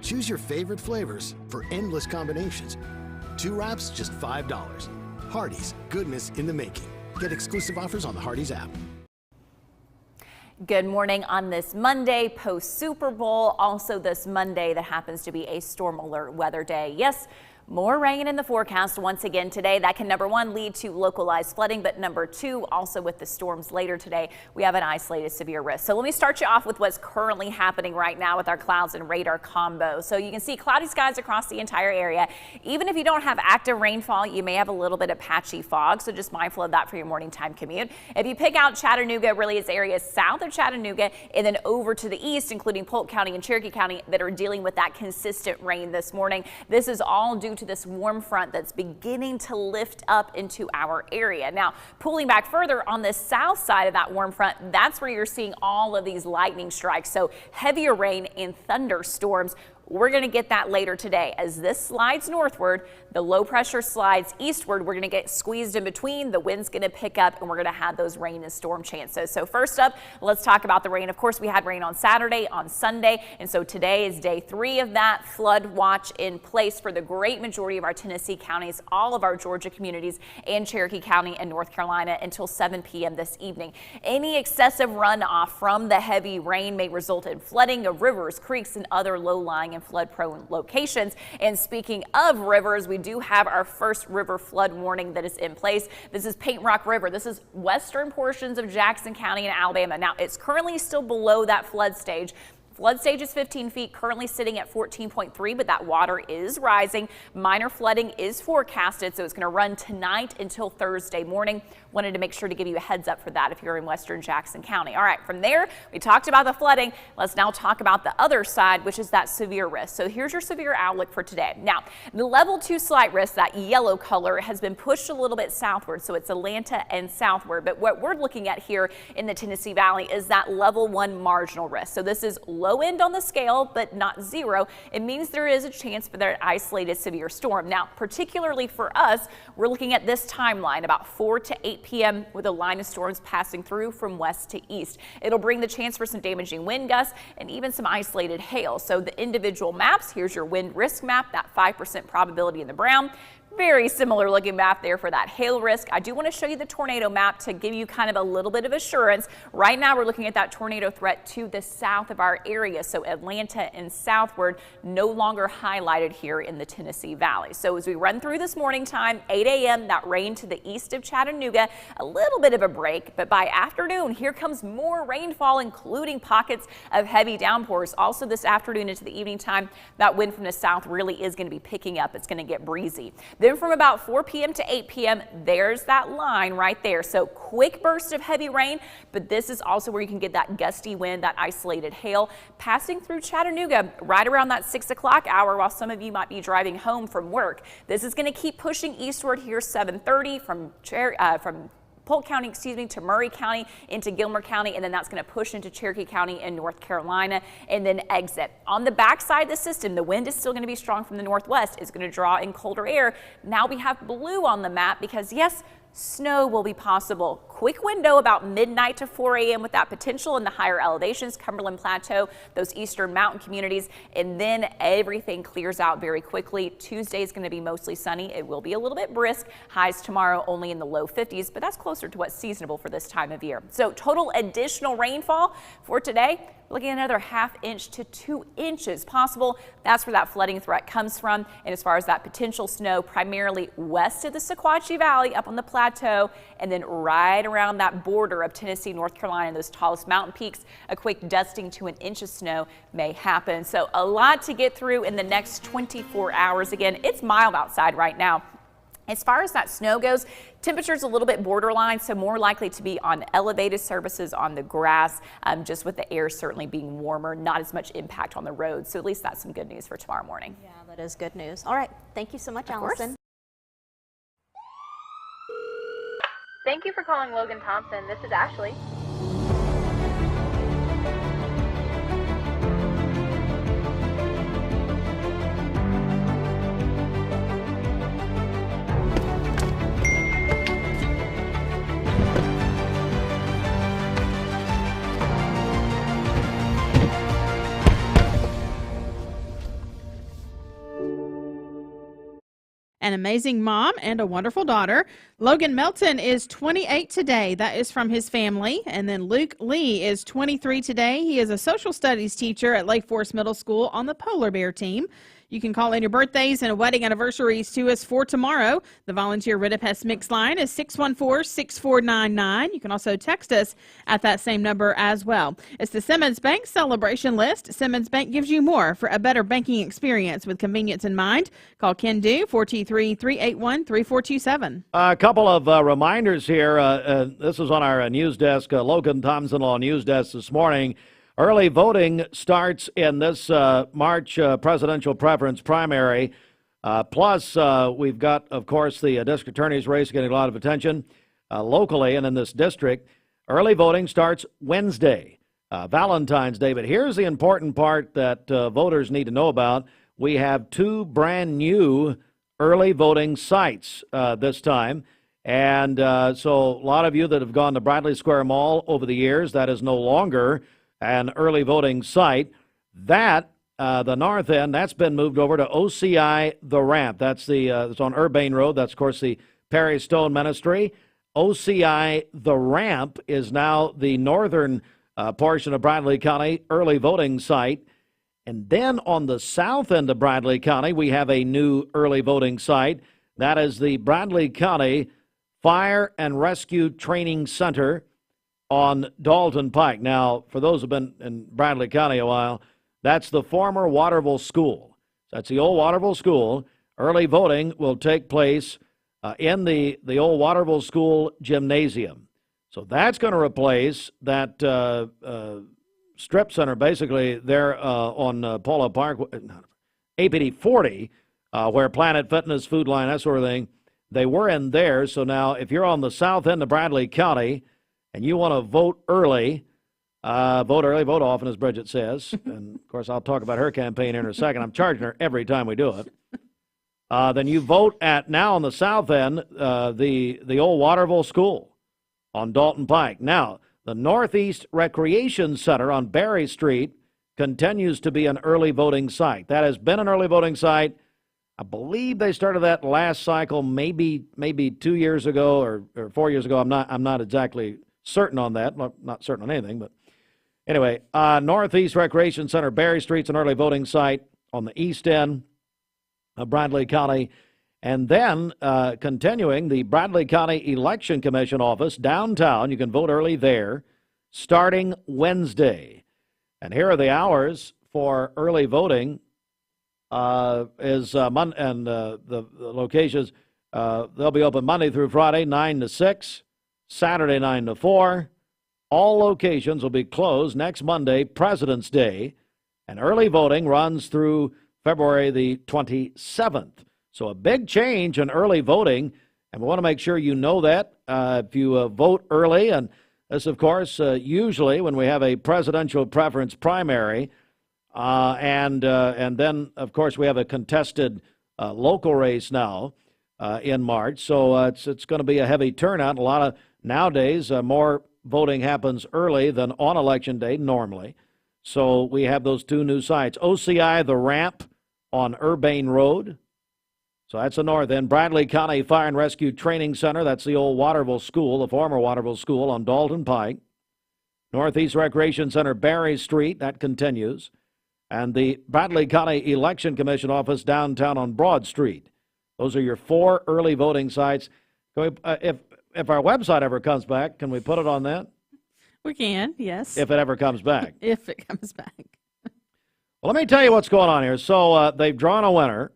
Choose your favorite flavors for endless combinations. 2 wraps, just $5. Hardee's, goodness in the making. Get exclusive offers on the Hardee's app. Good morning on this Monday post Super Bowl. Also this Monday that happens to be a storm alert weather day. Yes, more rain in the forecast once again today. That can, number 1, lead to localized flooding, but number 2, also with the storms later today, we have an isolated severe risk. So let me start you off with what's currently happening right now with our clouds and radar combo. So you can see cloudy skies across the entire area. Even if you don't have active rainfall, you may have a little bit of patchy fog, so just mindful of that for your morning time commute. If you pick out Chattanooga, really it's areas south of Chattanooga and then over to the east, including Polk County and Cherokee County, that are dealing with that consistent rain this morning. This is all due to this warm front that's beginning to lift up into our area. Now, pulling back further on the south side of that warm front, that's where you're seeing all of these lightning strikes. So heavier rain and thunderstorms We're going to get that later today. As this slides northward, the low pressure slides eastward. We're going to get squeezed in between. The wind's going to pick up, and we're going to have those rain and storm chances. So first up, let's talk about the rain. Of course, we had rain on Saturday, on Sunday, and so today is day 3 of that flood watch in place for the great majority of our Tennessee counties, all of our Georgia communities, and Cherokee County and North Carolina until 7 p.m. this evening. Any excessive runoff from the heavy rain may result in flooding of rivers, creeks, and other low-lying and flood-prone locations. And speaking of rivers, we do have our first river flood warning that is in place. This is Paint Rock River. This is western portions of Jackson County in Alabama. Now, it's currently still below that flood stage. Flood stage is 15 feet, currently sitting at 14.3, but that water is rising. Minor flooding is forecasted, so it's going to run tonight until Thursday morning. Wanted to make sure to give you a heads up for that if you're in western Jackson County. All right, from there, we talked about the flooding. Let's now talk about the other side, which is that severe risk. So here's your severe outlook for today. Now, the level 2 slight risk, that yellow color, has been pushed a little bit southward, so it's Atlanta and southward. But what we're looking at here in the Tennessee Valley is that level 1 marginal risk. So this is low end on the scale, but not 0. It means there is a chance for that isolated severe storm. Now, particularly for us, we're looking at this timeline about 4 to 8 p.m. with a line of storms passing through from west to east. It'll bring the chance for some damaging wind gusts and even some isolated hail. So the individual maps, here's your wind risk map, that 5% probability in the brown. Very similar looking map there for that hail risk. I do want to show you the tornado map to give you kind of a little bit of assurance. Right now we're looking at that tornado threat to the south of our area. So Atlanta and southward no longer highlighted here in the Tennessee Valley. So as we run through this morning time, 8 a.m., that rain to the east of Chattanooga, a little bit of a break, but by afternoon, here comes more rainfall, including pockets of heavy downpours. Also this afternoon into the evening time, that wind from the south really is going to be picking up. It's going to get breezy. Then from about 4 p.m. to 8 p.m., there's that line right there. So quick burst of heavy rain, but this is also where you can get that gusty wind, that isolated hail passing through Chattanooga right around that 6 o'clock hour while some of you might be driving home from work. This is going to keep pushing eastward here 7:30 from Polk County, to Murray County into Gilmer County, and then that's going to push into Cherokee County in North Carolina and then exit. On the backside of the system, the wind is still going to be strong from the northwest. It's going to draw in colder air. Now we have blue on the map because, yes, snow will be possible. Quick window about midnight to 4 a.m. with that potential in the higher elevations, Cumberland Plateau, those eastern mountain communities, and then everything clears out very quickly. Tuesday is going to be mostly sunny. It will be a little bit brisk. Highs tomorrow only in the low 50s, but that's closer to what's seasonable for this time of year. So total additional rainfall for today, looking at another ½ inch to 2 inches possible. That's where that flooding threat comes from. And as far as that potential snow, primarily west of the Sequatchie Valley, up on the plateau, and then right around that border of Tennessee, North Carolina, those tallest mountain peaks, a quick dusting to 1 inch of snow may happen. So a lot to get through in the next 24 hours. Again, it's mild outside right now. As far as that snow goes, temperature's a little bit borderline, so more likely to be on elevated surfaces on the grass, just with the air certainly being warmer, not as much impact on the roads. So at least that's some good news for tomorrow morning. Yeah, that is good news. All right. Thank you so much, Allison. Thank you for calling Logan Thompson. This is Ashley. An amazing mom and a wonderful daughter. Logan Melton is 28 today. That is from his family. And then Luke Lee is 23 today. He is a social studies teacher at Lake Forest Middle School on the Polar Bear team. You can call in your birthdays and wedding anniversaries to us for tomorrow. The volunteer Ridipest Mix line is 614-6499. You can also text us at that same number as well. It's the Simmons Bank Celebration List. Simmons Bank gives you more for a better banking experience with convenience in mind. Call Ken Do, 423-381-3427. A couple of reminders here. This is on our news desk, Logan Thompson Law News Desk this morning. Early voting starts in this March presidential preference primary. Plus, we've got, of course, the district attorney's race getting a lot of attention locally and in this district. Early voting starts Wednesday. Valentine's Day. But here's the important part that voters need to know about. We have 2 brand new early voting sites this time. And so a lot of you that have gone to Bradley Square Mall over the years, that is no longer an early voting site. That, the north end, that's been moved over to OCI The Ramp. That's it's on Urbane Road. That's, of course, the Perry Stone Ministry. OCI The Ramp is now the northern portion of Bradley County early voting site. And then on the south end of Bradley County, we have a new early voting site. That is the Bradley County Fire and Rescue Training Center on Dalton Pike. Now, for those who have been in Bradley County a while, that's the former Waterville School. That's the old Waterville School. Early voting will take place in the old Waterville School gymnasium. So that's going to replace that strip center, basically, there on Paula Park, APD 40, where Planet Fitness, Food Line, that sort of thing, they were in there. So now if you're on the south end of Bradley County and you want to vote early, vote often, as Bridget says. And, of course, I'll talk about her campaign in a second. I'm charging her every time we do it. Then you vote at, now on the south end, the old Waterville School on Dalton Pike. Now, the Northeast Recreation Center on Berry Street continues to be an early voting site. That has been an early voting site. I believe they started that last cycle maybe 2 years ago or 4 years ago. I'm not exactly certain on that. Not certain on anything, but anyway, Northeast Recreation Center, Berry Street's an early voting site on the east end of Bradley County. And then continuing, the Bradley County Election Commission office downtown. You can vote early there starting Wednesday. And here are the hours for early voting. The locations, they'll be open Monday through Friday, 9 to 6, Saturday, 9 to 4. All locations will be closed next Monday, President's Day, and early voting runs through February the 27th. So a big change in early voting, and we want to make sure you know that if you vote early. And this, of course, usually when we have a presidential preference primary, and then, of course, we have a contested local race now in March. So it's going to be a heavy turnout. A lot of nowadays, more voting happens early than on Election Day normally. So we have those 2 new sites. OCI The Ramp on Urbane Road. So that's the north end. Bradley County Fire and Rescue Training Center. That's the old Waterville School, the former Waterville School on Dalton Pike. Northeast Recreation Center, Berry Street. That continues. And the Bradley County Election Commission office downtown on Broad Street. Those are your 4 early voting sites. Can we, if our website ever comes back, can we put it on that? We can, yes. If it ever comes back. If it comes back. Well, let me tell you what's going on here. So they've drawn a winner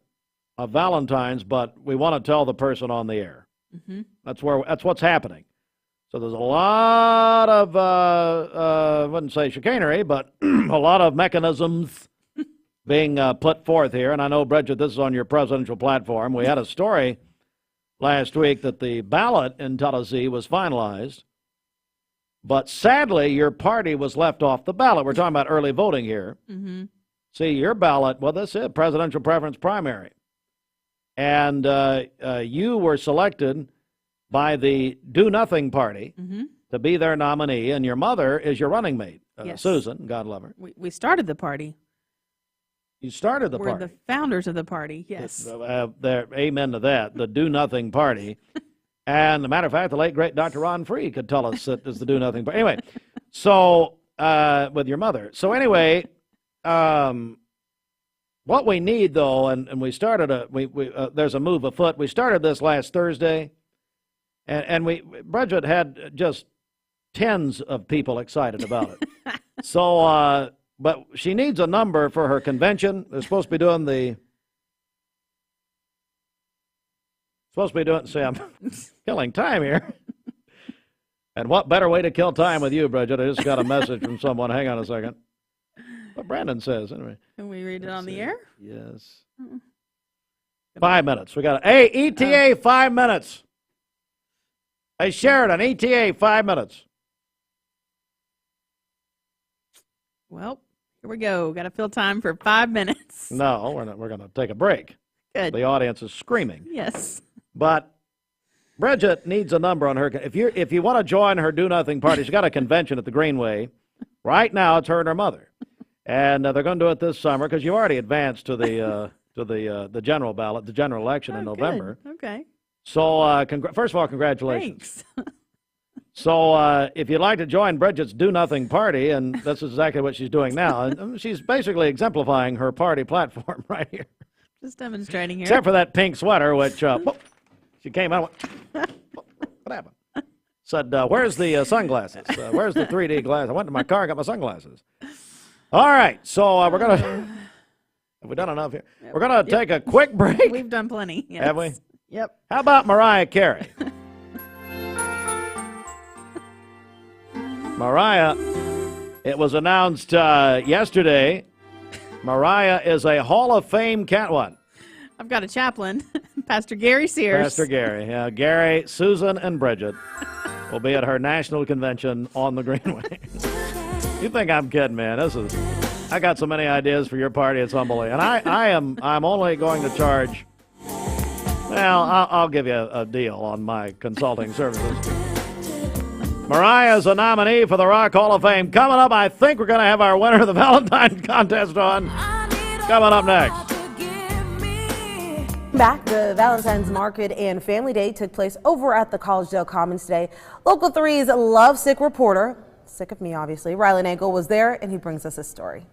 of Valentine's, but we want to tell the person on the air. Mm-hmm. That's what's happening. So there's a lot of, I wouldn't say chicanery, but a lot of mechanisms being put forth here. And I know, Bridget, this is on your presidential platform. We had a story last week that the ballot in Tennessee was finalized, but sadly, your party was left off the ballot. We're talking about early voting here. Mm-hmm. See, your ballot, well, this is presidential preference primary. And you were selected by the Do Nothing Party to be their nominee, and your mother is your running mate, yes. Susan, God love her. We started the party. You started the party. We're the founders of the party, yes. Amen to that, the Do Nothing Party. And as a matter of fact, the late, great Dr. Ron Free could tell us that is the Do Nothing Party. Anyway, so with your mother. So anyway, what we need, though, and we started there's a move afoot. We started this last Thursday, and Bridget had just tens of people excited about it. So, but she needs a number for her convention. They're supposed to be doing see, I'm killing time here. And what better way to kill time with you, Bridget? I just got a message from someone. Hang on a second. What Brandon says, anyway. Can we read it on the air? Yes. 5 minutes. We got it. Hey, ETA, 5 minutes. Hey, Sheridan, ETA, 5 minutes. Well, here we go. Got to fill time for 5 minutes. No, we're not. We're going to take a break. Good. The audience is screaming. Yes. But Bridget needs a number on her. If you want to join her do nothing party, she's got a convention at the Greenway. Right now, it's her and her mother, and they're going to do it this summer because you already advanced to the general ballot, the general election in November. Good. Okay. So, first of all, congratulations. Thanks. So, if you'd like to join Bridget's do nothing party, and that's exactly what she's doing now, and she's basically exemplifying her party platform right here. Just demonstrating here. Except for that pink sweater, which she came out. What happened? Said, where's the sunglasses? Where's the 3D glass? I went to my car and got my sunglasses. All right, so we're going to... Have we done enough here? We're going to take a quick break. We've done plenty. Yes. Have we? Yep. How about Mariah Carey? Mariah, it was announced yesterday, Mariah is a Hall of Fame what? I've got a chaplain, Pastor Gary Sears. Pastor Gary. Yeah, Gary, Susan, and Bridget will be at her national convention on the Greenway. You think I'm kidding, man? I got so many ideas for your party, it's unbelievable. And I'm only going to charge, well, I'll give you a deal on my consulting services. Mariah's a nominee for the Rock Hall of Fame. Coming up, I think we're going to have our winner of the Valentine's contest on. Coming up next. Back, the Valentine's Market and Family Day took place over at the Collegedale Commons today. Local 3's lovesick reporter, sick of me obviously, Riley Nagel was there and he brings us his story.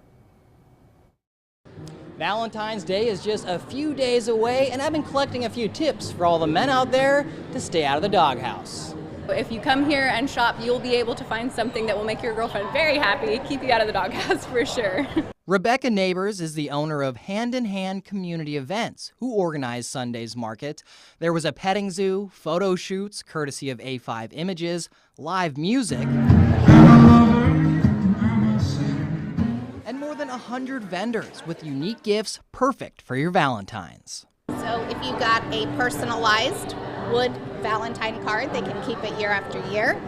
Valentine's Day is just a few days away and I've been collecting a few tips for all the men out there to stay out of the doghouse. If you come here and shop, you'll be able to find something that will make your girlfriend very happy, keep you out of the doghouse for sure. Rebecca Neighbors is the owner of Hand in Hand Community Events, who organized Sunday's market. There was a petting zoo, photo shoots, courtesy of A5 Images, live music, and more than 100 vendors with unique gifts perfect for your Valentines. So if you got a personalized wood Valentine card, they can keep it year after year.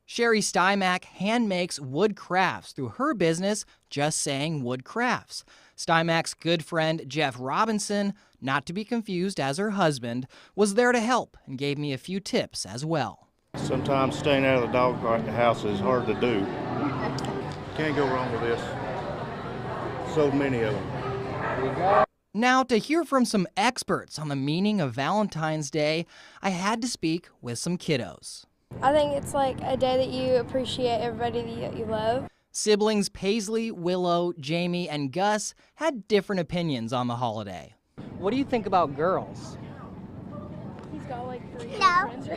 Sherry Stymack hand makes wood crafts through her business, Just Saying Wood Crafts. Stymack's good friend Jeff Robinson, not to be confused as her husband, was there to help and gave me a few tips as well. Sometimes staying out of the dog house is hard to do. Can't go wrong with this. So many of them. Now, to hear from some experts on the meaning of Valentine's Day, I had to speak with some kiddos. I think it's like a day that you appreciate everybody that you love. Siblings Paisley, Willow, Jamie, and Gus had different opinions on the holiday. What do you think about girls? He's got like 3 friends.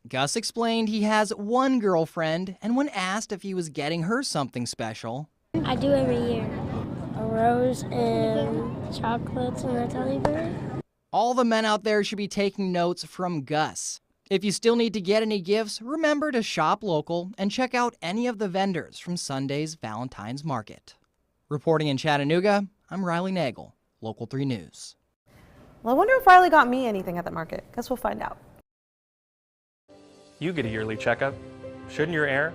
Gus explained he has one girlfriend, and when asked if he was getting her something special, I do every year. A rose and chocolates and a teddy bear. All the men out there should be taking notes from Gus. If you still need to get any gifts, remember to shop local and check out any of the vendors from Sunday's Valentine's Market. Reporting in Chattanooga, I'm Riley Nagel, Local 3 News. Well, I wonder if Riley got me anything at the market. Guess we'll find out. You get a yearly checkup. Shouldn't your air?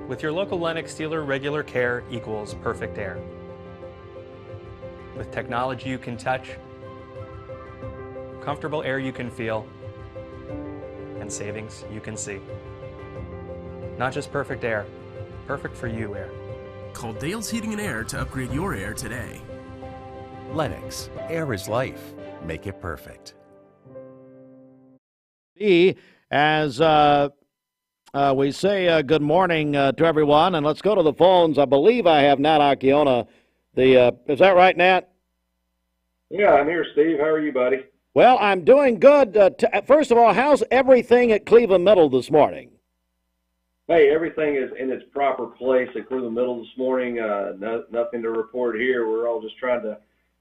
With your local Lennox dealer, regular care equals perfect air. With technology you can touch, comfortable air you can feel, and savings you can see. Not just perfect air, perfect for you air. Call Dale's Heating and Air to upgrade your air today. Lennox, air is life. Make it perfect. As we say good morning to everyone, and let's go to the phones. I believe I have Nat Acciona. Is that right, Nat? Yeah, I'm here, Steve. How are you, buddy? Well, I'm doing good. First of all, how's everything at Cleveland Middle this morning? Hey, everything is in its proper place at Cleveland Middle this morning. Nothing to report here. We're all just trying to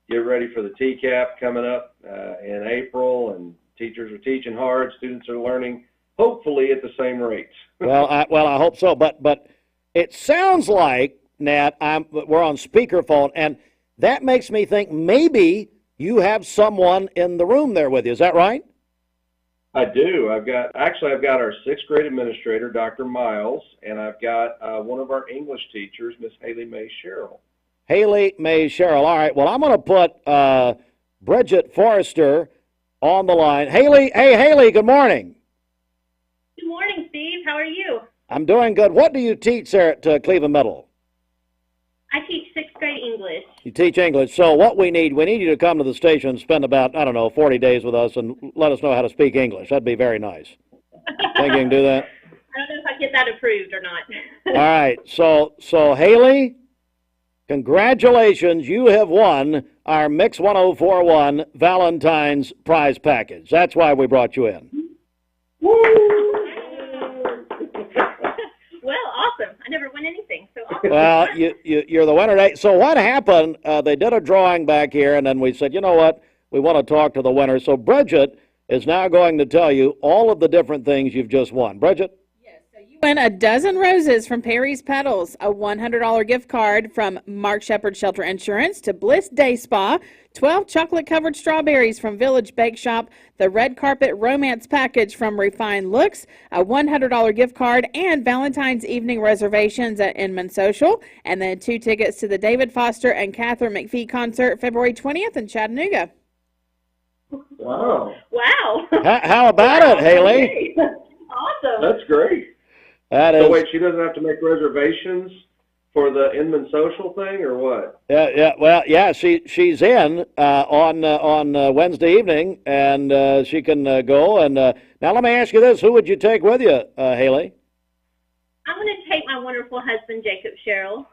get ready for the TCAP coming up in April, and teachers are teaching hard. Students are learning, hopefully, at the same rates. Well, I hope so. But it sounds like, Nat, we're on speakerphone, and that makes me think maybe you have someone in the room there with you. Is that right? I do. I've got our sixth grade administrator, Dr. Miles, and I've got one of our English teachers, Miss Haley Mae Sherrill. Haley Mae Sherrill. All right. Well, I'm going to put Bridget Forrester on the line. Haley, hey, Haley, good morning. Good morning, Steve. How are you? I'm doing good. What do you teach there at Cleveland Middle? I teach sixth grade English. You teach English. So what we need you to come to the station and spend about, 40 days with us and let us know how to speak English. That'd be very nice. Think you can do that? I don't know if I get that approved or not. All right. So Haley, congratulations. You have won our Mix 1041 Valentine's prize package. That's why we brought you in. Well, awesome. I never win anything, so awesome. Well, you're the winner today. So what happened, they did a drawing back here, and then we said, you know what, we want to talk to the winner. So Bridget is now going to tell you all of the different things you've just won. Bridget? Win a dozen roses from Perry's Petals, a $100 gift card from Mark Shepard Shelter Insurance to Bliss Day Spa, 12 chocolate-covered strawberries from Village Bake Shop, the Red Carpet Romance Package from Refined Looks, a $100 gift card, and Valentine's evening reservations at Inman Social, and then 2 tickets to the David Foster and Catherine McPhee concert February 20th in Chattanooga. Wow. Wow. How about it, Haley? Awesome. That's great. That is. So wait, she doesn't have to make reservations for the Inman Social thing, or what? Yeah. Well, yeah. She's in on Wednesday evening, and she can go. And now let me ask you this: who would you take with you, Haley? I'm going to take my wonderful husband, Jacob Sherrill.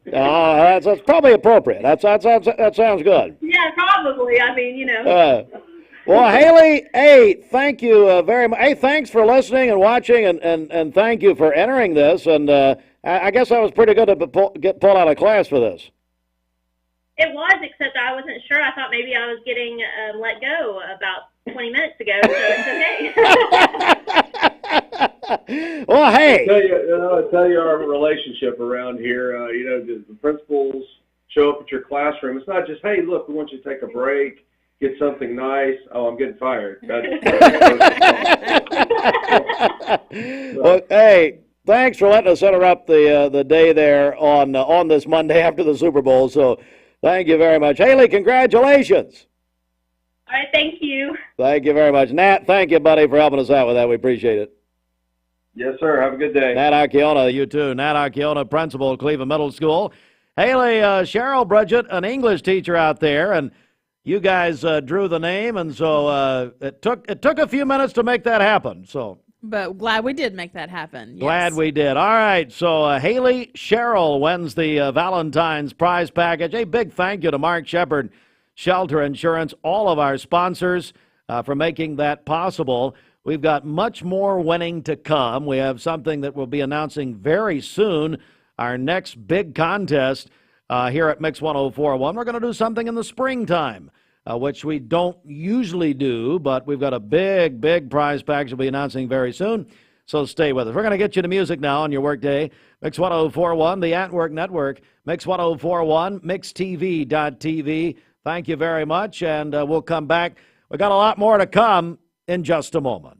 That's probably appropriate. That sounds good. Yeah, probably. I mean, you know. Well, Haley, hey, thank you very much. Hey, thanks for listening and watching, and thank you for entering this. And I guess I was pretty good to get pulled out of class for this. It was, except I wasn't sure. I thought maybe I was getting let go about 20 minutes ago, so it's okay. Well, hey. I tell you our relationship around here, the principals show up at your classroom. It's not just, hey, look, we want you to take a break. Get something nice. Oh, I'm getting fired. Well, hey, thanks for letting us interrupt the day there on this Monday after the Super Bowl. So, thank you very much, Haley. Congratulations. All right, thank you. Thank you very much, Nat. Thank you, buddy, for helping us out with that. We appreciate it. Yes, sir. Have a good day. Nat Archiona, you too. Nat Archiona, principal of Cleveland Middle School. Haley, Cheryl Bridget, an English teacher out there, and you guys drew the name, and so it took a few minutes to make that happen. So, but glad we did make that happen. Yes. Glad we did. All right, so Haley Sherrill wins the Valentine's prize package. A big thank you to Mark Shepard Shelter Insurance, all of our sponsors for making that possible. We've got much more winning to come. We have something that we'll be announcing very soon, our next big contest. Here at Mix 1041, we're going to do something in the springtime, which we don't usually do, but we've got a big prize package we'll be announcing very soon, so stay with us. We're going to get you to music now on your workday. Mix 1041, the At Work Network, Mix 1041, MixTV.tv. Thank you very much, and we'll come back. We've got a lot more to come in just a moment.